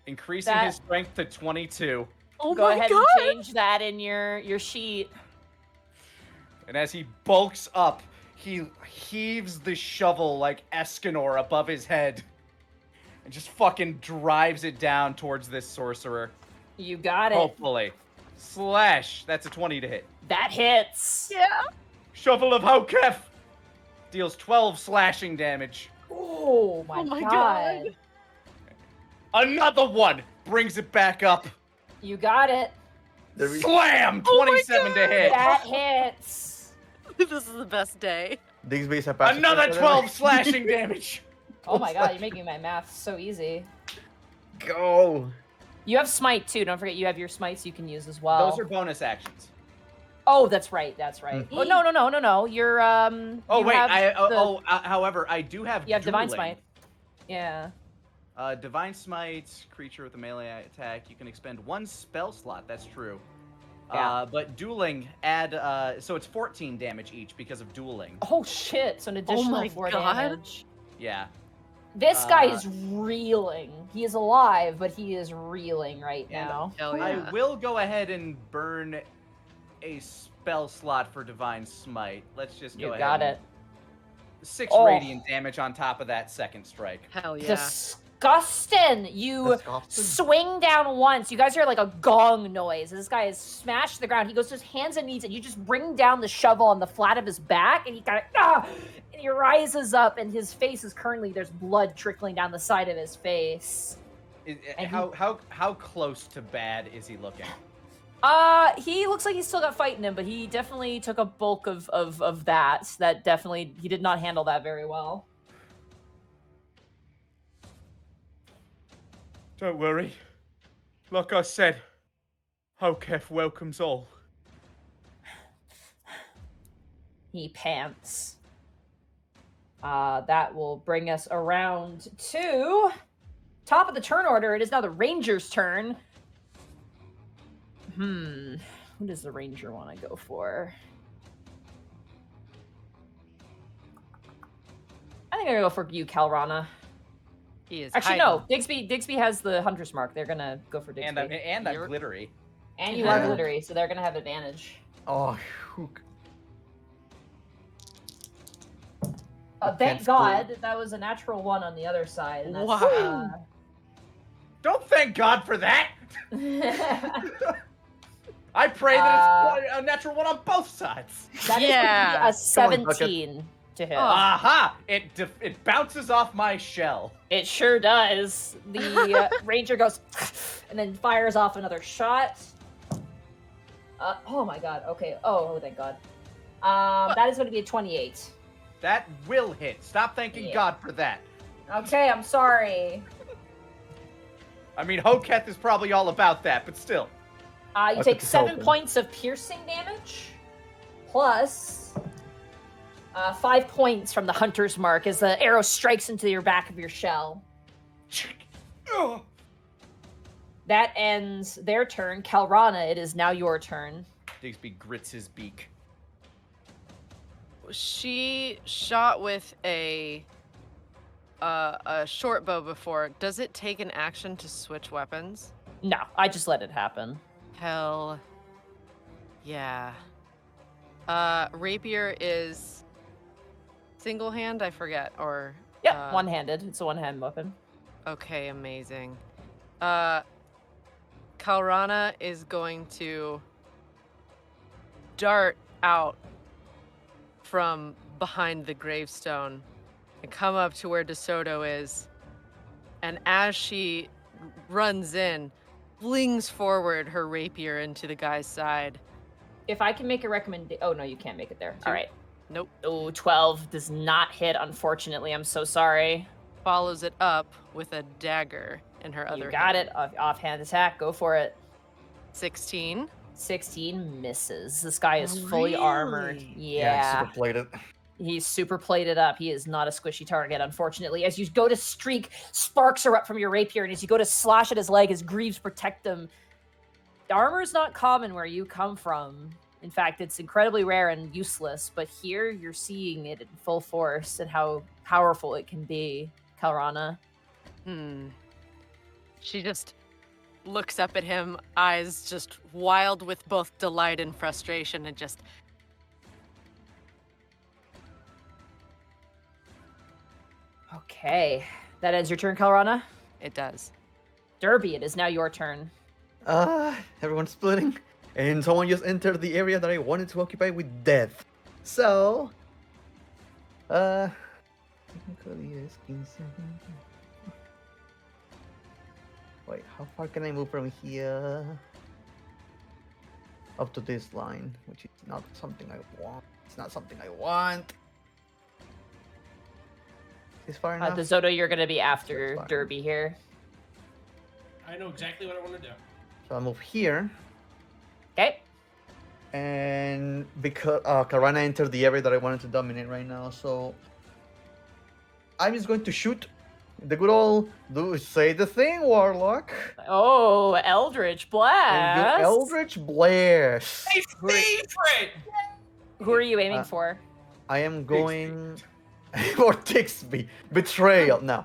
increasing That- his strength to 22. Oh Go my ahead god! and change that in your sheet. And as he bulks up, he heaves the shovel like Escanor above his head. And just fucking drives it down towards this sorcerer. You got it. Hopefully. Slash. That's a 20 to hit. That hits. Yeah. Shovel of Hokef deals 12 slashing damage. Oh my, Oh my god. God. Another one brings it back up. You got it. There we- Slam! Oh my 27 to hit. That hits. This is the best day. Digsby is a passive Another character, 12 slashing damage. Oh my god, you're making my math so easy. Go! You have smite too. Don't forget you have your smites you can use as well. Those are bonus actions. Oh, that's right. That's right. Oh no. You're Oh you wait, have however, I do have. you have divine dueling. smite. Yeah. Divine smite, creature with a melee attack. You can expend 1 spell slot. That's true. Yeah. But dueling, add so it's 14 damage each because of dueling. Oh shit! So an additional my 4 God. damage. Yeah. This guy Uh, is reeling. He is alive, but he is reeling right And now. Hell yeah. I will go ahead and burn a spell slot for divine smite. Let's just go You ahead. got and- it. 6 Oh. radiant damage on top of that second strike. Hell yeah. Disgusting! You Disgusting. swing down once. You guys hear like a gong noise. This guy is smashed to the ground. He goes to his hands and knees, and you just bring down the shovel on the flat of his back, and he kind of and he rises up, and his face is currently there's blood trickling down the side of his face. And How close to bad is he looking? He looks like he's still got fight in him, but he definitely took a bulk of that. That definitely he did not handle that very well. Don't worry. Like I said, Hokef welcomes all. He pants. That will bring us around to top of the turn order. It is now the Ranger's turn. Who does the Ranger want to go for? I think I'm gonna go for you, Calrana. He is Actually, hiding. no. Digby has the Hunter's Mark. They're gonna go for Digby. And I'm glittery. And you are glittery, so they're gonna have advantage. Oh, hook. Thank God that was a natural 1 on the other side. And that's, Wow. Don't thank God for that. I pray that it's a natural 1 on both sides. That Yeah. is a 17 to hit. Aha! It bounces off my shell. It sure does. The Ranger goes and then fires off another shot. Oh my God. Okay. Oh, thank God. That is going to be a 28. That will hit. Stop thanking God for that. Okay, I'm sorry. I mean, Hoketh is probably all about that, but still. You take 7 points of piercing damage, plus 5 points from the Hunter's Mark as the arrow strikes into your back of your shell. That ends their turn. Calrana, it is now your turn. Digsby grits his beak. She shot with a short bow before. Does it take an action to switch weapons? No, I just let it happen. Hell yeah. Rapier is single hand, I forget, or Yep, one-handed. It's a one-hand weapon. okay, amazing. Kalrana is going to dart out from behind the gravestone and come up to where DeSoto is. And as she runs in, flings forward her rapier into the guy's side. If I can make a recommendation... Oh, no, you can't make it there. All right. Nope. Oh, 12 does not hit, unfortunately. I'm so sorry. Follows it up with a dagger in her other You got hand. it. Offhand attack. Go for it. 16. 16 misses. This guy is fully armored. Really? Yeah. Super plated. He's super plated up. He is not a squishy target, unfortunately. As you go to streak, sparks are up from your rapier, and as you go to slash at his leg, his greaves protect him. The armor is not common where you come from. In fact, it's incredibly rare and useless, but here you're seeing it in full force and how powerful it can be, Kalrana. She just looks up at him, eyes just wild with both delight and frustration, and just... Okay. That ends your turn, Kalrana. It does. Derby, it is now your turn. Everyone's splitting, and someone just entered the area that I wanted to occupy with death. So, wait, how far can I move from here? Up to this line, which is not something I want. It's not something I want. Is far enough? DeSoto, you're going to be after That's fine. Derby here. I know exactly what I want to do. So I'll move here. Okay. And because Karana entered the area that I wanted to dominate right now, so I'm just going to shoot the good old say the thing, Warlock. Oh, Eldritch And Blast. do Eldritch Blast. My favorite! Who are you aiming for? I am going for Tixby. Betrayal. No.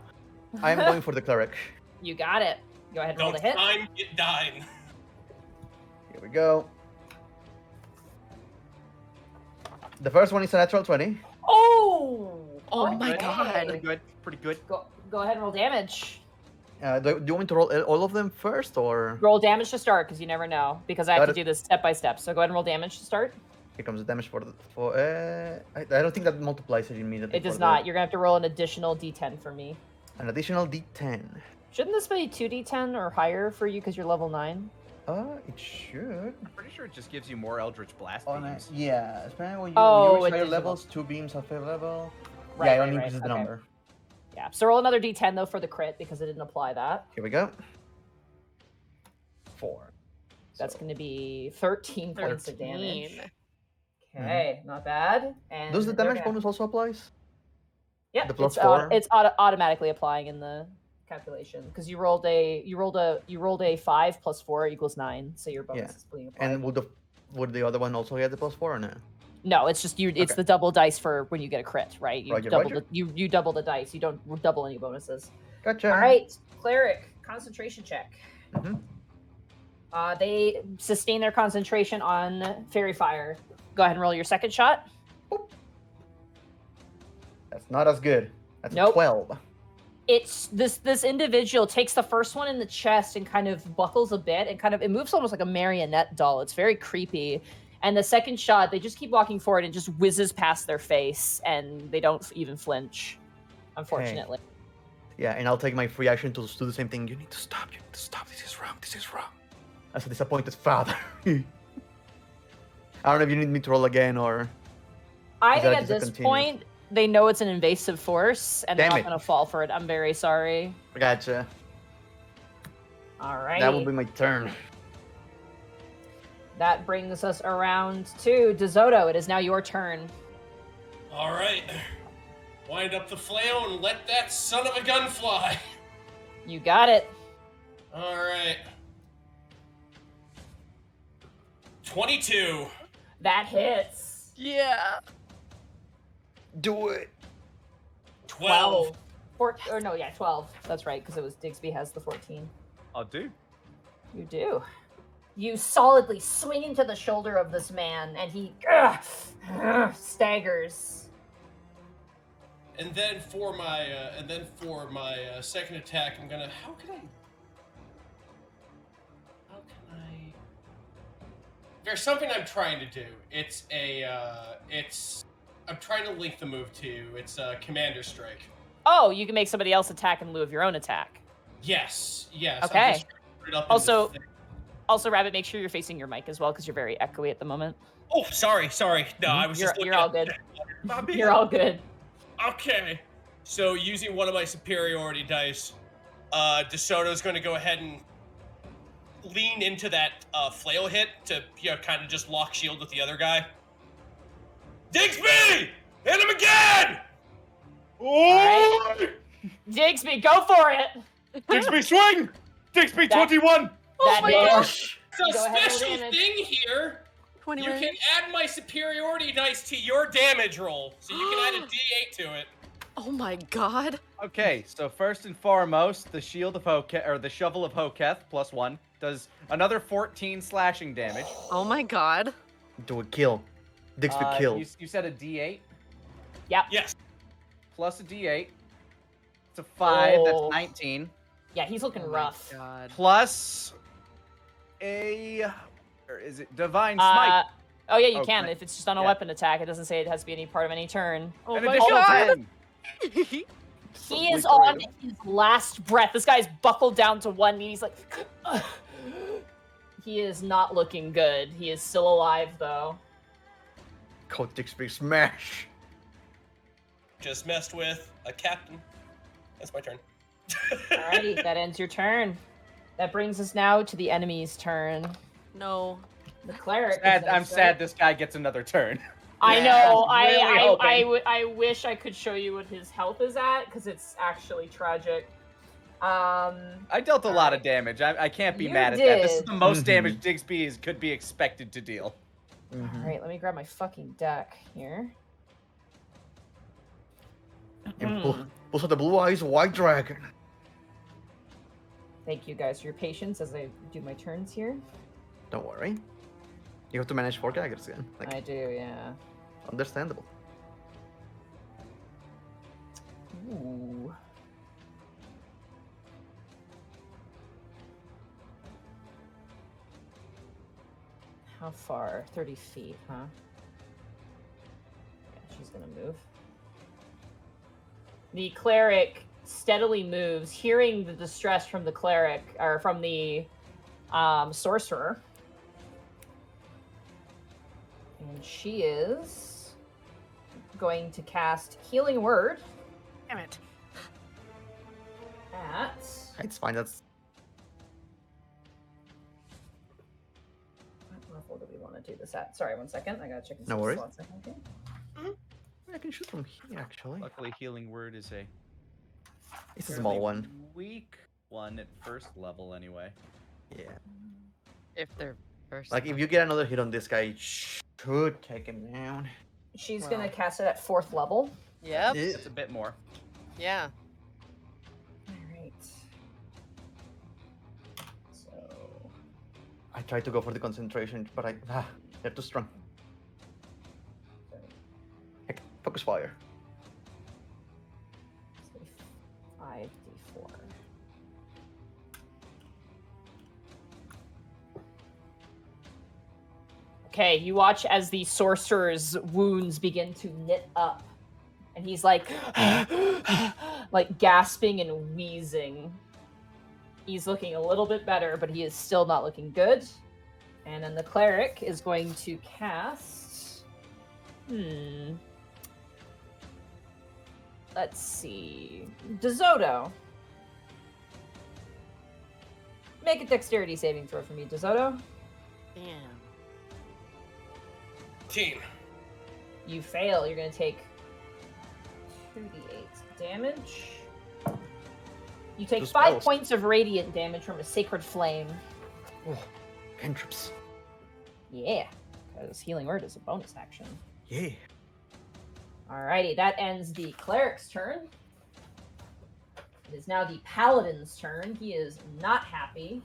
I am going for the cleric. You got it. Go ahead and roll Don't the hit. time, get dine. Here we go. The first one is a natural 20. Oh! Oh my okay. God. Pretty good. Pretty good. Go ahead and roll damage. Do you want me to roll all of them first, or? Roll damage to start, because you never know. Because I have Got to it. do this step by step. So go ahead and roll damage to start. Here comes the damage I don't think that multiplies it immediately. It does for not. You're going to have to roll an additional d10 for me. An additional D10. Shouldn't this be 2d10 or higher for you because you're level 9? It should. I'm pretty sure it just gives you more Eldritch Blast Oh, beams. yeah, especially when you, Oh, when you it reach higher is levels, 2 beams at 5th level. Right, yeah, it right, only right, increases the okay. number. Yeah. So roll another d10 though for the crit because it didn't apply that. Here we go. 4. That's So, going to be 13 points of damage. 13. Okay, not bad. And Does the they're damage gonna- bonus also applies? Yep, the plus it's, 4? it's automatically applying in the calculation because you rolled a 5 plus 4 equals 9, so your bonus Yeah. is being applied. And would the other one also get the plus 4 or no? No, it's just it's Okay. the double dice for when you get a crit, right? You Roger, double roger. you double the dice. You don't double any bonuses. Gotcha. All right, cleric concentration check. Mhm. They sustain their concentration on fairy fire. Go ahead and roll your second shot. That's not as good. That's a Nope. 12. It's this individual takes the first one in the chest and kind of buckles a bit and it moves almost like a marionette doll. It's very creepy. And the second shot, they just keep walking forward and just whizzes past their face, and they don't even flinch, unfortunately. Yeah, and I'll take my free action to do the same thing. You need to stop. You need to stop. This is wrong. This is wrong. As a disappointed father. I don't know if you need me to roll again or. I Is think that at just a this continuous? point, they know it's an invasive force, and they're Damn not it. going to fall for it. I'm very sorry. Gotcha. All right. That will be my turn. That brings us around to DeSoto. It is now your turn. All right. Wind up the flail and let that son of a gun fly. You got it. All right. 22. That hits. Yeah. Do it. 12. 12. That's right, because it was Digsby has the 14. I'll do. You do. You solidly swing into the shoulder of this man, and he staggers. And then for my second attack, I'm gonna. How can I? There's something I'm trying to do. I'm trying to link the move to. It's a Commander Strike. Oh, you can make somebody else attack in lieu of your own attack. Yes. I'm Okay. just trying to put it up in the Also, thing. Rabbit, make sure you're facing your mic as well, because you're very echoey at the moment. Oh, sorry. No, I was just looking You're all at good. my bad. You're all good. Okay. So using one of my superiority dice, DeSoto's going to go ahead and lean into that flail hit to kind of just lock shield with the other guy. Digsby! Hit him again! All right. Digsby, go for it. Digsby swing! Digsby That- 21! That my hits. gosh. It's a Go ahead and roll special damage. thing here. 20 You can add my superiority dice to your damage roll, so you can add a D8 to it. Oh my god. Okay, so first and foremost, the shield of Hoketh, or the shovel of Hoketh, +1, does another 14 slashing damage. Oh my god. Do a kill. Dixby kill. You said a D8 Yep. Yes. plus a D8. It's a 5. Oh. That's 19. Yeah, he's looking Oh my rough. God. Plus a, or is it divine smite? Oh yeah, you Oh, can right. if it's just on a Yeah. weapon attack. It doesn't say it has to be any part of any turn. Oh An my additional god. 10. He is on his last breath. This guy's buckled down to one knee. He's like, he is not looking good. He is still alive though. Code Dixby smash. Just messed with a captain. That's my turn. Alrighty, that ends your turn. That brings us now to the enemy's turn. No. The cleric. is Sad, gonna I'm start. sad this guy gets another turn. I Yeah, know. I was really hoping. I wish I could show you what his health is at because it's actually tragic. I dealt a lot of damage. I can't be You mad at that. This is did. the most Mhm. damage Digsby could be expected to deal. All right, let me grab my fucking deck here. And pulls out the blue eyes white dragon. Thank you guys for your patience as I do my turns here. Don't worry. You have to manage 4 characters again. Like, I do, yeah. understandable. Ooh. How far? 30 feet, huh? Yeah, she's gonna move. The cleric steadily moves, hearing the distress from the cleric, or from the sorcerer. And she is going to cast Healing Word Damn it. at... It's fine. That's What level do we want to do this at? Sorry, one second. I gotta check this No worries. slots. Okay. I can shoot from here, actually. Luckily, healing word is a It's a small fairly one. weak one at first level, anyway. Yeah. If they're first. Like, if you get another hit on this guy, it should take him down. She's Wow. gonna cast it at 4th level. Yep. It's a bit more. Yeah. Alright. So I tried to go for the concentration, but they're too strong. Heck, focus fire. 5d4. Okay, you watch as the sorcerer's wounds begin to knit up. And he's like, like gasping and wheezing. He's looking a little bit better, but he is still not looking good. And then the cleric is going to cast. Let's see. DeSoto. Make a dexterity saving throw for me, DeSoto. Damn. 18. You fail. You're going to take 2d8 damage. You take Just 5 spells. points of radiant damage from a sacred flame. Oh, cantrips. Yeah, because healing word is a bonus action. Yeah. Alrighty, that ends the cleric's turn. It is now the paladin's turn. He is not happy.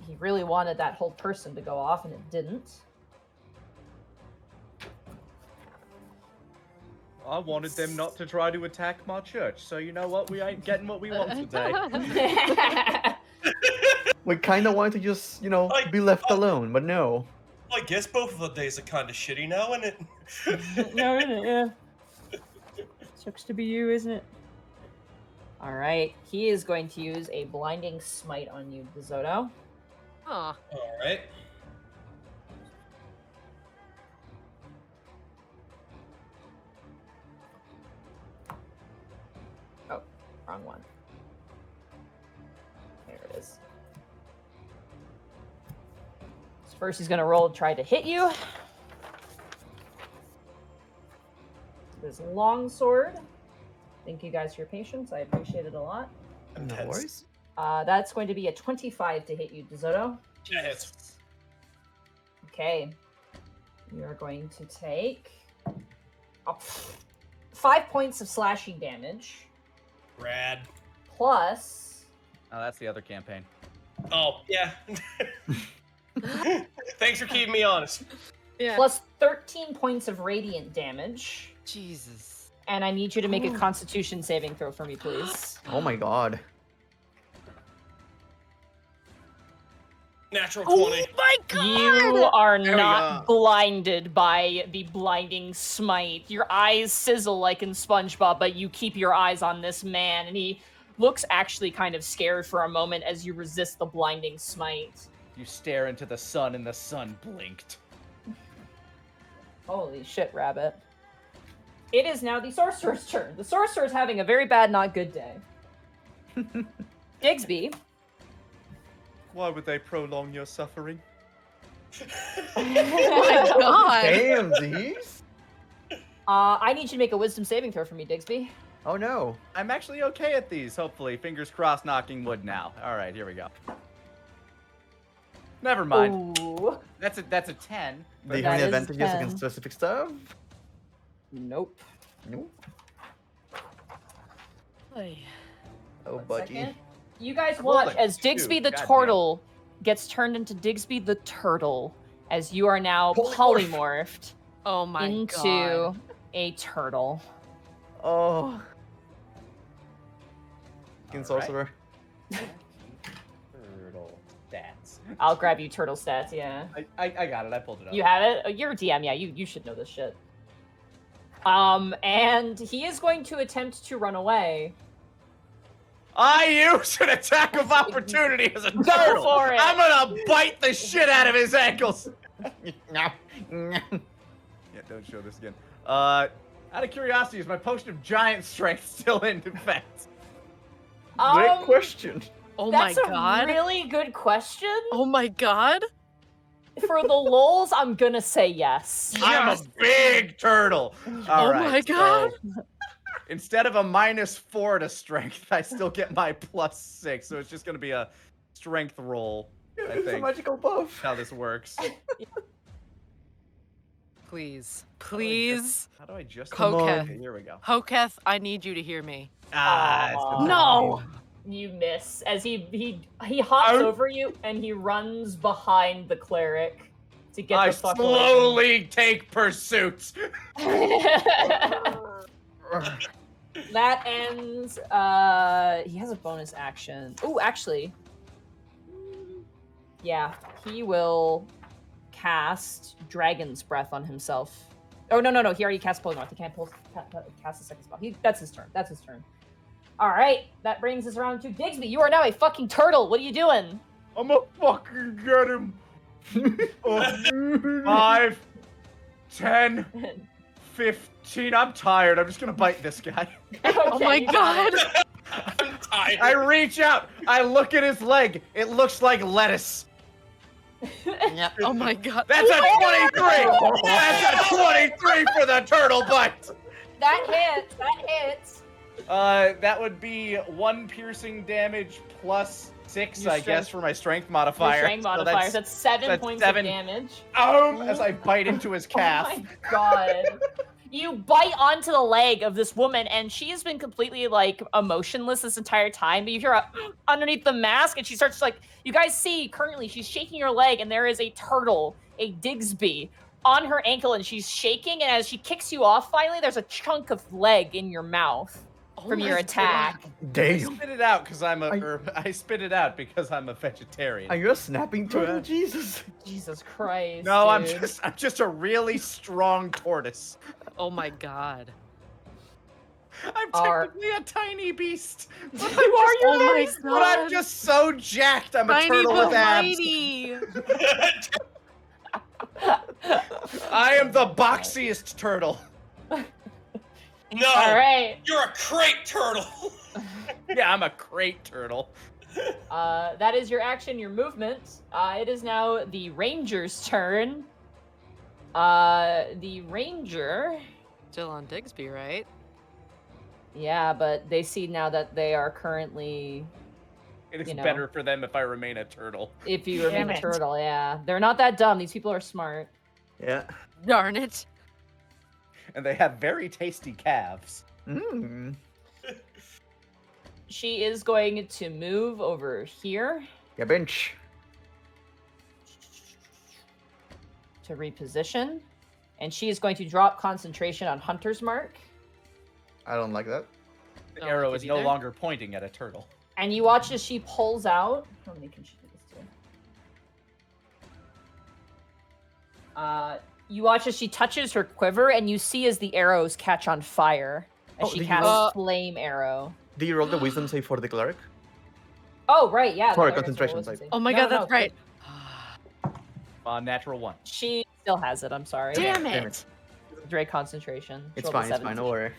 He really wanted that whole person to go off, and it didn't. I wanted them not to try to attack my church, so you know what? We ain't getting what we want today. We kind of wanted to just, Like, be left alone, but no. I guess both of the days are kind of shitty now, isn't it? No, isn't it? Yeah. Sucks to be you, isn't it? Alright, he is going to use a blinding smite on you, DeSoto. Aw. All right. Oh, wrong one. There it is. So first he's going to roll to try to hit you. This long sword. Thank you guys for your patience. I appreciate it a lot. No Intense. worries. That's going to be a 25 to hit you, DeSoto. Yeah, hits. Okay. You are going to take 5 points of slashing damage, Rad. plus Oh, that's the other campaign. Oh, yeah. Thanks for keeping me honest. Yeah. plus 13 points of radiant damage. Jesus. And I need you to make a Constitution saving throw for me, please. Oh my god. Natural Oh 20. my god! You are There we not go. blinded by the blinding smite. Your eyes sizzle like in SpongeBob, but you keep your eyes on this man, and he looks actually kind of scared for a moment as you resist the blinding smite. You stare into the sun, and the sun blinked. Holy shit, Rabbit. It is now the sorcerer's turn. The sorcerer's having a very bad, not good day. Digsby. Why would they prolong your suffering? Oh my god! Damn, these? I need you to make a wisdom saving throw for me, Digsby. Oh no. I'm actually okay at these, hopefully. Fingers crossed, knocking wood now. All right, here we go. Never mind. Ooh. That's a 10. Do you That have any is advantages 10. against specific stuff? Nope. No. Oy. Oh, One buddy. second. You guys I rolled watch a as 2. Digsby the Goddamn. turtle gets turned into Digsby the turtle, as you are now Polymorph. polymorphed Oh my into god. a turtle. Oh. King Alright. Sorcerer. Turtle stats. I'll grab you turtle stats, yeah. I got it. I pulled it up. You have it? Oh, you're a DM, yeah, you should know this shit. And he is going to attempt to run away. I use an attack of opportunity as a Go turtle. for it. I'm gonna bite the shit out of his ankles. No. Yeah, don't show this again. Out of curiosity, is my potion of giant strength still in effect? Great question. Oh my That's a god. really good question. Oh my god. For the lulz, I'm gonna say yes. I'm a big turtle. All Oh right, my god. so instead of a -4 to strength, I still get my +6. So it's just gonna be a strength roll. I It's a think magical buff. how this works. Please. Please. How do I just? Come on. Okay, here we go. Hoketh, I need you to hear me. It's the No! You miss as he hops over you and he runs behind the cleric to get I the fuck away slowly take pursuit. from him. That ends. He has a bonus action. Oh, actually, yeah, he will cast Dragon's Breath on himself. Oh no! He already cast Polar North. He can't cast a second spell. That's his turn. That's his turn. All right, that brings us around to Digsby. You are now a fucking turtle. What are you doing? I'm gonna fucking get him. 5, 10, 15. I'm tired. I'm just gonna bite this guy. Oh my you got god! it. I'm tired. I reach out. I look at his leg. It looks like lettuce. Oh my god. That's a 23. That's a 23 for the turtle bite. That hits. That hits. That would be 1 piercing damage plus 6, Your I guess, strength- for my strength Your modifier. strength So modifier. That's 7 that's points 7. of damage. As I bite into his calf. Oh my god. You bite onto the leg of this woman, and she has been completely, like, emotionless this entire time. But you hear a underneath the mask, and she starts, like, you guys see currently she's shaking her leg, and there is a turtle, a Digsby, on her ankle, and she's shaking. And as she kicks you off, finally, there's a chunk of leg in your mouth from your attack. I Damn. spit it out because I'm Are- I spit it out because I'm a vegetarian. Are you a snapping turtle? Jesus. Jesus Christ. No, dude. I'm just a really strong tortoise. Oh my god. I'm Are- technically a tiny beast. But You I'm are, just- you're Oh very my But I'm god. just so jacked. I'm a Tiny turtle but with abs. mighty. I am the boxiest turtle. No, All right. you're a crate turtle. Yeah, I'm a crate turtle. That is your action, your movement. It is now the ranger's turn. The ranger. Still on Digsby, right? Yeah, but they see now that they are currently. It is You know. better for them if I remain a turtle. If you remain Damn a it. turtle, yeah, they're not that dumb. These people are smart. Yeah. Darn it. And they have very tasty calves. Mm. She is going to move over here Yeah, bench. to reposition, and she is going to drop concentration on Hunter's Mark. I don't like that. The Don't arrow like is it no either. longer pointing at a turtle. And you watch as she pulls out. How many can she do this to? You watch as she touches her quiver, and you see as the arrows catch on fire as Oh, she did you casts roll- flame arrow. Do you roll the wisdom save for the cleric? Oh right, yeah. Sorry, the cleric has a concentration wisdom save. save. Oh my No, god, no, that's no, right. Natural 1. She still has it. I'm sorry. Damn Damn it. Drake concentration. She It's rolled a fine, it's 7. fine, don't worry.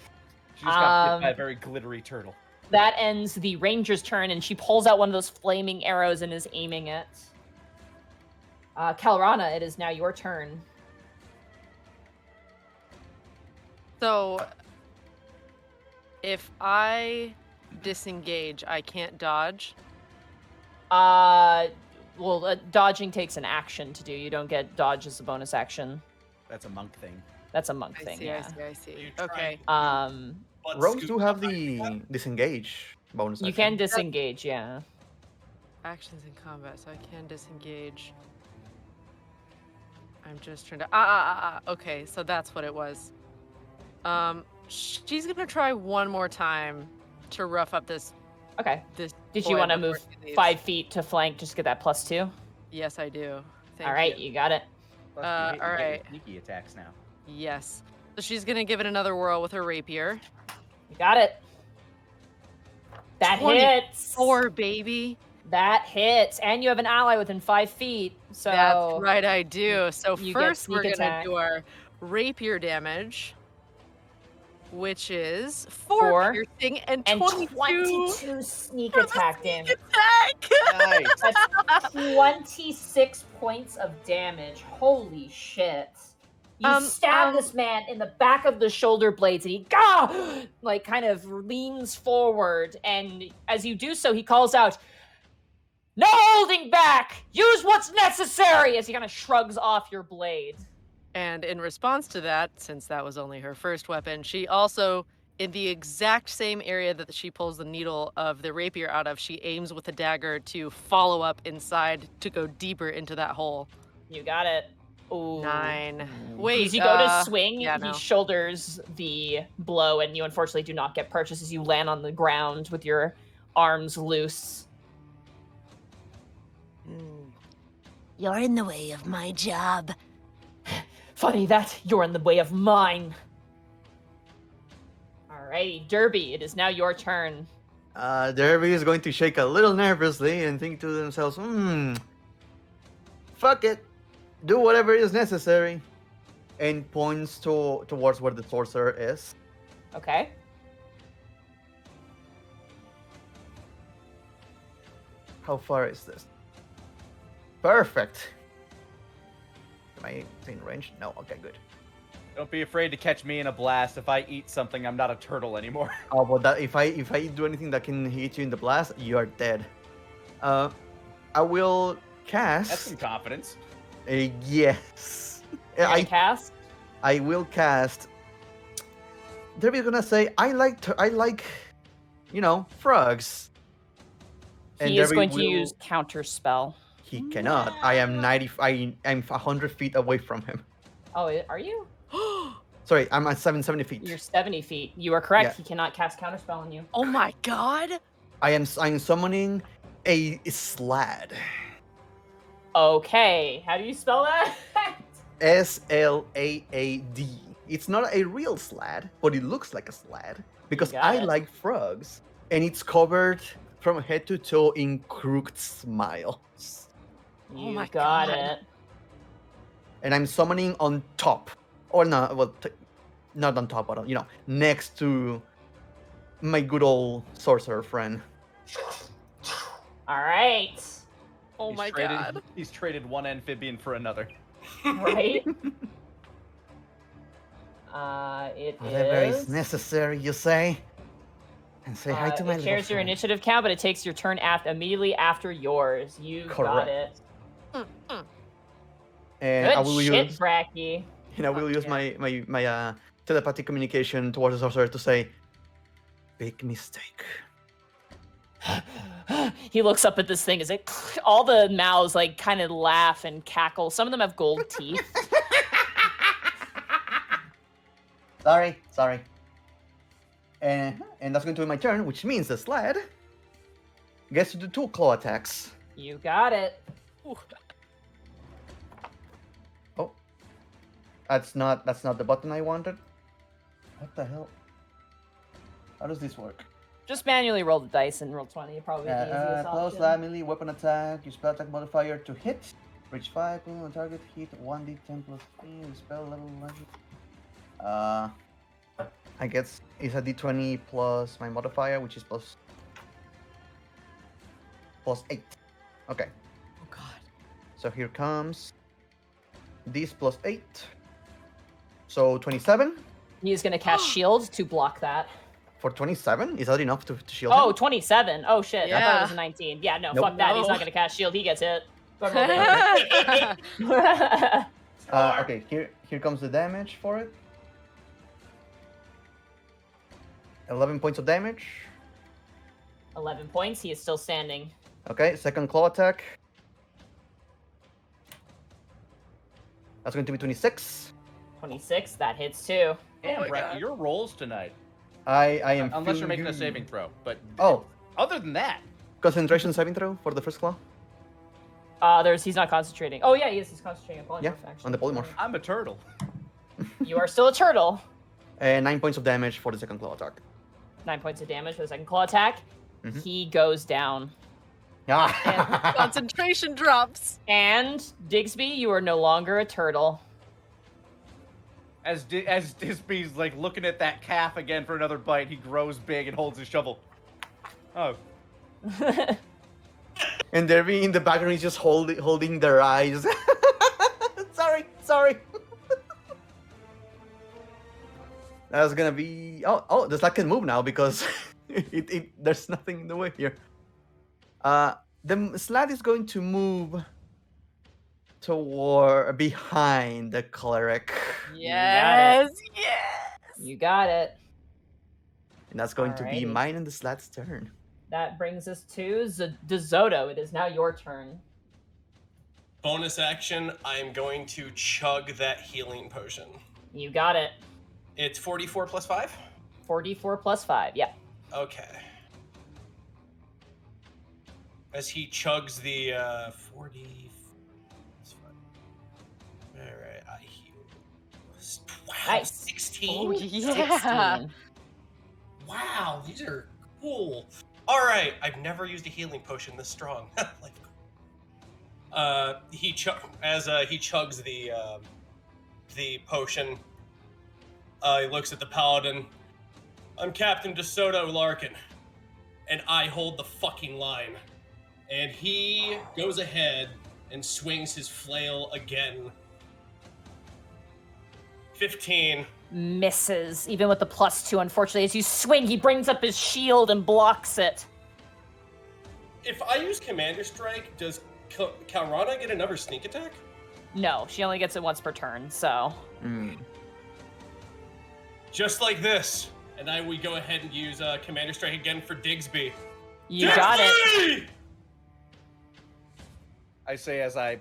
She just got hit by a Um, very glittery turtle. That ends the ranger's turn, and she pulls out one of those flaming arrows and is aiming it. Kalrana, it is now your turn. So, if I disengage, I can't dodge. Dodging takes an action to do. You don't get dodge as a bonus action. That's a monk thing. That's a monk I thing, see, yeah. I see. You try Okay. Um, But Rogues scoop do have up the disengage bonus. you action. can disengage, yeah. Actions in combat, so I can disengage. I'm just trying to. Okay, so that's what it was. She's gonna try one more time to rough up this. Okay. This. Did boy you want to before move she leaves. 5 feet to flank? Just get that +2. Yes, I do. Thank All right, you. you got it. Plus, all you get your right. sneaky attacks now. Yes. So she's gonna give it another whirl with her rapier. You got it. That hits. 4, baby. That hits, and you have an ally within 5 feet. So That's right, I do. So you get first we're sneak gonna attack. do our rapier damage, which is 4 piercing and 22 sneak for the attack sneak damage. attack. Nice. That's 26 points of damage. Holy shit. You stab this man in the back of the shoulder blades, and he like kind of leans forward, and as you do so, he calls out, "No holding back! Use what's necessary!" as he kind of shrugs off your blade. And in response to that, since that was only her first weapon, she also, in the exact same area that she pulls the needle of the rapier out of, she aims with a dagger to follow up inside to go deeper into that hole. You got it. Ooh. 9. Wait, As you go to swing, yeah, he no. shoulders the blow, and you unfortunately do not get purchase as you land on the ground with your arms loose. You're in the way of my job. Funny that you're in the way of mine. Alrighty, Derby, it is now your turn. Derby is going to shake a little nervously and think to themselves, fuck it. Do whatever is necessary. And points towards where the sorcerer is. Okay. How far is this? Perfect. Am I in range? No, okay, good. Don't be afraid to catch me in a blast. If I eat something, I'm not a turtle anymore. Oh, but that if I do anything that can hit you in the blast, you are dead. I will cast. That's some confidence. Yes. You're gonna cast? I will cast. Derby's gonna say, I like, frogs. He is going to use counter spell. He cannot. I am 90. I'm 100 feet away from him. Oh, are you? Sorry, I'm at 70 feet. You're 70 feet. You are correct. Yeah. He cannot cast counter spell on you. Oh my god! I'm summoning a slad. Okay, how do you spell that? S-L-A-A-D. It's not a real slad, but it looks like a slad because got I it. like frogs, and it's covered from head to toe in crooked smiles. You my got God. it. And I'm summoning on top, or not? Well, not on top, but next to my good old sorcerer friend. All right. Oh He's my traded, god. He's traded one amphibian for another. Right? It Whatever is. is necessary, you say? And say hi to my It little shares your friend. initiative count, but it takes your turn immediately after yours. You got Correct. it. And Good I will shit, use, Bracky. I will use my telepathic communication towards the sorcerer to say, big mistake. He looks up at this thing as it all the mouths like kind of laugh and cackle. Some of them have gold teeth. Sorry. And that's going to be my turn, which means the sled gets to do 2 claw attacks. You got it. Oh, that's not the button I wanted. What the hell? How does this work? Just manually roll the dice and roll 20. Probably the easiest Close option. slide melee weapon attack. Use spell attack modifier to hit. Reach 5 on target. Hit 1d10 plus 3. Spell level 1. I guess it's a d20 plus my modifier, which is plus 8. Okay. Oh god. So here comes this plus 8. So 27. He's going to cast shield to block that. For 27? Is that enough to shield Oh, him? 27. Oh, shit. I thought it Yeah. was a 19. Yeah, no, Nope. fuck that. He's No. not going to cast shield. He gets hit. Go ahead, roll it. Okay, here comes the damage for it. 11 points of damage. 11 points. He is still standing. Okay, second claw attack. That's going to be 26. 26. That hits too. Damn, my Bracky, God. your rolls tonight. I am Unless you're feeling making a you. saving throw. But Oh, other than that, concentration saving throw for the first claw. He's not concentrating. Oh yeah, he is. He's concentrating on polymorph. Yeah, actually. on the polymorph. I'm a turtle. You are still a turtle. 9 points of damage for the second claw attack. 9 points of damage for the second claw attack. Mhm. He goes down. Ah. Concentration drops. And Digsby, you are no longer a turtle. As Disby's like looking at that calf again for another bite, he grows big and holds his shovel. Oh. And Derby in the background is just holding their eyes. Sorry. That's gonna be. Oh, the slot can move now because there's nothing in the way here. The slot is going to move toward behind the cleric, Yes. You got it. and that's going to be Alrighty. mine and the slot's turn. That brings us to DeZoto. It is now your turn. Bonus action, I'm going to chug that healing potion. You got it. It's 44 plus 5? 44 plus 5, yeah. Okay. As he chugs the 40 plus 5. Alright, I heal. Wow, Nice. 16? Oh, yeah. 16. Wow, these are cool. Alright, I've never used a healing potion this strong. He chugs the potion. He looks at the paladin. I'm Captain DeSoto Larkin, and I hold the fucking line. And he goes ahead and swings his flail again. 15. Misses, even with the +2, unfortunately. As you swing, he brings up his shield and blocks it. If I use Commander Strike, does Kalrana get another sneak attack? No, she only gets it once per turn, so... Just like this. And I would go ahead and use Commander Strike again for Digsby. You got it. Digsby! I say as I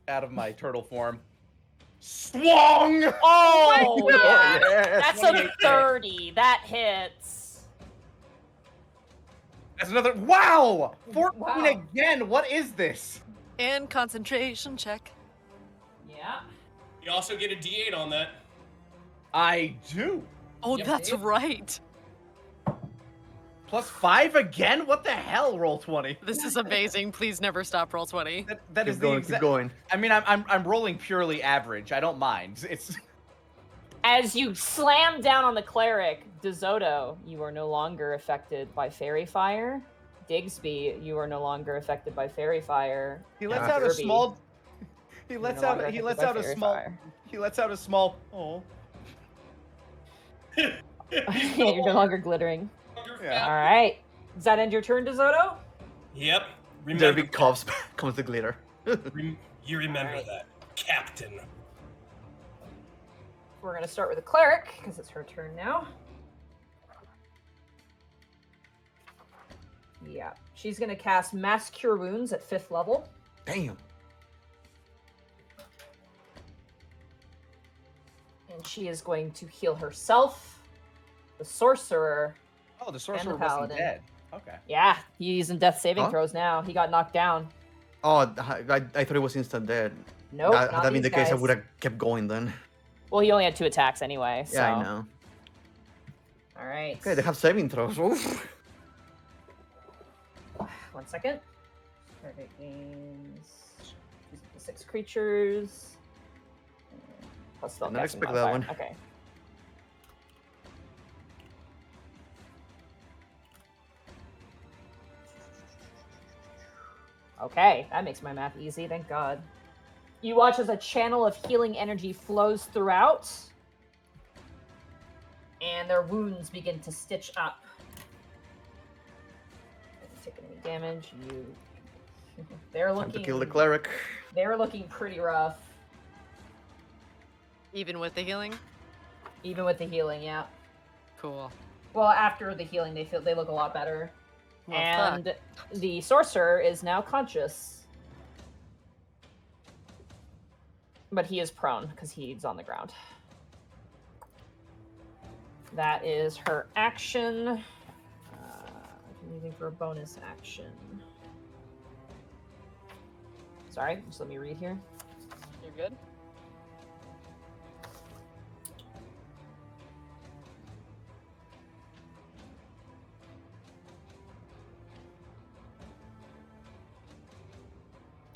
out of my turtle form. Swung! Oh, yeah. Yes. That's a 30. That hits. That's another. Wow! 14 Wow. again. What is this? And concentration check. Yeah. You also get a D8 on that. I do. Oh, Yep, that's dude. right. +5 again? What the hell? Roll 20. This is amazing. Please never stop roll 20. That is Keep the going, exact. keep going. I mean, I'm rolling purely average. I don't mind. It's. As you slam down on the cleric, DeZoto, you are no longer affected by fairy fire. Digsby, you are no longer affected by fairy fire. He lets And out a Derby, small. He you're lets no out. longer He affected lets by out a fairy small. fire. He lets out a small. Oh. You're no longer glittering. Yeah. All right. Does that end your turn, DeZoto? Yep. Remember Derby coughs back, comes the glitter. You remember Alright. that, Captain. We're going to start with the cleric, because it's her turn now. Yeah. She's going to cast Mass Cure Wounds at 5th level. Damn. And she is going to heal herself, the sorcerer. Oh, the sorcerer wasn't paladin. dead. Okay. Yeah, he's using death saving Huh? throws now. He got knocked down. Oh, I thought it was instant dead. Nope, Had not that been these the case, I guys. would have kept going then. Well, he only had 2 attacks anyway, so. Yeah, I know. All right. Okay, they have saving throws. Oof. 1 second. Target gains 6 creatures. Plus spell Did not casting expect that modifier. one. Okay. Okay, that makes my math easy, thank God. You watch as a channel of healing energy flows throughout, and their wounds begin to stitch up. Don't take any damage. They're Time looking. to kill the cleric. They're looking pretty rough, Even with the healing? even with the healing. Yeah. Cool. Well, after the healing, they look a lot better. Well, And the sorcerer is now conscious. But he is prone because he's on the ground. That is her action. Leaving for a bonus action. Sorry, just let me read here. You're good?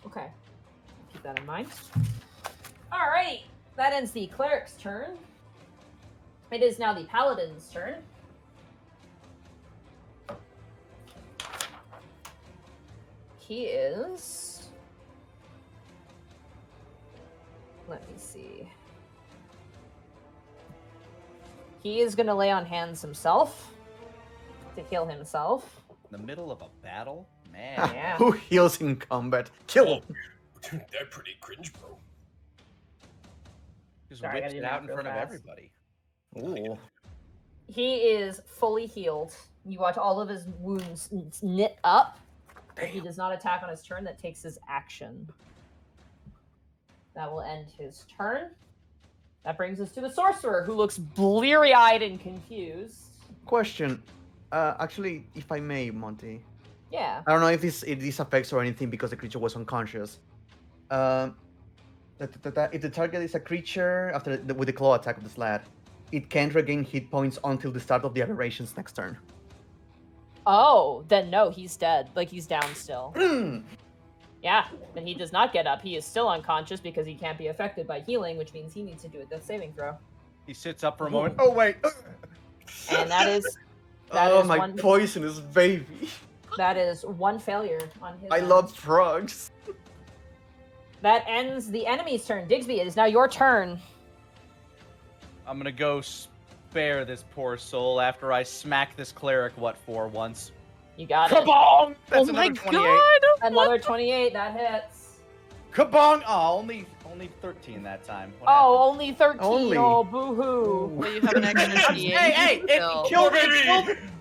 Okay. Keep that in mind. Alrighty. That ends the cleric's turn. It is now the paladin's turn. He is... Let me see. He is going to lay on hands himself to heal himself. In the middle of a battle? Man. Yeah. Who heals in combat? Kill him. They're pretty cringe, bro. Just Sorry, I whips gotta it do out math in real front of fast. everybody. Ooh. He is fully healed. You watch all of his wounds knit up. But he does not attack on his turn. That takes his action. That will end his turn. That brings us to the sorcerer, who looks bleary-eyed and confused. Question. Actually, if I may, Monty. Yeah. I don't know if this affects or anything because the creature was unconscious. If the target is a creature with the claw attack of the slat, it can't regain hit points until the start of the aberration's next turn. Oh, then no, he's dead. Like, he's down still. Yeah, then he does not get up. He is still unconscious because he can't be affected by healing, which means he needs to do a death saving throw. He sits up for a moment. Oh, wait. And that is my one, poisonous baby. that is one failure on his I end. love frogs. That ends the enemy's turn. Digsby, it is now your turn. I'm gonna go spare this poor soul after I smack this cleric, once. You got it. Kabong! That's Oh my another 28. god! Another 28, that hits. Kabong! Oh, only 13 that time. What Oh, happened? only 13. Only. Oh, boo-hoo. Well, you have an extra D8. Hey, still.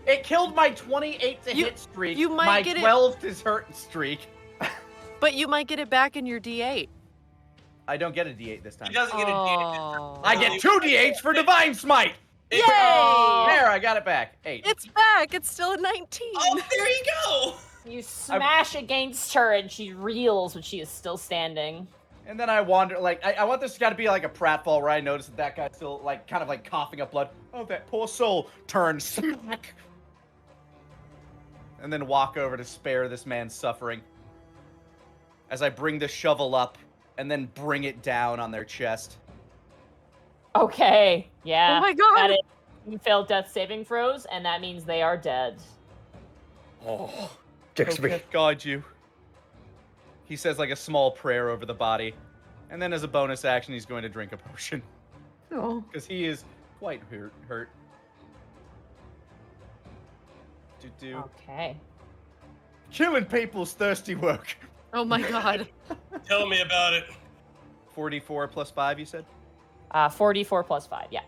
it killed my 28 to hit streak. you might my get it- 12 to hurt streak. But you might get it back in your D8. I don't get a D8 this time. He doesn't get a D8. Oh. I get 2 D8s for Divine Smite! Yay! There, I got it back. 8. It's back. It's still a 19. Oh, there you go. You smash against her and she reels, but she is still standing. And then I wander, like, I want this to gotta be like a pratfall where I notice that guy's still, like, kind of like coughing up blood. Oh, that poor soul. Turn, smack! And then walk over to spare this man's suffering. As I bring the shovel up and then bring it down on their chest. Okay, yeah. Oh my god. That is, you failed death saving throws, and that means they are dead. Oh, Okay, guide you. He says like a small prayer over the body. And then as a bonus action, he's going to drink a potion. Oh. Because he is quite hurt. Okay. Killing people's thirsty work. Oh my god. Tell me about it. 44 plus 5, you said? 44 plus 5, yeah.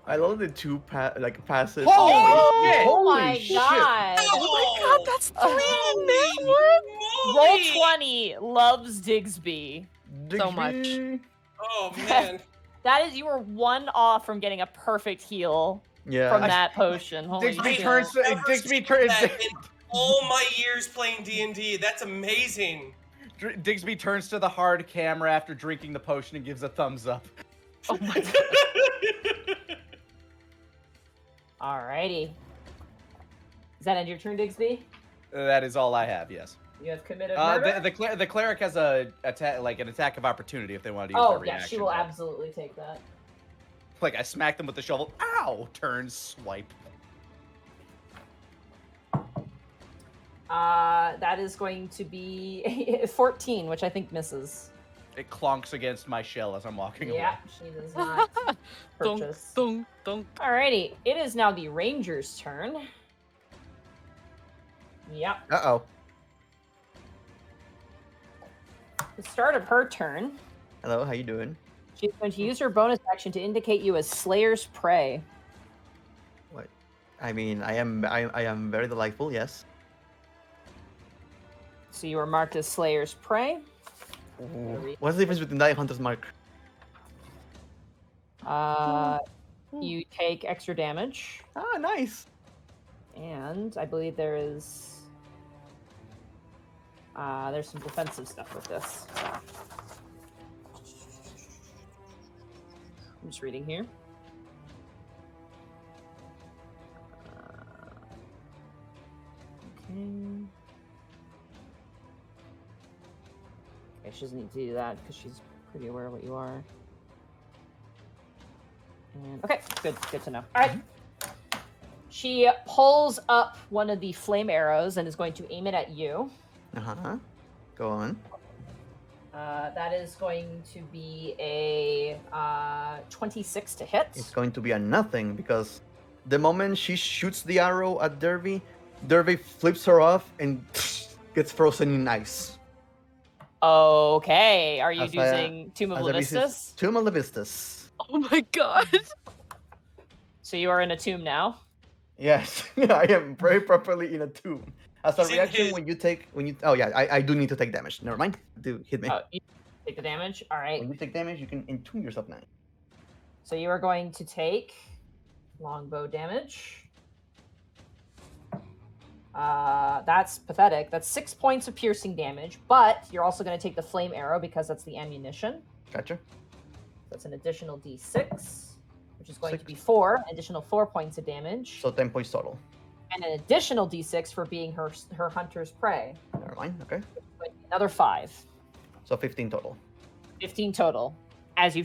I love the two passes. Holy shit! Oh my Holy shit. god! Oh my god, that's 3 in that one. Roll 20 loves Digsby. So much. Digsby. Oh man. That is, you were one off from getting a perfect heal Yeah. from that potion. Holy Digsby shit. turns to Never Digsby seen turns that in all my years playing D&D. That's amazing. Digsby turns to the hard camera after drinking the potion and gives a thumbs up. Oh my god. Alrighty. Is that end your turn, Digsby? That is all I have. Yes. You have committed murder? The cleric has an attack of opportunity if they want to use their Oh, yeah, reaction. she will but, absolutely take that. Like I smack them with the shovel. Ow! Turn, swipe. That is going to be 14, which I think misses. It clonks against my shell as I'm walking away. Yeah, she does not Dunk, purchase. dunk, dunk. Alrighty, it is now the ranger's turn. Yep. Uh-oh. The start of her turn, Hello, how you doing? she's going to use her bonus action to indicate you as Slayer's Prey. What? I mean, I am very delightful, yes. So you are marked as Slayer's Prey. What's the difference between that and Hunter's Mark? You take extra damage, Ah, nice. and I believe there's some defensive stuff with this. I'm just reading here. Okay. Okay, she doesn't need to do that because she's pretty aware of what you are. Okay, good to know. All right. She pulls up one of the flame arrows and is going to aim it at you. Go on. That is going to be a 26 to hit. It's going to be a nothing because the moment she shoots the arrow at Derby, Derby flips her off and gets frozen in ice. Okay. Are you As using Tomb of Levistus? Tomb of Levistus. Oh my god. So you are in a tomb now? Yes, I am very properly in a tomb. As a He's in reaction, his- oh yeah, I do need to take damage. Never mind. Do hit me. Oh, you take the damage? All right. When you take damage, you can entomb yourself now. So you are going to take longbow damage. That's pathetic. That's 6 points of piercing damage, but you're also going to take the flame arrow because that's the ammunition. Gotcha. That's an additional d6, which is going to 6. be 4, additional 4 points of damage, So 10 points total. and an additional d6 for being her hunter's prey. Never mind. Okay. Another 5. So 15 total. 15 total. As you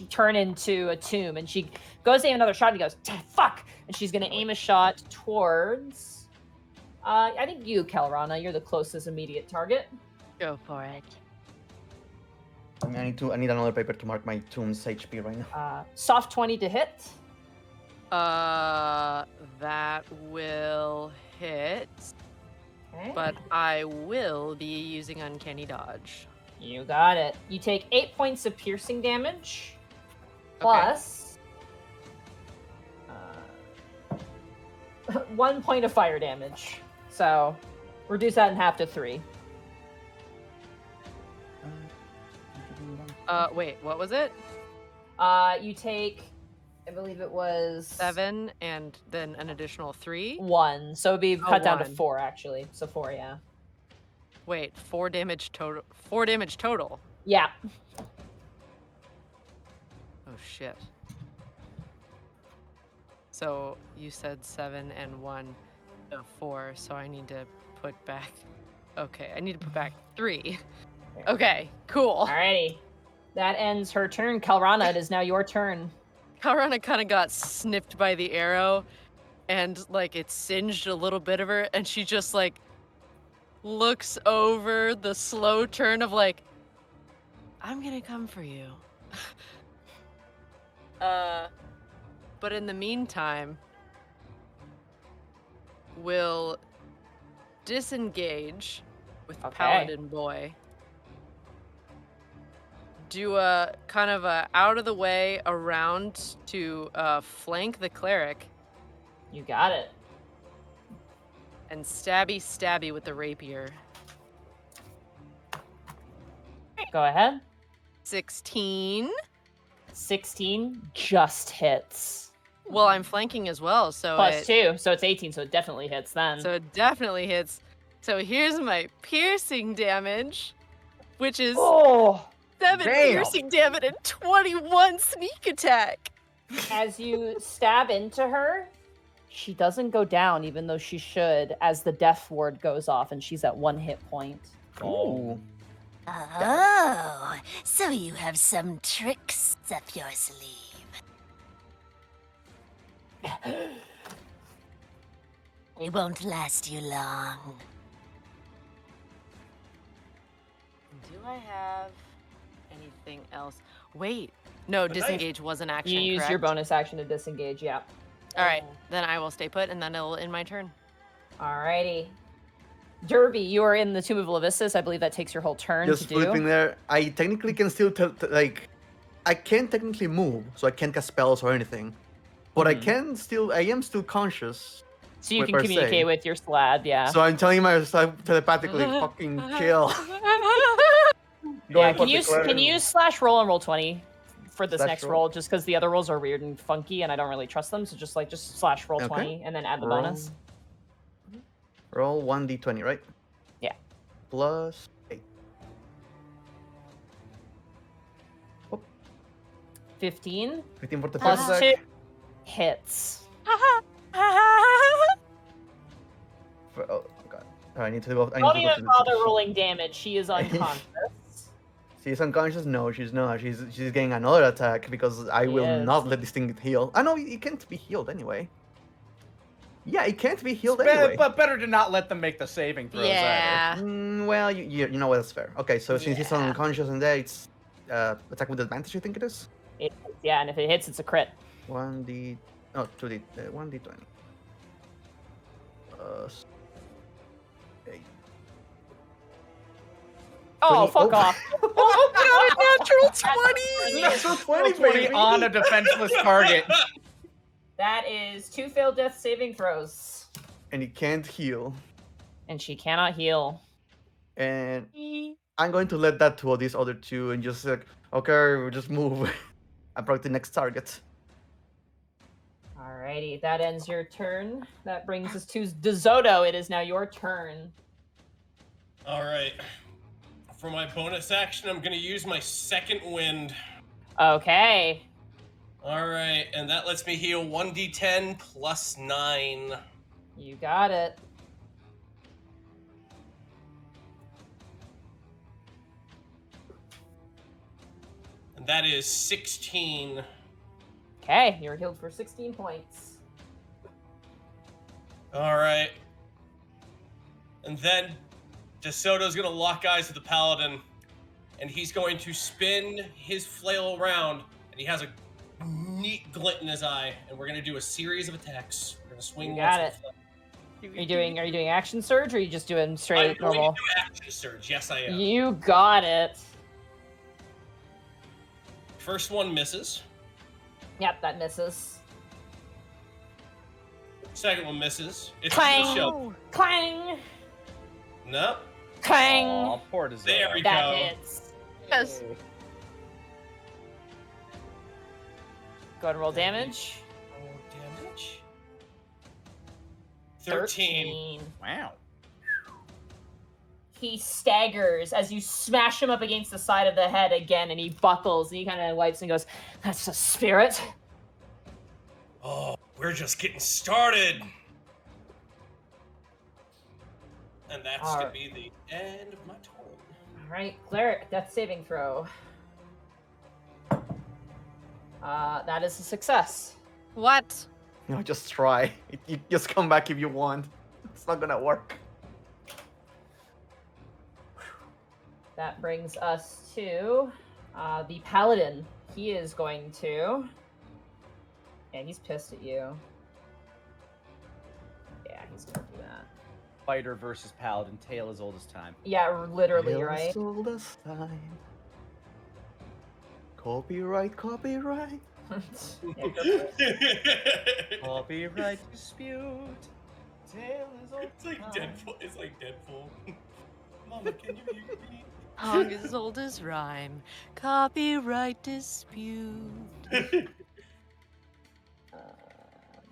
turn into a tomb, and she goes to aim another shot, and he goes, fuck! And she's going to aim a shot towards, I think you, Kelrana. You're the closest immediate target. Go for it. I need another paper to mark my tomb's HP right now. Soft 20 to hit. That will hit, Okay. but I will be using Uncanny Dodge. You got it. You take 8 points of piercing damage, Okay. plus 1 point of fire damage. So, reduce that in half to 3. Wait, what was it? You take, I believe it was 7 and then an additional 3? 1. So it'd be cut down to 1. 4, actually. So 4, yeah. Wait, 4 damage total. 4 damage total. Yeah. Oh shit. So you said 7 and 1, so 4. So I need to put back. Okay, I need to put back 3. Okay, cool. Alrighty. That ends her turn. Kelrana, it is now your turn. Kalrana kind of got snipped by the arrow, and like it singed a little bit of her, and she just like looks over the slow turn of like, I'm gonna come for you. But in the meantime, we'll disengage with Okay. Paladin Boy. Do a kind of a out of the way around to flank the cleric You got it. and stabby with the rapier. Go ahead. 16. 16 just hits. Well, I'm flanking as well, so Plus 2, so it's 18, so it definitely hits then. So it definitely hits. So here's my piercing damage, which is Oh! 7 Damn. piercing damage and 21 sneak attack. As you stab into her, she doesn't go down, even though she should, as the death ward goes off and she's at 1 hit point. Oh. Oh, so you have some tricks up your sleeve. It won't last you long. Do I have anything else? Wait. No, The knife. disengage was an action. You use your correct? bonus action to disengage, yeah. All right, then I will stay put, and then it'll end my turn. Alrighty. Derby, you are in the Tomb of Levistus. I believe that takes your whole turn Just to do. flipping there. I technically can still I can't technically move, so I can't cast spells or anything. But I am still conscious. So you can per se. communicate with your slab, yeah. So I'm telling myself telepathically, fucking chill. Yeah, Going for can the you cleric. slash roll and roll 20 for this Slash next roll? roll, just because the other rolls are weird and funky and I don't really trust them. So just slash roll Okay. 20 and then add the Roll. bonus. Roll 1d20, right? Yeah. Plus 8. 15 15 for the plus first 2 attack. hits. Oh god. I need to go. I Don't need to go even to the bother rolling damage. She is unconscious. She's unconscious? No, she's not. She's getting another attack because I She will is. not let this thing heal. I know it can't be healed anyway. Yeah, it can't be It's healed anyway. but better to not let them make the saving throws Yeah. Well, you know what? That's fair. Okay, so since he's Yeah. unconscious and there, it's attack with advantage. I think it is. Yeah, and if it hits, it's a crit. 1d, no, 2d, 1d20. 8. Oh, 20 fuck off. Oh, natural 20! Natural 20, 20 on a defenseless target. That is 2 failed death saving throws. And he can't heal. And she cannot heal. And I'm going to let that to these other two and just like, okay, we'll just move. I'm probably the next target. Alrighty, that ends your turn. That brings us to DeZoto. It is now your turn. All right. For my bonus action, I'm going to use my second wind. Okay. All right, and that lets me heal 1d10 plus 9. You got it. And that is 16. Okay, you're healed for 16 points. All right. And then DeSoto's going to lock eyes with the paladin, and he's going to spin his flail around, and he has a neat glint in his eye, and we're going to do a series of attacks. We're going to swing. You got once it. with Are you doing action surge, or are you just doing I'm straight going normal? to do action surge. Yes, I am. You got it. First one misses. Yep, that misses. Second one misses. It's Clang! a show. Clang! Nope. Clang! Aw, poor DeZoto. There we That go. hits. Yes. Go ahead and roll damage. Oh, damage. 13. Wow. He staggers as you smash him up against the side of the head again, and he buckles, and he kind of wipes and goes, "That's a spirit." Oh, we're just getting started. And that's All going right. to be the end of my turn. All right, Cleric, death saving throw. That is a success. What? No, just try. You just come back if you want. It's not gonna work. That brings us to the paladin. He is going to... Yeah, he's pissed at you. Yeah, he's gonna do that. Fighter versus paladin, tale as old as time. Yeah, literally, Tales right? old as time. Copyright. Copyright dispute. Tale as old It's like time. Deadpool. It's like Deadpool. Mama, can you hear me? Hog as old as rhyme. Copyright dispute.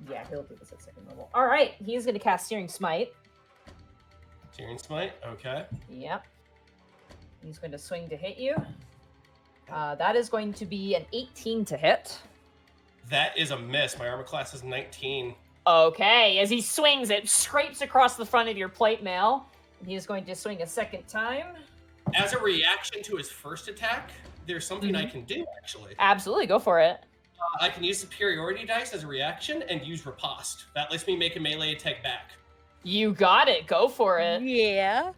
Yeah, he'll do this at second level. All right, he's going to cast Searing Smite. Searing Smite, okay. Yep. He's going to swing to hit you. That is going to be an 18 to hit. That is a miss. My armor class is 19. Okay, as he swings, it scrapes across the front of your plate mail. And he is going to swing a second time. As a reaction to his first attack, there's something I can do, actually. Absolutely, go for it. I can use superiority dice as a reaction and use riposte. That lets me make a melee attack back. You got it. Go for it. Yeah.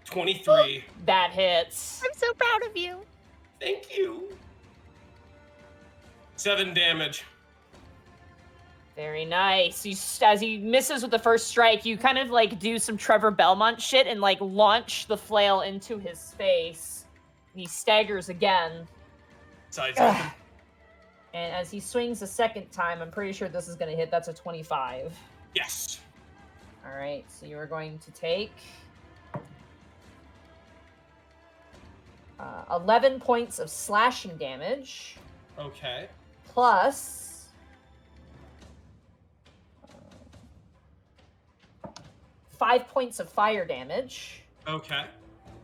$23. That hits. I'm so proud of you. Thank you. 7 damage. Very nice. As he misses with the first strike, you kind of like do some Trevor Belmont shit and like launch the flail into his face. He staggers again. Sides open. And as he swings a second time, I'm pretty sure this is going to hit. That's a 25. Yes. All right, so you are going to take 11 points of slashing damage, Okay. plus 5 points of fire damage. Okay.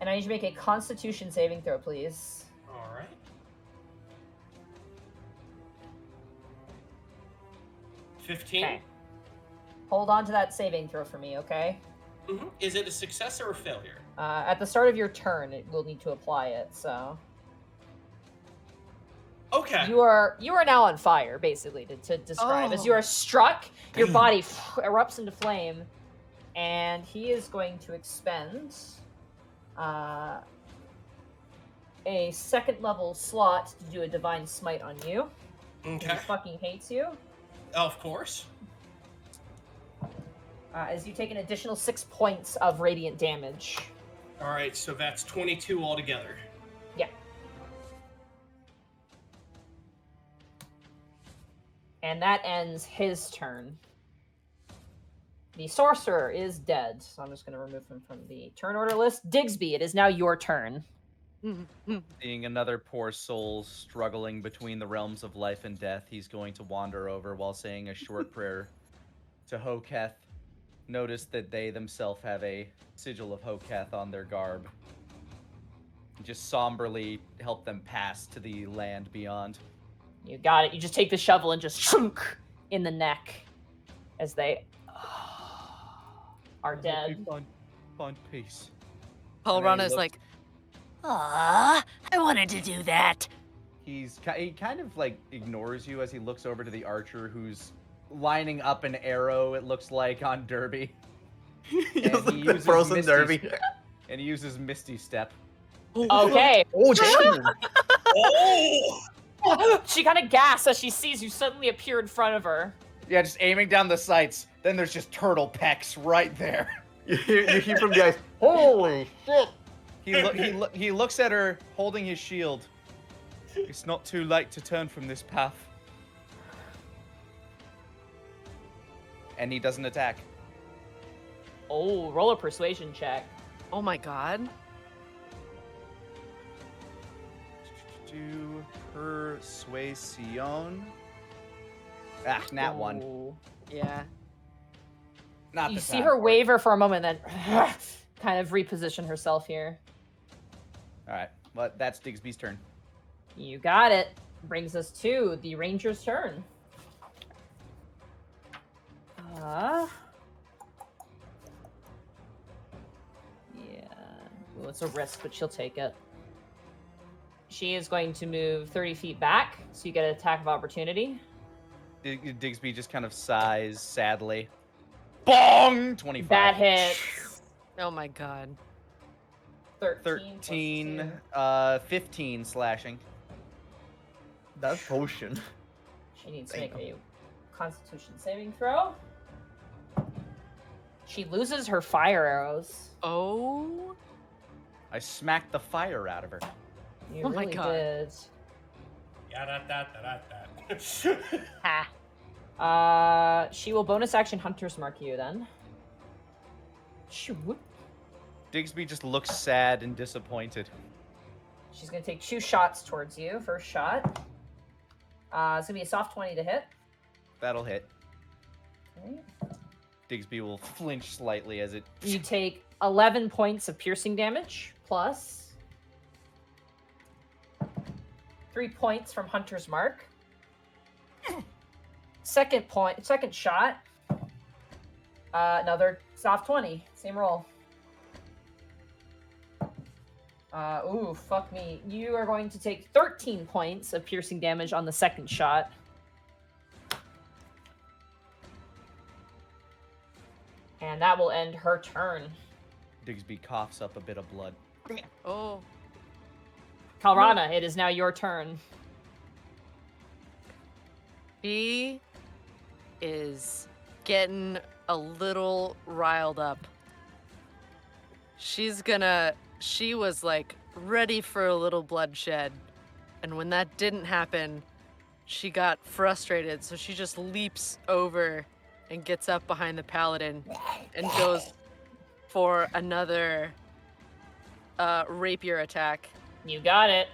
And I need you to make a Constitution saving throw, please. All right. $15. Okay. Hold on to that saving throw for me, okay? Is it a success or a failure? At the start of your turn, it will need to apply it. So Okay. you are now on fire, basically, to describe. As you are struck, your body erupts into flame, and he is going to expend a second level slot to do a divine smite on you. Okay. He fucking hates you. Of course. As you take an additional 6 points of radiant damage. All right, so that's 22 altogether. Yeah. And that ends his turn. The sorcerer is dead, so I'm just going to remove him from the turn order list. Digsby, it is now your turn. Seeing another poor soul struggling between the realms of life and death, he's going to wander over while saying a short prayer to Hoketh. Notice that they themselves have a sigil of Hoketh on their garb. Just somberly help them pass to the land beyond. You got it. You just take the shovel and just chunk in the neck as they are dead. Find peace. Paulrana is like, Aw, I wanted to do that. He kind of like ignores you as he looks over to the archer who's lining up an arrow, it looks like, on Derby. Just And he the uses frozen Misty derby. And he uses Misty Step. Okay. Oh, damn! Oh! She kind of gasps as she sees you suddenly appear in front of her. Yeah, just aiming down the sights. Then there's just turtle pecs right there. You hear from the guys, holy shit! He looks at her holding his shield. It's not too late to turn from this path. And he doesn't attack. Oh, roll a persuasion check. oh my god. Do persuasion. Ah, nat one. Ooh. Yeah. Not You the see time her for it. waver for a moment, then kind of reposition herself here. All right, well, that's Digsby's turn. You got it. Brings us to the ranger's turn. Yeah. Well, it's a risk, but she'll take it. She is going to move 30 feet back, so you get an attack of opportunity. Digsby just kind of sighs sadly. Bong! 25. That hits. Oh my god. 13. 15 slashing. That potion. She needs to make a Constitution saving throw. She loses her fire arrows. Oh. I smacked the fire out of her. You Oh my really God. did. Ha. She will bonus action Hunter's Mark you then. Shoot. Digsby just looks sad and disappointed. She's gonna take 2 shots towards you. First shot. It's gonna be a soft 20 to hit. That'll hit. Okay. Digsby will flinch slightly as it. You take 11 points of piercing damage, plus 3 points from Hunter's Mark. Second shot. Another soft 20. Same roll. Ooh, fuck me. You are going to take 13 points of piercing damage on the second shot. And that will end her turn. Digsby coughs up a bit of blood. Oh. Kalrana, it is now your turn. She is getting a little riled up. She was like ready for a little bloodshed. And when that didn't happen, she got frustrated. So she just leaps over and gets up behind the paladin and goes for another rapier attack. You got it.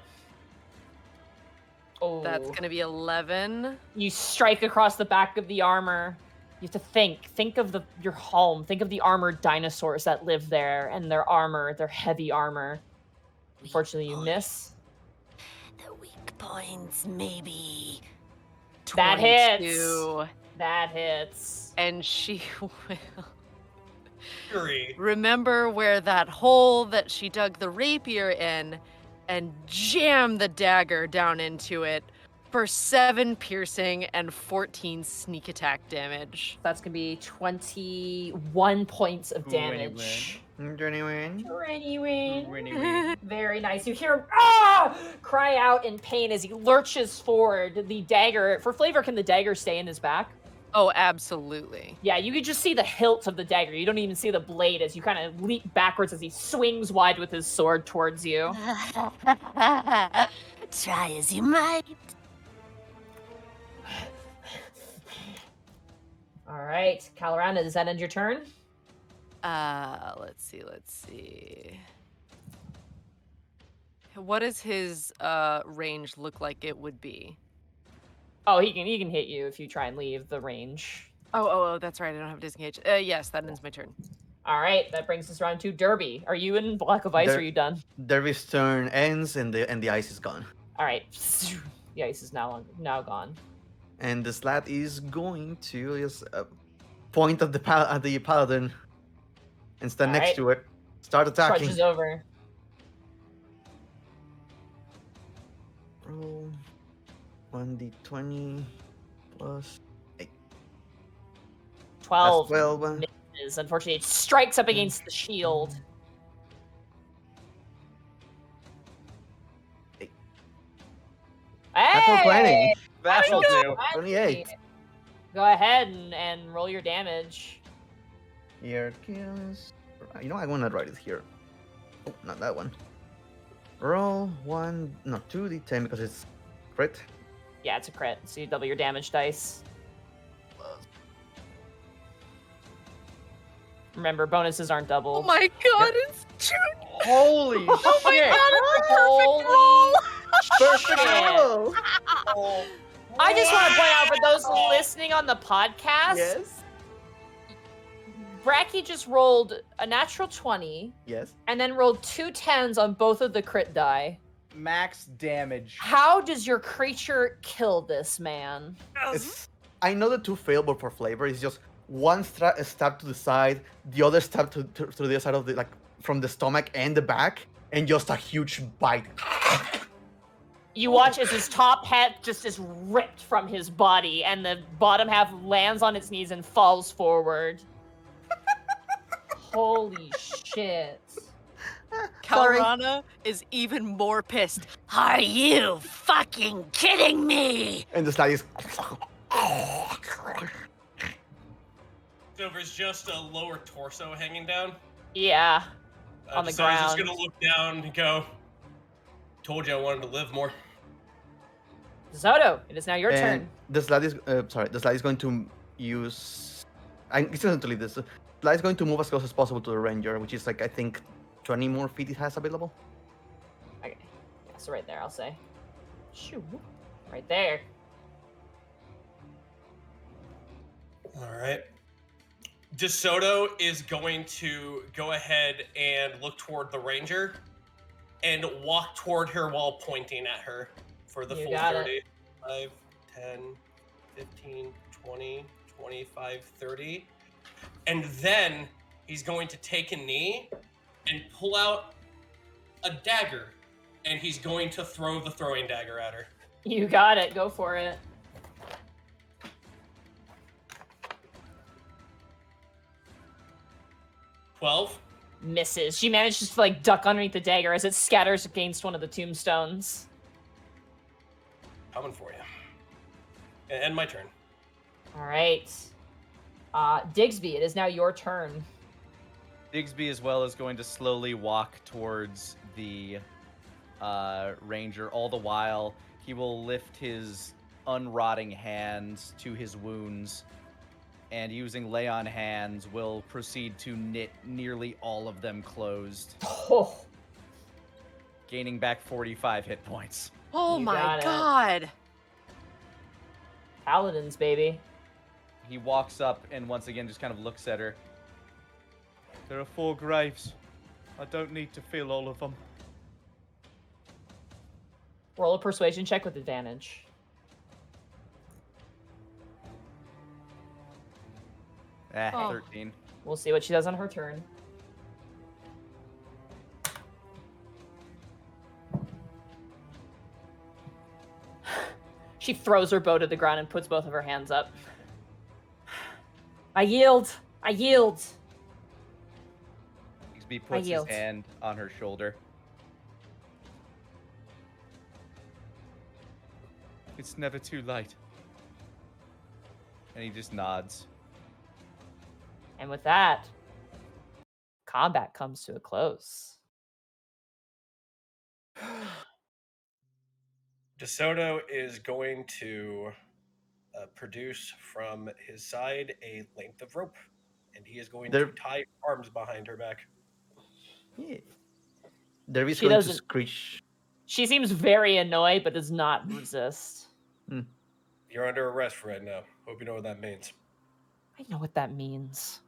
Oh, That's gonna be 11. You strike across the back of the armor. You have to think of your home. Think of the armored dinosaurs that live there and their armor, their heavy armor. Unfortunately, you miss. The weak points, maybe. That hits. 22. That hits. And she will Fury. remember where that hole that she dug the rapier in and jam the dagger down into it for 7 piercing and 14 sneak attack damage. That's gonna be 21 points of Ooh, damage. Genuine. Very nice. You hear him cry out in pain as he lurches forward. The dagger, for flavor, can the dagger stay in his back? Oh, absolutely. Yeah, you can just see the hilt of the dagger. You don't even see the blade as you kind of leap backwards as he swings wide with his sword towards you. Try as you might. All right, Calorana, does that end your turn? Let's see. What does his range look like it would be? Oh, he can hit you if you try and leave the range. Oh, that's right. I don't have disengage. Yes, that ends my turn. All right, that brings us around to Derby. Are you in Block of Ice or are you done? Derby's turn ends and the ice is gone. All right, the ice is now gone. And the slat is going to just point at the paladin and stand next Alright. to it. Start attacking. Crunches over. Roll 1d20 plus 8. 12. That's 12. Misses. Unfortunately, it strikes up against the shield. 8. Hey! 20. That'll do. 28. Go ahead and roll your damage. Here kills. You know, I'm gonna write it here. Oh, not that one. Roll 2d10 because it's crit. Yeah, it's a crit, so you double your damage dice. Remember, bonuses aren't double. Oh my god, it's true. Holy Oh my shit! god, it's a perfect roll. Perfect roll! Oh, I just want to point out for those listening on the podcast, Yes. Bracky just rolled a natural 20 Yes. and then rolled 2 10s on both of the crit die. max damage. How does your creature kill this man? I know the two failable for flavor. It's just one stab to the side, the other stab to the other side of the from the stomach and the back, and just a huge bite. You watch as his top hat just is ripped from his body and the bottom half lands on its knees and falls forward. Holy shit. Calorana is even more pissed. Are you fucking kidding me? And the slide is. So there's just a lower torso hanging down. Yeah. On the So I was just ground. gonna look down and go, told you I wanted to live more. Zoto, it is now your turn. The slide is the slide is going to use. It's going to leave this. The slide is going to move as close as possible to the ranger, which is I think 20 more feet it has available. Okay. Yeah, so right there, I'll say. Shoo. Right there. All right. DeSoto is going to go ahead and look toward the ranger and walk toward her while pointing at her for the You full got 30. 5, 10, 15, 20, 25, 30. And then he's going to take a knee and pull out a dagger, and he's going to throw the throwing dagger at her. You got it. Go for it. $12. Misses. She manages to duck underneath the dagger as it scatters against one of the tombstones. Coming for you. And my turn. All right. Digsby, it is now your turn. Digsby as well is going to slowly walk towards the ranger. All the while, he will lift his unrotting hands to his wounds, and using lay on hands, will proceed to knit nearly all of them closed, Oh, gaining back 45 hit points. Oh You my got it. god. Paladins, baby. He walks up and once again just kind of looks at her. There are 4 graves. I don't need to fill all of them. Roll a persuasion check with advantage. Oh. 13. We'll see what she does on her turn. She throws her bow to the ground and puts both of her hands up. I yield. I yield. Bixby puts his yield. hand on her shoulder. It's never too late. And he just nods. And with that, combat comes to a close. DeSoto is going to produce from his side a length of rope, and he is going There- to tie arms behind her back. Yeah. Derby's She going to doesn't- screech. She seems very annoyed, but does not resist. You're under arrest right now. Hope you know what that means. I know what that means.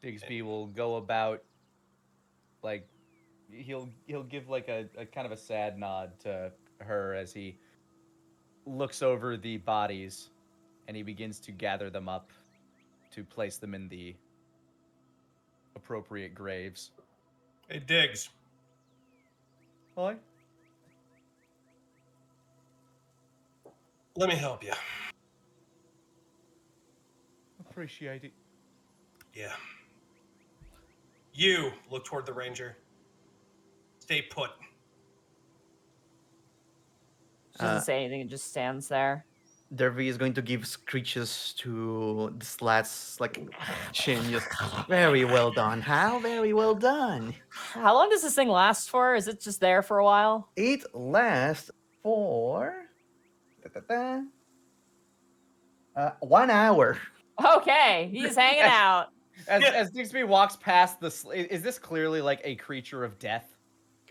Digsby will go about, like, he'll give like a kind of a sad nod to her as he looks over the bodies, and he begins to gather them up to place them in the appropriate graves. Hey, Diggs. Hi. Let me help you. Appreciate it. Yeah. You look toward the ranger. Stay put. She doesn't say anything, it just stands there. Derby is going to give screeches to this lad's like chin. Just very well done. How very well done. How long does this thing last for? Is it just there for a while? It lasts for 1 hour. Okay, he's hanging out. As Digsby walks past is this clearly like a creature of death?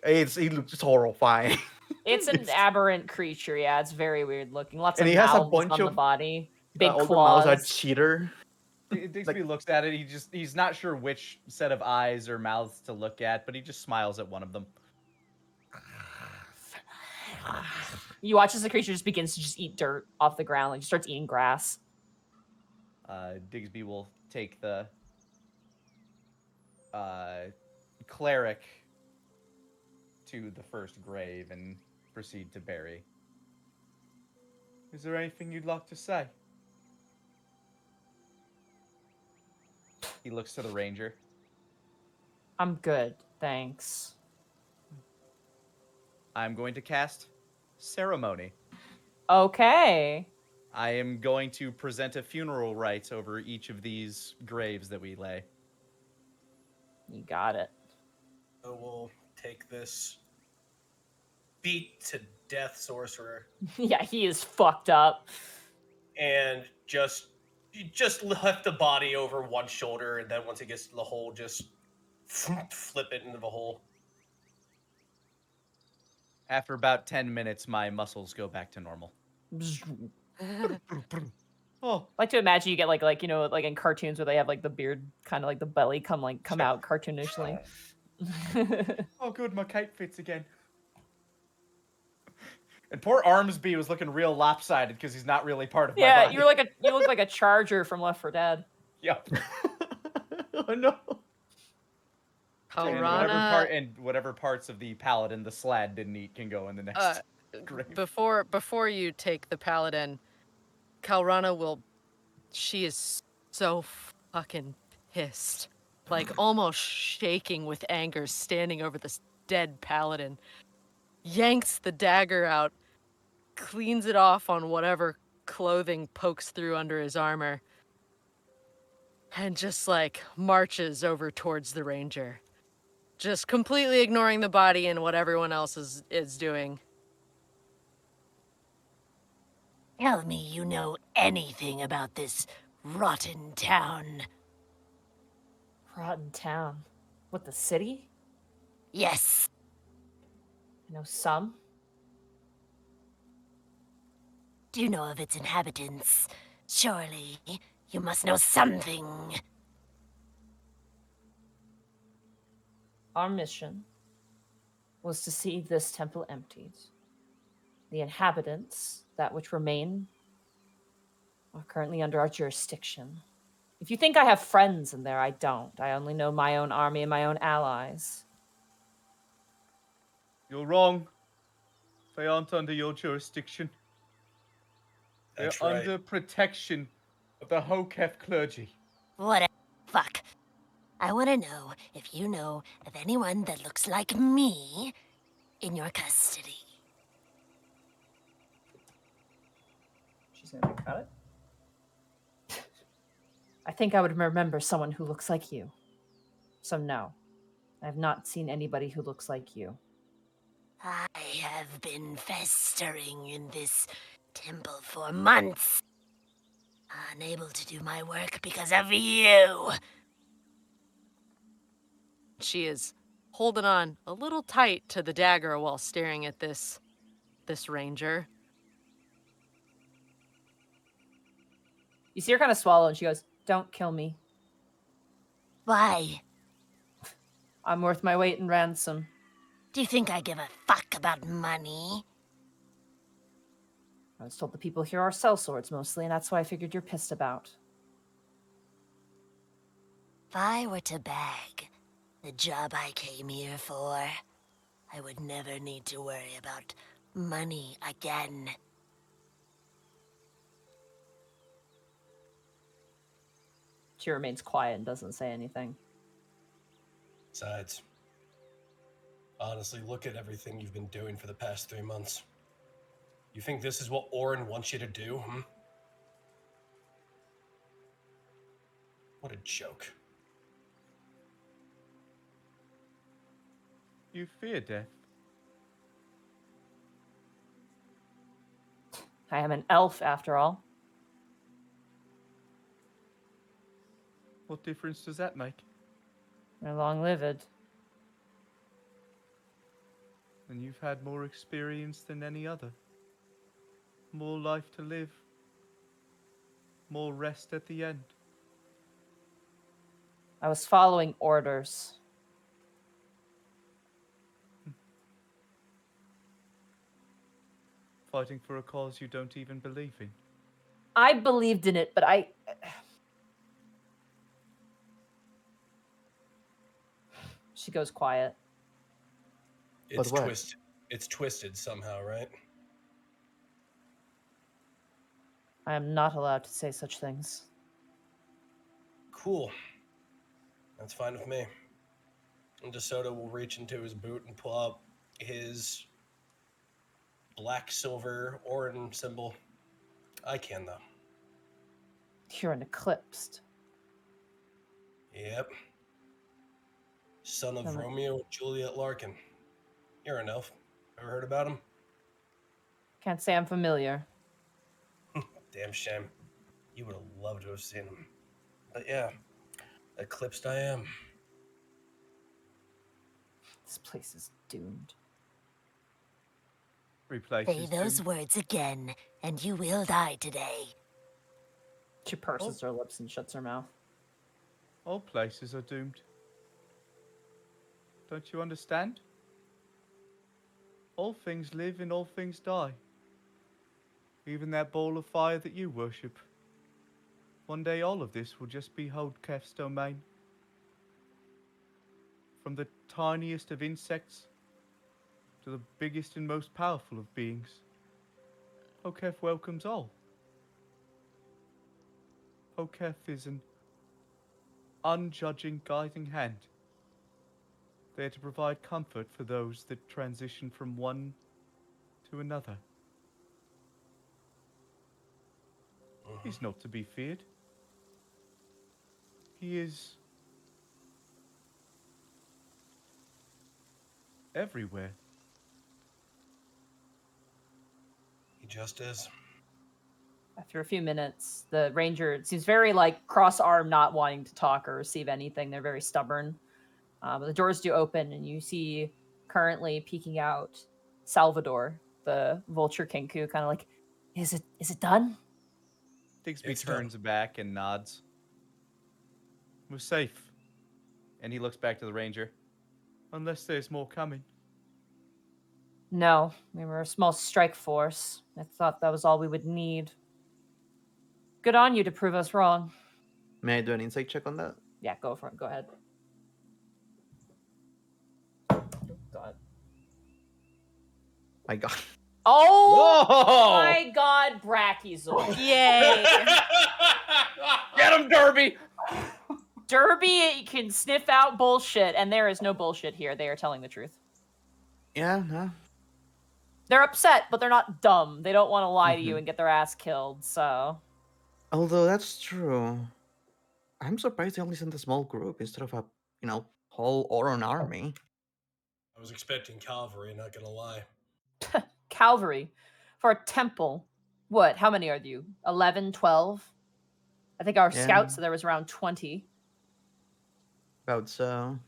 It looks horrifying. It's an aberrant creature, yeah. It's very weird looking. Lots And of he has a mouths bunch on the of, body. Big all the claws. mouths are cheater. Digsby looks at it. He's not sure which set of eyes or mouths to look at, but he just smiles at one of them. You watch as the creature just begins to just eat dirt off the ground, like just starts eating grass. Digsby will take the cleric to the first grave and proceed to bury. Is there anything you'd like to say? He looks to the ranger. I'm good, thanks. I'm going to cast ceremony. Okay. I am going to present a funeral rites over each of these graves that we lay. You got it. So we'll take this beat to death sorcerer Yeah, he is fucked up. and just lift the body over one shoulder, and then once it gets to the hole, just flip it into the hole. After about 10 minutes, my muscles go back to normal. Oh, I like to imagine you get like you know, like in cartoons where they have like the beard kind of like the belly come out cartoonishly. oh, good. My cape fits again. And poor Armsby was looking real lopsided because he's not really part of my Yeah, body. you look like a charger from Left 4 Dead. Yep. Oh no. Kalrana, Whatever parts of the paladin the slad didn't eat can go in the next grave. before you take the paladin, Kalrana she is so fucking pissed. Like almost shaking with anger, standing over this dead paladin. Yanks the dagger out, cleans it off on whatever clothing pokes through under his armor, and just like marches over towards the ranger. Just completely ignoring the body and what everyone else is doing. Tell me you know anything about this rotten town. Rotten town. What, the city? Yes, I know some. do you know of its inhabitants? Surely you must know something. Our mission was to see this temple emptied. The inhabitants, that which remain, are currently under our jurisdiction If you think I have friends in there, I don't. I only know my own army and my own allies. You're wrong. They aren't under your jurisdiction. They're That's right. under protection of the Hokef clergy. What a fuck. I want to know if you know of anyone that looks like me in your custody. She's gonna cut it. I think I would remember someone who looks like you. So no, I have not seen anybody who looks like you. I have been festering in this temple for months, unable to do my work because of you. She is holding on a little tight to the dagger while staring at this ranger. You see her kind of swallow, and she goes, "Don't kill me. Why? I'm worth my weight in ransom." Do you think I give a fuck about money? I was told the people here are sellswords mostly, and that's why I figured you're pissed about. If I were to bag the job I came here for, I would never need to worry about money again. She remains quiet and doesn't say anything. Besides, honestly, look at everything you've been doing for the past 3 months. You think this is what Orin wants you to do, hmm? What a joke. You fear death. I am an elf, after all. What difference does that make? They're long-lived. And you've had more experience than any other. More life to live. More rest at the end. I was following orders. Fighting for a cause you don't even believe in. I believed in it, but She goes quiet. It's what? twisted. It's twisted somehow, right? I am not allowed to say such things. Cool. That's fine with me. And DeSoto will reach into his boot and pull out his black silver Orin symbol. I can, though. You're an eclipsed. Yep. Son of Am I- Romeo and Juliet Larkin. You're an elf. Ever heard about him? Can't say I'm familiar. Damn shame. You would have loved to have seen him. But yeah, eclipsed I am. This place is doomed. Say those words again, and you will die today. She purses her lips and shuts her mouth. All places are doomed. Don't you understand? All things live and all things die. Even that ball of fire that you worship. One day all of this will just be Holdkef's domain. From the tiniest of insects to the biggest and most powerful of beings. Holdkef welcomes all. Holdkef is an unjudging guiding hand, there to provide comfort for those that transition from one to another. He's not to be feared. He is everywhere. He just is. After a few minutes, the ranger seems very cross-armed, not wanting to talk or receive anything. They're very stubborn. But the doors do open, and you see currently peeking out Salvador, the vulture kinku, kind of is it done? Digsby It's turns back and nods. We're safe, And he looks back to the ranger. unless there's more coming. No, we were a small strike force. I thought that was all we would need. Good on you to prove us wrong. May I do an insight check on that? Yeah, go for it. Go ahead. Go ahead. My God. Oh Whoa! my God, Brachiosaurus. Yay! Get him, Derby! Derby can sniff out bullshit, and there is no bullshit here. They are telling the truth. Yeah, no. They're upset, but they're not dumb. They don't want to lie to you Mhm. and get their ass killed, so... Although that's true. I'm surprised they only sent a small group instead of a, whole Oron army. I was expecting cavalry, not gonna lie. Cavalry. For a temple. What? How many are you? 11, 12? I think our Yeah. scouts, so there was around 20. About so.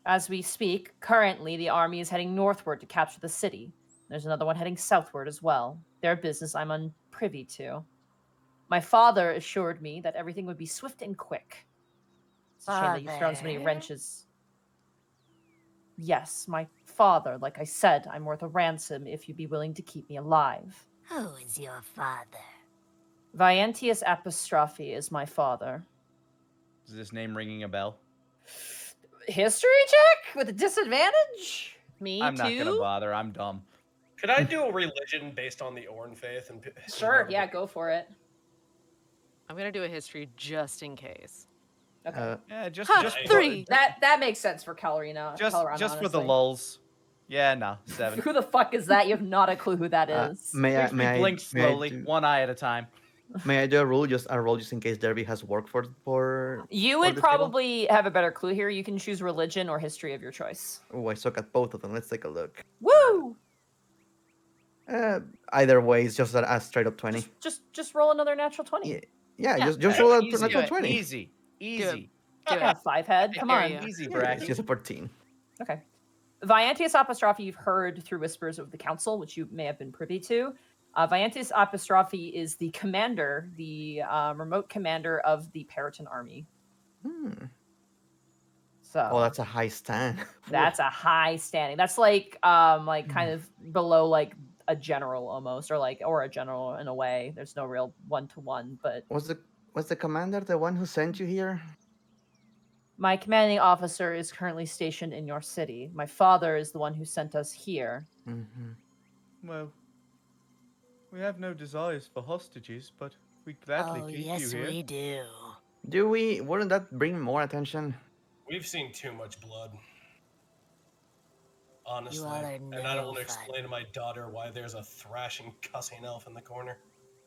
As we speak, currently the army is heading northward to capture the city. There's another one heading southward as well. Their business I'm unprivy to. My father assured me that everything would be swift and quick. It's a shame that you've thrown so many Father? wrenches. Yes, my father. Like I said, I'm worth a ransom if you'd be willing to keep me alive. Who is your father? Viantius Apostrophe is my father. Is this name ringing a bell? History check with a disadvantage? Me I'm too. not gonna bother. I'm dumb. Could I do a religion based on the Orn faith? And Sure, yeah, go for it. I'm gonna do a history just in case. Okay. Yeah, just Ha, just three. that makes sense for Calorina. just Calorana, for the honestly. lulls. Yeah, no, 7. Who the fuck is that? You have not a clue who that is. May I Blink slowly, do, one eye at a time. may I do a roll just in case Derby has work for You for would this table? probably have a better clue here. You can choose religion or history of your choice. Oh, I suck at both of them. Let's take a look. Woo! Either way, it's just a straight up 20. Just roll another natural 20. Yeah, Yeah, just yeah, roll a easy. natural Do it. 20. Easy, easy, Do Yeah, it. 5 head. I Come dare on. you. easy, Yeah, it's Bracky. just a 14. Okay. Viantius Apostrophe, you've heard through whispers of the council, which you may have been privy to. Viantius Apostrophe is the commander, the remote commander of the Periton army. Hmm. So Oh, that's a high stand. that's a high standing. That's like kind of below like a general almost, or a general in a way. There's no real 1-to-1, but Was the commander the one who sent you here? my commanding officer is currently stationed in your city. My father is the one who sent us here. Mm-hmm. Well, we have no desires for hostages, but we gladly Oh, keep yes, you here. we do. Wouldn't that bring more attention? We've seen too much blood. Honestly. You all are And I don't no want to fun. explain to my daughter why there's a thrashing, cussing elf in the corner.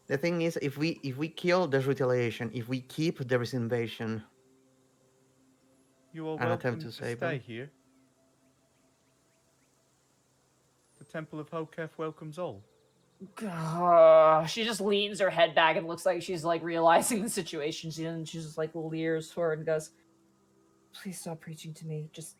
The thing is, if we kill, there's retaliation. If we keep, there is invasion. You are An attempt welcome to to save stay him. here. The Temple of Hokef welcomes all. She just leans her head back and looks like she's like realizing the situation. She just like leers forward and goes, "Please stop preaching to me. Just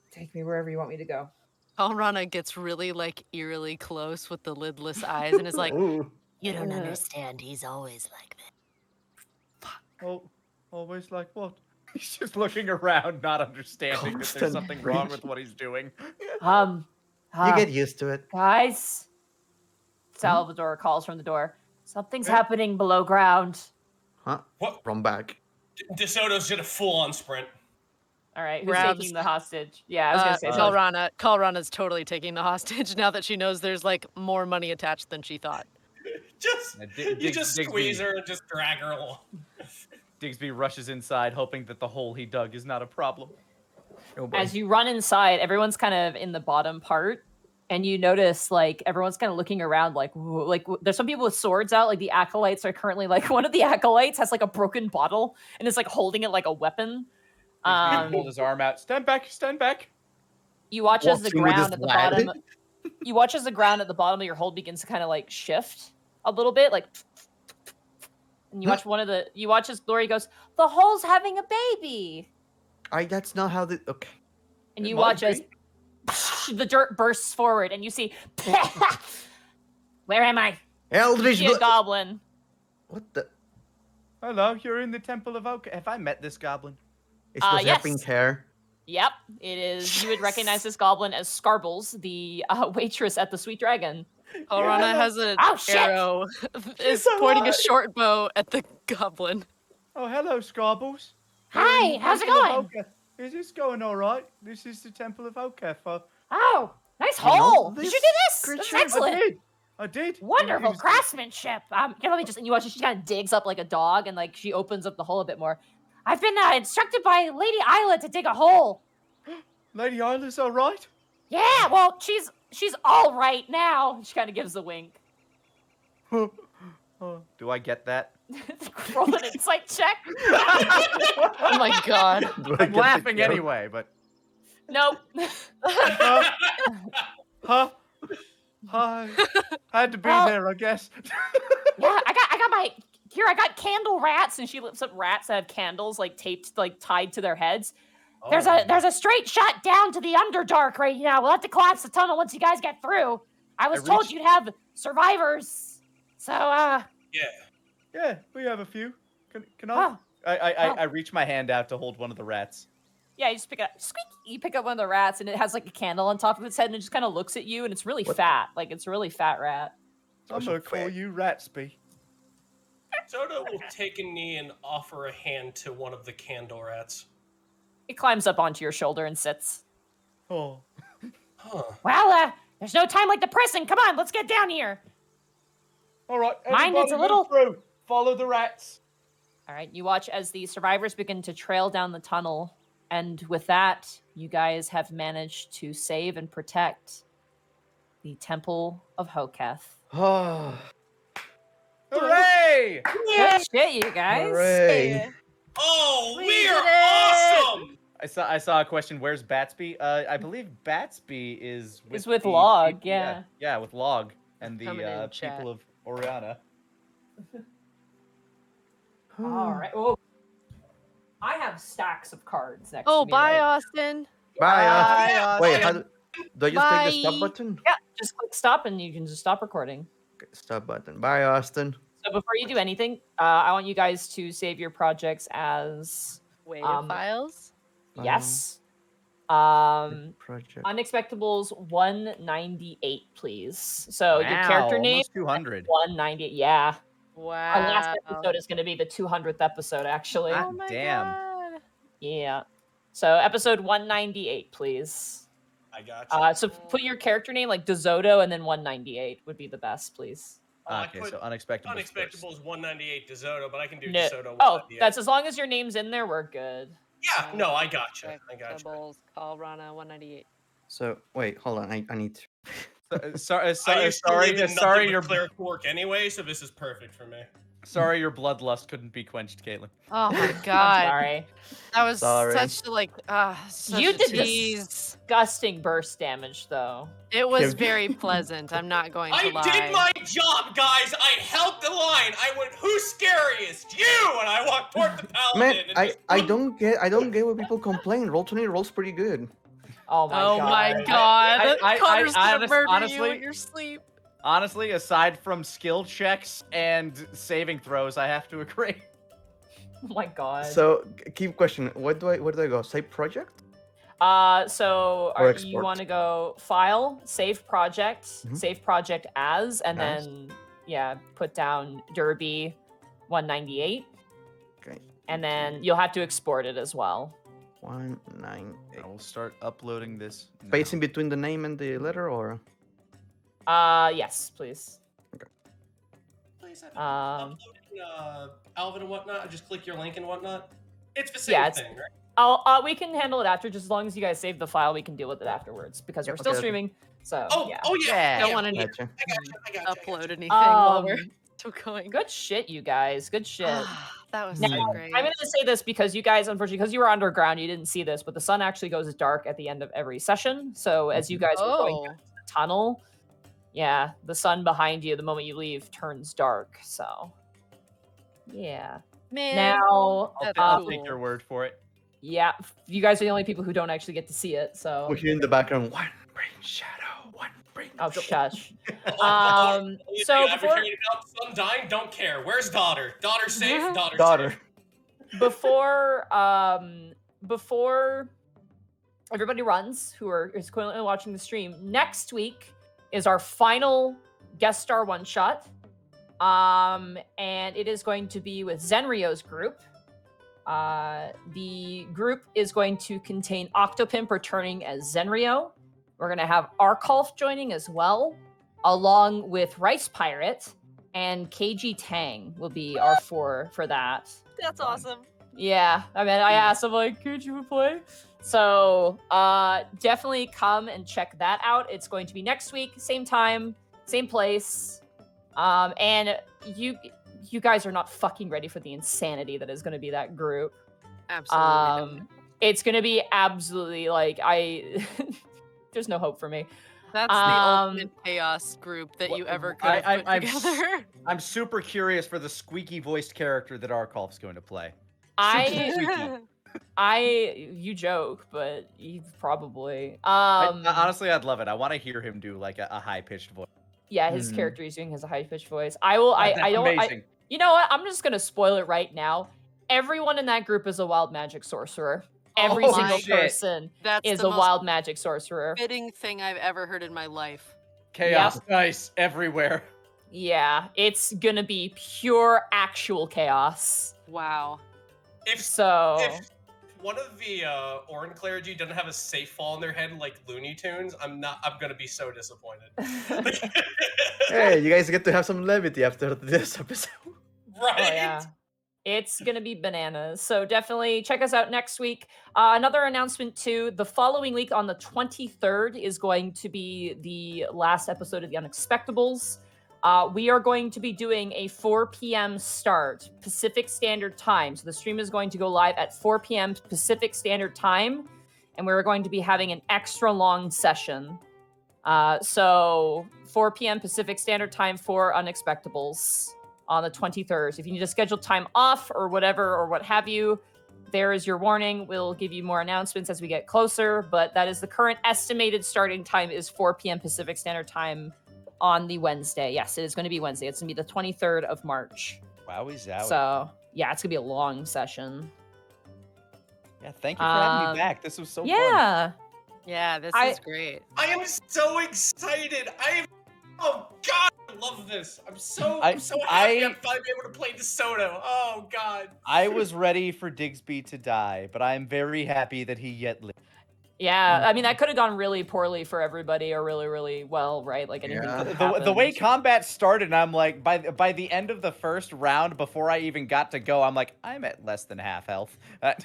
take me wherever you want me to go." Alrana gets really like eerily close with the lidless eyes and is like, Ooh. You don't Uh. understand. He's always like that. Oh, always like what? He's just looking around, not understanding that there's Constant something wrong preach. with what he's doing. You get used to it. Guys, Salvador calls from the door. Something's happening below ground. Huh? What? Run back. DeSoto's did a full-on sprint. All right, who's Grabs- taking the hostage? Yeah, I was gonna say. Kalrana's totally taking the hostage now that she knows there's like more money attached than she thought. Just Yeah, you just Digby. squeeze her and just drag her along. Digsby rushes inside, hoping that the hole he dug is not a problem. Oh boy. As you run inside, everyone's kind of in the bottom part, and you notice like everyone's kind of looking around, like there's some people with swords out. Like the acolytes are currently like one of the acolytes has like a broken bottle and is like holding it like a weapon. Digsby pulled his arm out. Stand back! Stand back! You watch as the Walks in with his ground at the flag. bottom. You watch as the ground at the bottom of your hold begins to kind of like shift a little bit, like. And you watch as Glory goes, "The hole's having a baby," That's not how the. Okay. and It you might watch as the dirt bursts forward, and you see, "Where am I?" Eldritch See a goblin. What the? Hello, you're in the Temple of Okay, have I met this goblin? It's the Yes. pink hair. Yep, it is. You would recognize this goblin as Scarbles, the waitress at the Sweet Dragon. Alrana has an Oh, shit! arrow, is so pointing a alive. short bow at the goblin. Oh, hello, Scarbles. Hi, how's it Temple of going? Oketh. Is this going all right? This is the Temple of Oketh. Oh, nice You know hole. Did you this do this? This is creature? excellent. I did. Wonderful It was- craftsmanship. Let me just. And you watch. She kind of digs up like a dog, and like she opens up the hole a bit more. I've been instructed by Lady Isla to dig a hole. Lady Isla's all right? Yeah, well, she's all right now. She kind of gives a wink. Do I get that? Roll an insight check. Oh my god. Do I I'm get the laughing kill? anyway, but Nope. Huh? Hi. Had to be Well- there, I guess. Yeah, I got my here. I got candle rats, and she lifts up rats that have candles like taped, like tied to their heads. There's a straight shot down to the Underdark right now. We'll have to collapse the tunnel once you guys get through. I was told reached- you'd have survivors, so Yeah. Yeah, we have a few. Can I? oh, I reach my hand out to hold one of the rats. Yeah, you just pick up, squeak. You pick up one of the rats, and it has like a candle on top of its head, and it just kind of looks at you, and it's really What? fat. Like it's a really fat rat. I'm gonna call you Ratsby. Soda will take a knee and offer a hand to one of the candle rats. It climbs up onto your shoulder and sits. Oh. Huh. well, there's no time like the pressing. Come on, let's get down here. All right. Mine is everybody a move little- through. Follow the rats. All right, you watch as the survivors begin to trail down the tunnel, and with that, you guys have managed to save and protect the Temple of Hoketh. Oh, Hooray! Good shit, you guys. hooray. Oh, We we did are it! awesome! I saw a question. Where's Batsby? I believe Batsby is with, Is with the Log, people- yeah. yeah, with Log and the Coming in chat. people of Oriana. All right. Oh, I have stacks of cards next Oh, to me. bye, right? Austin. Bye. Yeah. Wait, how do I just click the stop Bye. button? Yeah, just click stop, and you can just stop recording. Okay, stop button. Bye, Austin. So before you do anything, I want you guys to save your projects as Wave Um, files. yes. Project. Unexpectables 198, please. So your character Wow, name almost 200. 198. Yeah. Wow. Our last episode is going to be the 200th episode, actually. Ah. Oh my Damn. god. Yeah. So episode 198, please. I got you. So put your character name like DeZoto and then 198 would be the best, please. I Okay, put so Unexpectables. Unexpectables 198 DeSoto, but I can do No. DeSoto Oh, 198. that's as long as your name's in there, we're good. Yeah, no, I got you. I got you. Unexpectables, call Rana 198. So wait, hold on. I need to. Sorry, I used to live sorry, in sorry, nothing your but cleric work anyway, so this is perfect for me. sorry, your bloodlust couldn't be quenched, Caitlin. Oh my I'm god. sorry. That was Sorry. such like such You a did this. tease. Disgusting burst damage, though. It was Yeah. very pleasant. I'm not going to I lie. did my job, guys. I held the line. I went, "Who's scariest, you?" And I walked toward the paladin. Man, and I just- I don't get why people complain. Roll20 rolls pretty good. Oh my Oh god. my god. I- Connor's gonna honest- murder you honestly- in your sleep. Honestly, aside from skill checks and saving throws, I have to agree. Oh my god. So keep question. Where do I go? Save project? So Or you export. want to go file, save project, Mhm. save project as, and As. then yeah, put down Derby 198, Okay. and then you'll have to export it as well. 198. I will start uploading this. now. Space in between the name and the letter, or Yes, please. Please, I've Um, Alvin and whatnot. I just click your link and whatnot. It's the same Yeah, it's- thing, right? we can handle it after, just as long as you guys save the file. We can deal with it afterwards because Yeah, we're still okay, okay. streaming. So Oh, yeah. oh yeah. Yeah. Don't yeah. want to gotcha. I got you. upload anything while we're Um, still going. Good shit, you guys. Good shit. That was Now, so great. I'm going to say this because you guys, unfortunately, because you were underground, you didn't see this, but the sun actually goes dark at the end of every session. So as you guys were going Oh. down to the tunnel, yeah, the sun behind you, the moment you leave, turns dark. So, yeah. Man. Now, That's I'll cool. take your word for it. yeah, you guys are the only people who don't actually get to see it. So, We hear in the background one brain shadow, one brain. oh, shush. Only So thing I've been before- hearing about son dying, don't care. Where's daughter? Daughter safe? Daughter Daughter. safe. before everybody runs who is currently watching the stream, next week is our final guest star one shot. And it is going to be with Zenrio's group. The group is going to contain Octopimp returning as Zenrio. We're going to have Arkolf joining as well, along with Rice Pirate, and KG Tang will be our 4 for that. That's awesome. Yeah, I mean, I asked him, like, could you play? So, definitely come and check that out. It's going to be next week, same time, same place. And you guys are not fucking ready for the insanity that is going to be that group. Absolutely. It's going to be absolutely, like, there's no hope for me. That's the ultimate chaos group that you ever could have put together. I'm super curious for the squeaky voiced character that Arkolf's going to play. You joke, but you probably. Honestly, I'd love it. I want to hear him do like a high pitched voice. Yeah, his character he's doing has a high pitched voice. I will. Amazing. You know what? I'm just gonna spoil it right now. Everyone in that group is a wild magic sorcerer. Every single person is a wild magic sorcerer. Fitting thing I've ever heard in my life. Chaos dice everywhere. Yeah, it's gonna be pure actual chaos. Wow. If one of the Orin clergy doesn't have a safe fall in their head like Looney Tunes, I'm gonna be so disappointed. Hey, you guys get to have some levity after this episode. Right? Oh, yeah. It's gonna be bananas. So definitely check us out next week. Another announcement too, the following week on the 23rd is going to be the last episode of the Unexpectables. We are going to be doing a 4 p.m. start, Pacific Standard Time. So the stream is going to go live at 4 p.m. Pacific Standard Time, and we're going to be having an extra long session. So 4 p.m. Pacific Standard Time for Unexpectables on the 23rd. So if you need to schedule time off or whatever or what have you, there is your warning. We'll give you more announcements as we get closer, but that is the current estimated starting time is 4 p.m. Pacific Standard Time on the Wednesday. Yes, it is going to be Wednesday. It's going to be the 23rd of March. Wowie zowie. So, yeah, it's going to be a long session. Yeah, thank you for having me back. This was so fun. Yeah, this is great. I am so excited. Oh God, I love this. I'm so happy I'm finally able to play DeSoto. Oh God. I was ready for Digsby to die, but I am very happy that he yet lived. Yeah, I mean, that could have gone really poorly for everybody or really, really well, right? Like anything could have happened. The way combat started, I'm like, by the end of the first round, before I even got to go, I'm like, I'm at less than half health.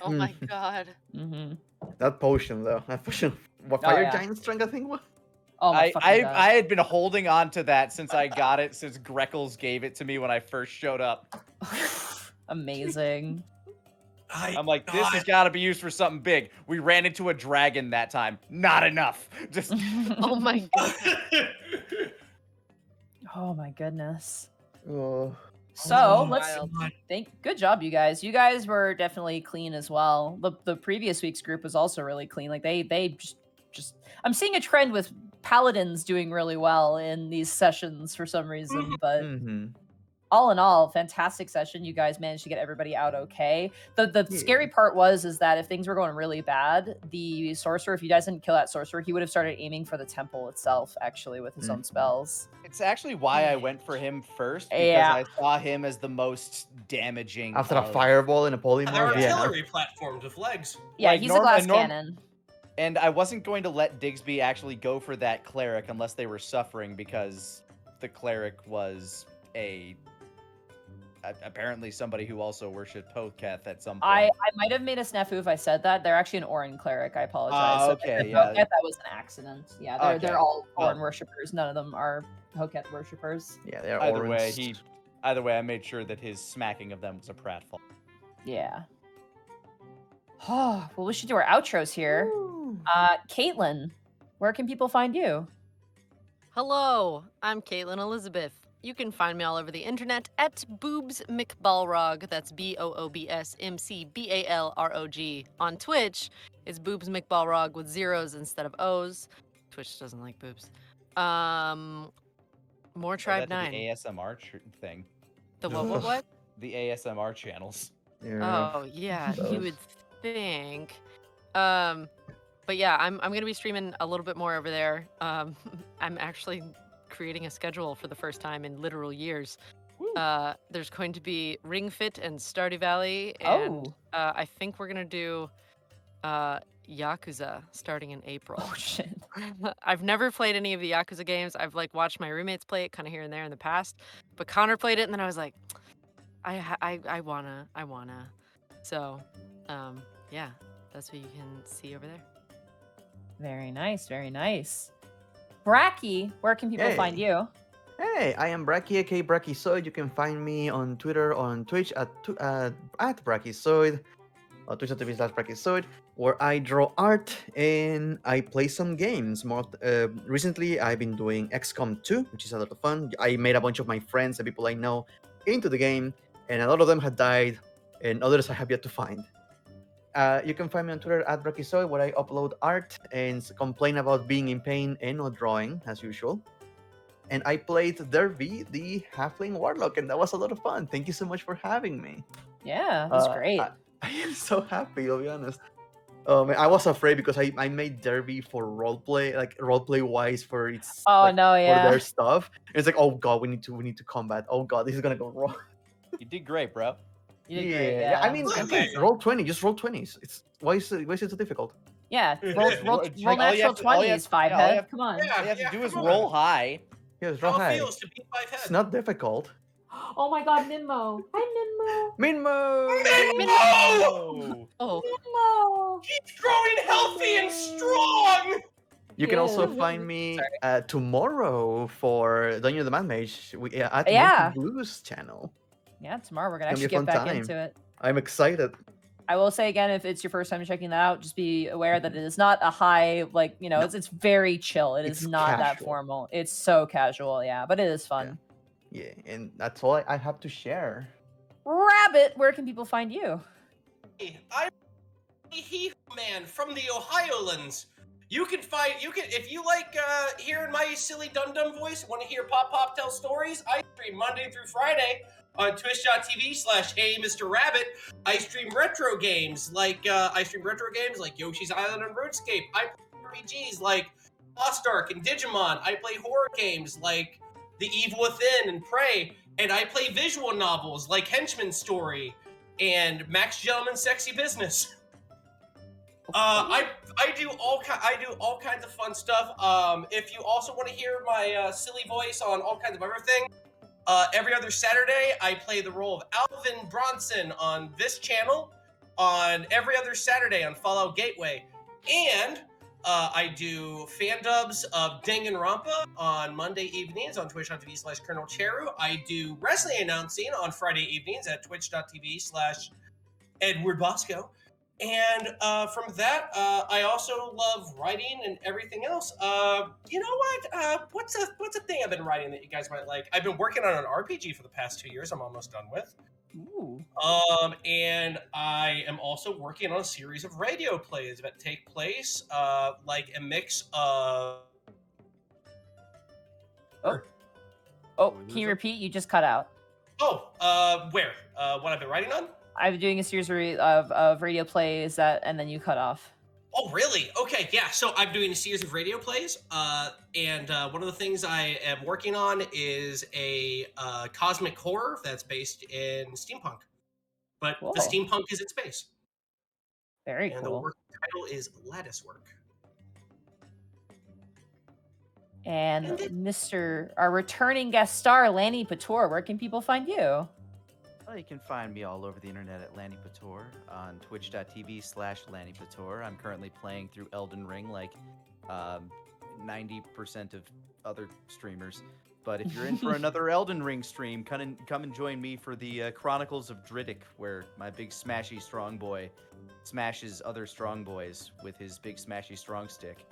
Oh my God. Mm-hmm. That potion, though. That potion. What, Fire Giant Strength, I think? What? Oh my fucking God. I had been holding on to that since I got it, since Greckles gave it to me when I first showed up. Amazing. I'm like, this has got to be used for something big. We ran into a dragon that time. Not enough. Just. Oh my God. Oh my goodness. Oh. So good job, you guys. You guys were definitely clean as well. The previous week's group was also really clean. Like they just I'm seeing a trend with paladins doing really well in these sessions for some reason, but all in all, fantastic session. You guys managed to get everybody out okay. The scary part is that if things were going really bad, the sorcerer, if you guys didn't kill that sorcerer, he would have started aiming for the temple itself, actually, with his own spells. It's actually why I went for him first, because I saw him as the most damaging. After a fireball and a polymorph. They're artillery platforms with legs. Yeah, he's a glass cannon. And I wasn't going to let Digsby actually go for that cleric unless they were suffering, because the cleric was apparently somebody who also worshipped Hothketh at some point. I might have made a snafu if I said that. They're actually an Orin cleric. I apologize. Okay, yeah. That was an accident. Yeah, they're all Orin worshippers. None of them are Hothketh worshippers. Yeah, they're Either way, I made sure that his smacking of them was a pratfall. Yeah. Oh, well, we should do our outros here. Caitlin, where can people find you? Hello, I'm Caitlin Elizabeth. You can find me all over the internet at Boobs McBalrog. That's BOOBSMCBALROG. On Twitch, it's Boobs McBalrog with zeros instead of O's. Twitch doesn't like boobs. More Tribe 9. The ASMR thing. The what? The ASMR channels. Yeah. Oh yeah, you would think. But yeah, I'm gonna be streaming a little bit more over there. I'm actually creating a schedule for the first time in literal years. There's going to be Ring Fit and Stardew Valley, and I think we're gonna do Yakuza starting in April. Oh shit. I've never played any of the Yakuza games. I've like watched my roommates play it kind of here and there in the past, but Connor played it, and then I was like, I wanna. So, yeah, that's what you can see over there. Very nice, very nice. Bracky, where can people find you? Hey, I am Bracky, aka Brachysoid. You can find me on Twitter, on Twitch at Brachysoid, on twitch.tv/Brachysoid, where I draw art and I play some games. Recently, I've been doing XCOM 2, which is a lot of fun. I made a bunch of my friends and people I know into the game, and a lot of them have died, and others I have yet to find. You can find me on Twitter at Brachysoid, where I upload art and complain about being in pain and not drawing, as usual. And I played Derby, the Halfling Warlock, and that was a lot of fun. Thank you so much for having me. Yeah, that's great. I am so happy, to be honest. I was afraid because I made Derby for roleplay, like roleplay wise for its Oh like, no, yeah. for their stuff. And it's like, oh god, we need to combat. Oh god, this is gonna go wrong. You did great, bro. You did great, Yeah. I yeah. mean, Okay. roll 20, just roll 20s. It's why is it so difficult? Yeah, roll All you natural have to- all you 20s, have to- five yeah, all you head. have- Come on. All you have to do is come on. roll high. Yeah, it's roll How it high. feels to be 5 head. It's not difficult. Oh my god, Minmo. Hi, Minmo! Oh! Oh, Minmo. Keep growing healthy and strong. You can also Yeah. find me tomorrow for Dungeon of the Mad Mage at Yeah. Monkey Blues channel. Yeah, tomorrow we're gonna It's actually gonna be get a fun back time. into it. I'm excited. I will say again, if it's your first time checking that out, just be aware that it is not a high, like, you know, No. it's very chill. It is It's not that casual. formal. It's so casual, yeah, but it is fun. Yeah, and that's all I have to share. Rabbit, where can people find you? I'm He Man from the Ohiolands. You can if you like hearing my silly dum-dum voice, want to hear Pop tell stories, I stream Monday through Friday on twitch.tv/Hey Mr. Rabbit. I stream retro games like Yoshi's Island and RuneScape. I play RPGs like Lost Ark and Digimon. I play horror games like The Evil Within and Prey, and I play visual novels like Henchman's Story and Max Gentleman's Sexy Business. I do all kinds of fun stuff. If you also want to hear my silly voice on all kinds of other things, every other Saturday I play the role of Alvin Bronson on this channel. On every other Saturday on Fallout Gateway, and I do fan dubs of Danganronpa on Monday evenings on twitch.tv/Colonel Cheru. I do wrestling announcing on Friday evenings at twitch.tv/Edward Bosco. And from that, I also love writing and everything else. You know what? What's a thing I've been writing that you guys might like? I've been working on an RPG for the past 2 years. I'm almost done with. Ooh. And I am also working on a series of radio plays that take place, like a mix of. Oh, can you repeat? You just cut out. Where? What I've been writing on? I'm doing a series of radio plays and then you cut off. Oh, really? Okay, yeah. So I'm doing a series of radio plays, and one of the things I am working on is a cosmic horror that's based in steampunk, but Cool. the steampunk is in space. Very And the cool. work title is Lattice Work. And our returning guest star, Lanny Pator, where can people find you? Well, you can find me all over the internet at Lanny Pator on twitch.tv/Lanny Pator. I'm currently playing through Elden Ring like 90% of other streamers. But if you're in for another Elden Ring stream, come and join me for the Chronicles of Driddick, where my big smashy strong boy smashes other strong boys with his big smashy strong stick.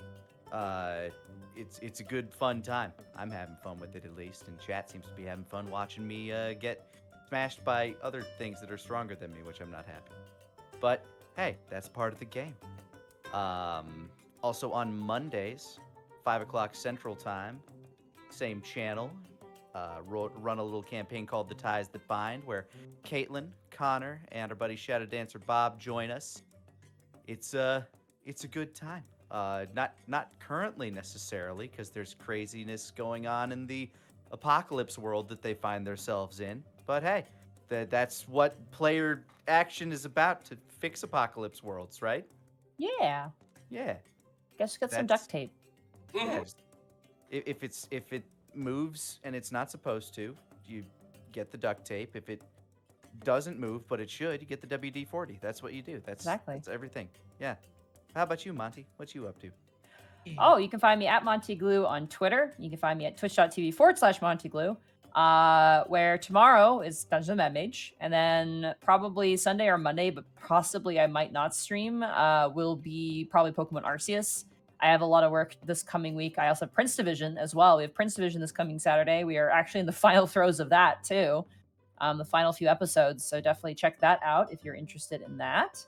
It's a good fun time. I'm having fun with it, at least, and chat seems to be having fun watching me get smashed by other things that are stronger than me, which I'm not happy. But hey, that's part of the game. Also on Mondays, 5 o'clock Central Time, same channel, run a little campaign called The Ties That Bind, where Caitlin, Connor, and our buddy Shadow Dancer Bob join us. It's a good time. Not currently necessarily, because there's craziness going on in the apocalypse world that they find themselves in. But hey, that's what player action is about, to fix apocalypse worlds, right? Yeah. Yeah. Guess get some That's- duct tape. Yeah. If it moves and it's not supposed to, you get the duct tape. If it doesn't move but it should, you get the WD-40. That's what you do. That's everything. Yeah. How about you, Monty? What you up to? Oh, you can find me at Montyglue on Twitter. You can find me at twitch.tv/Montyglue, where tomorrow is Dungeons and Mad Mage, and then probably Sunday or Monday, but possibly I might not stream, will be probably Pokemon Arceus. I have a lot of work this coming week. I also have Prince Division as well. We have Prince Division this coming Saturday. We are actually in the final throes of that too, the final few episodes, so definitely check that out if you're interested in that.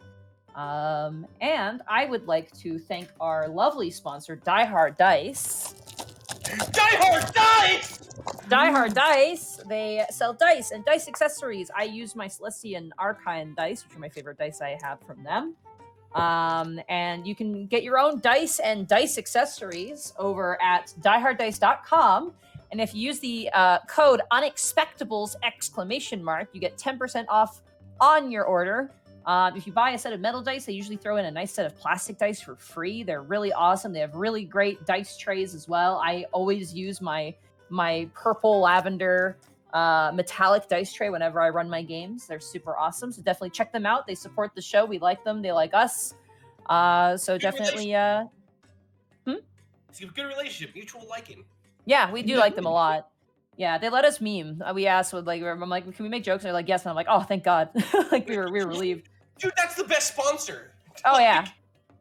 And I would like to thank our lovely sponsor, Die Hard Dice. Die Hard Dice! Die Hard Dice. They sell dice and dice accessories. I use my Celestian Archine dice, which are my favorite dice I have from them. And you can get your own dice and dice accessories over at dieharddice.com. And if you use the code Unexpectables ! You get 10% off on your order. If you buy a set of metal dice, they usually throw in a nice set of plastic dice for free. They're really awesome. They have really great dice trays as well. I always use my purple lavender metallic dice tray whenever I run my games. They're super awesome. So definitely check them out. They support the show. We like them. They like us. So definitely It's a good relationship, mutual liking. yeah, we do like them a lot. Yeah, they let us meme. We asked, I'm like, can we make jokes? And they're like, yes. And I'm like, oh, thank God. Like we were relieved. Dude, that's the best sponsor. Oh yeah,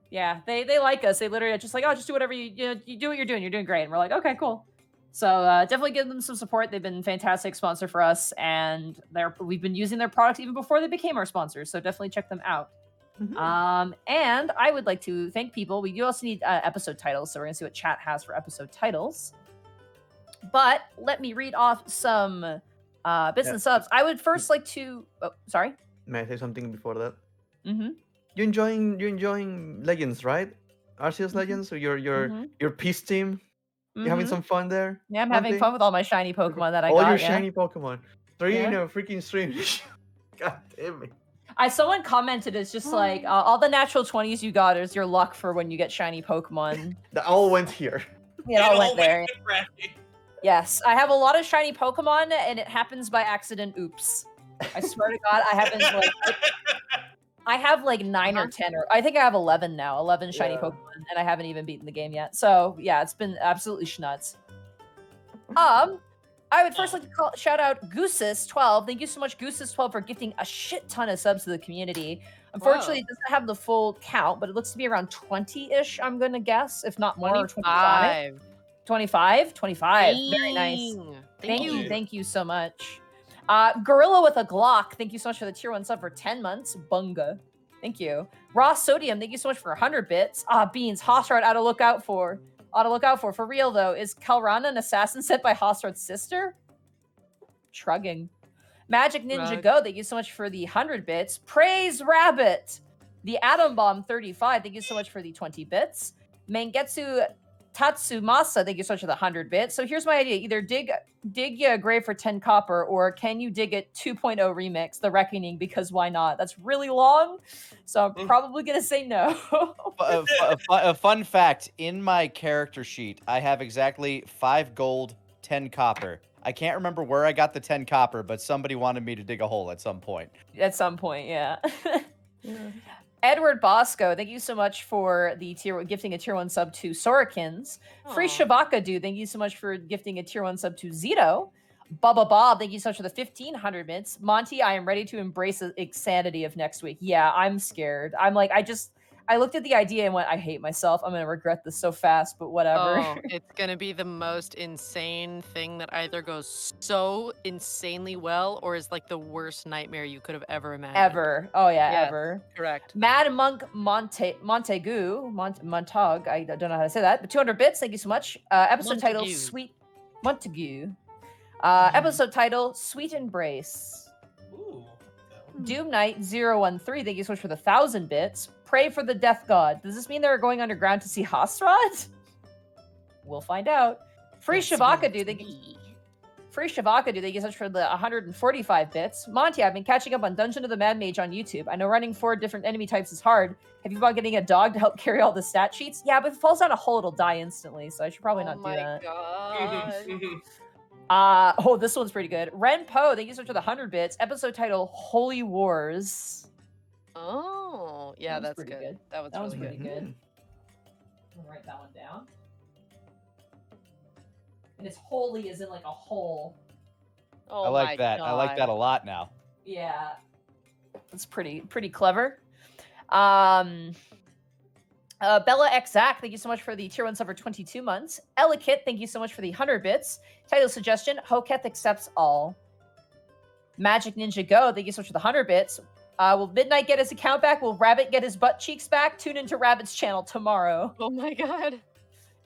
yeah. They like us. They literally are just like, oh, just do whatever you do what you're doing. You're doing great. And we're like, okay, cool. So definitely give them some support. They've been a fantastic sponsor for us, and we've been using their products even before they became our sponsors. So definitely check them out. And I would like to thank people. We do also need episode titles, so we're gonna see what chat has for episode titles. But let me read off some business subs. I would first like to. Oh, sorry. May I say something before that? Mm-hmm. You're enjoying Legends, right? Arceus Legends, or your peace team. You having some fun there? Yeah, I'm having fun with all my shiny Pokemon that I all got. All your yeah. shiny Pokemon. 3 in Yeah. a freaking stream. God damn it. Someone commented, it's just like all the natural 20s you got is your luck for when you get shiny Pokemon. That all went here. It all went there. to Bradley. Yes, I have a lot of shiny Pokemon, and it happens by accident. Oops. I swear to God, I haven't like. I have like 9 or 10, or I think I have 11 now. 11 shiny Pokemon, and I haven't even beaten the game yet. So yeah, it's been absolutely schnutz. I would first like to shout out Goosis12. Thank you so much, Goosis12, for gifting a shit ton of subs to the community. Unfortunately, it doesn't have the full count, but it looks to be around 20-ish, I'm going to guess, if not more. 25. 25? 25. Very nice. Thank you so much. Gorilla with a Glock, thank you so much for the tier 1 sub for 10 months. Bunga. Thank you. Raw Sodium, thank you so much for 100 bits. Beans, Hossrod, out to look out for. For real, though, is Kalrana an assassin sent by Hossrod's sister? Shrugging. Magic Ninja Go, thank you so much for the 100 bits. Praise Rabbit. The Atom Bomb 35, thank you so much for the 20 bits. Mangetsu Tatsumasa, thank you so much for the 100 bits. So here's my idea. Either dig you a grave for 10 copper, or can you dig it 2.0 remix, The Reckoning, because why not? That's really long, so I'm probably going to say no. A fun fact, in my character sheet, I have exactly 5 gold, 10 copper. I can't remember where I got the 10 copper, but somebody wanted me to dig a hole at some point. At some point, yeah. Edward Bosco, thank you so much for the gifting a tier 1 sub to Sorikins. Free Shabaka Dude, thank you so much for gifting a tier 1 sub to Zito. Bubba Bob, thank you so much for the 1,500 bits. Monty, I am ready to embrace the insanity of next week. Yeah, I'm scared. I'm like, I looked at the idea and went, I hate myself. I'm going to regret this so fast, but whatever. Oh, it's going to be the most insane thing that either goes so insanely well or is like the worst nightmare you could have ever imagined. Ever. Oh, yeah, Yes, ever. Correct. Mad Monk Montag, I don't know how to say that, but 200 bits, thank you so much. Episode title, Sweet Montague. Episode title, Sweet Embrace. Ooh. Doom Knight 013, thank you so much for the 1,000 bits. pray for the death god. Does this mean they're going underground to see Hasrat? We'll find out. Free Shavaka, dude. Free Shavaka, dude. They get such for the 145 bits. Monty, I've been catching up on Dungeon of the Mad Mage on YouTube. I know running 4 different enemy types is hard. Have you thought getting a dog to help carry all the stat sheets? Yeah, but if it falls down a hole, it'll die instantly, so I should probably not do that. God. This one's pretty good. Ren Po, thank you so much for the 100 bits. Episode title, Holy Wars. Oh, yeah, That was that's pretty good. That was really pretty good. good. I'll write that one down. And it's holy as in like a hole. Oh, I like my that. I like that a God. lot now. Yeah. That's pretty clever. Bella X Zach, thank you so much for the tier 1 sub for 22 months. Elikit, thank you so much for the 100 bits. Title suggestion, Hoketh accepts all. Magic Ninja Go, thank you so much for the 100 bits. Will Midnight get his account back? Will Rabbit get his butt cheeks back? Tune into Rabbit's channel tomorrow. Oh my God.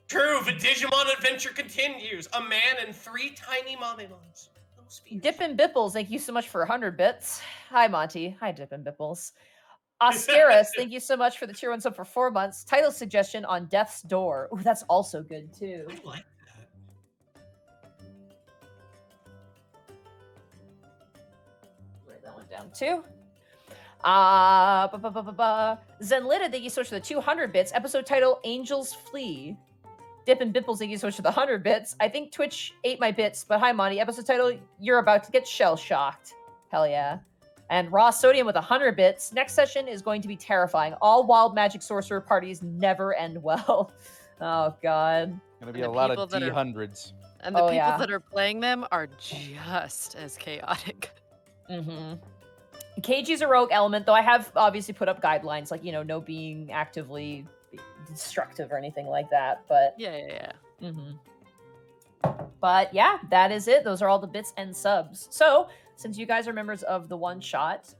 True, the Digimon adventure continues. A man and 3 tiny Mamemons. Dippin' Bipples, thank you so much for 100 bits. Hi, Monty. Hi, Dippin' Bipples. Oscaris, thank you so much for the tier 1 sub for 4 months. Title suggestion on Death's Door. Ooh, that's also good, too. I like that. Write that one down, too. Zenlita, thank you so much for the 200 bits. Episode title, Angels Flee. Dippin' Bipples, thank you so much for the 100 bits. I think Twitch ate my bits, but hi, Monty. Episode title, You're About to Get Shell-Shocked. Hell yeah. And Raw Sodium with 100 bits. Next session is going to be terrifying. All wild magic sorcerer parties never end well. Oh, God. Gonna be And a the lot of people that are- D100s. And the Oh, people yeah. that are playing them are just as chaotic. Mm-hmm. KG's a rogue element, though I have obviously put up guidelines, like, no being actively destructive or anything like that, but... Yeah. But yeah, that is it. Those are all the bits and subs. So, since you guys are members of the One Shot,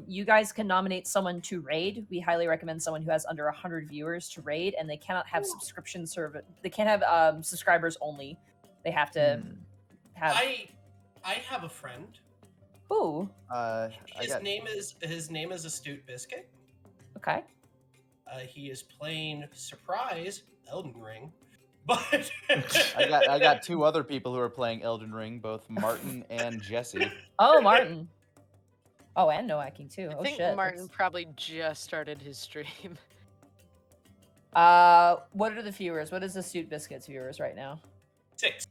you guys can nominate someone to raid. We highly recommend someone who has under 100 viewers to raid, and they cannot have subscription service. They can't have subscribers only. They have to have... I have a friend. Who? His name is Astute Biscuit. Okay. He is playing surprise Elden Ring, but I got 2 other people who are playing Elden Ring, both Martin and Jesse. Oh, Martin. Oh, and No Hacking too. I Oh, think shit. Martin probably just started his stream. What are the viewers? What is the Astute Biscuits viewers right now? 6.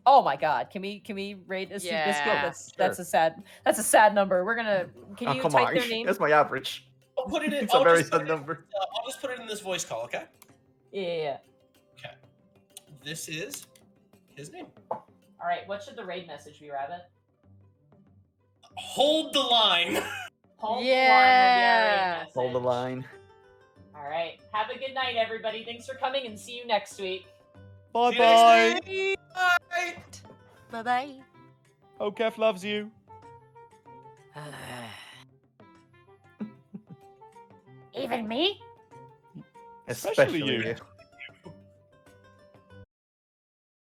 Oh my God! Can we rate Astute Biscuit? Yeah. That's a sad number. We're gonna. Can you come type on. their name? That's my average. I'll put it in. It's a very sad number. I'll just put it in this voice call, okay? Yeah. Okay. This is his name. All right. What should the raid message be, Rabbit? Hold the line. Hold Yeah. Hold the line. All right. Have a good night, everybody. Thanks for coming, and see you next week. Bye See you next bye. week. Bye. Bye-bye. Hoketh loves you. Even me? Especially you. you.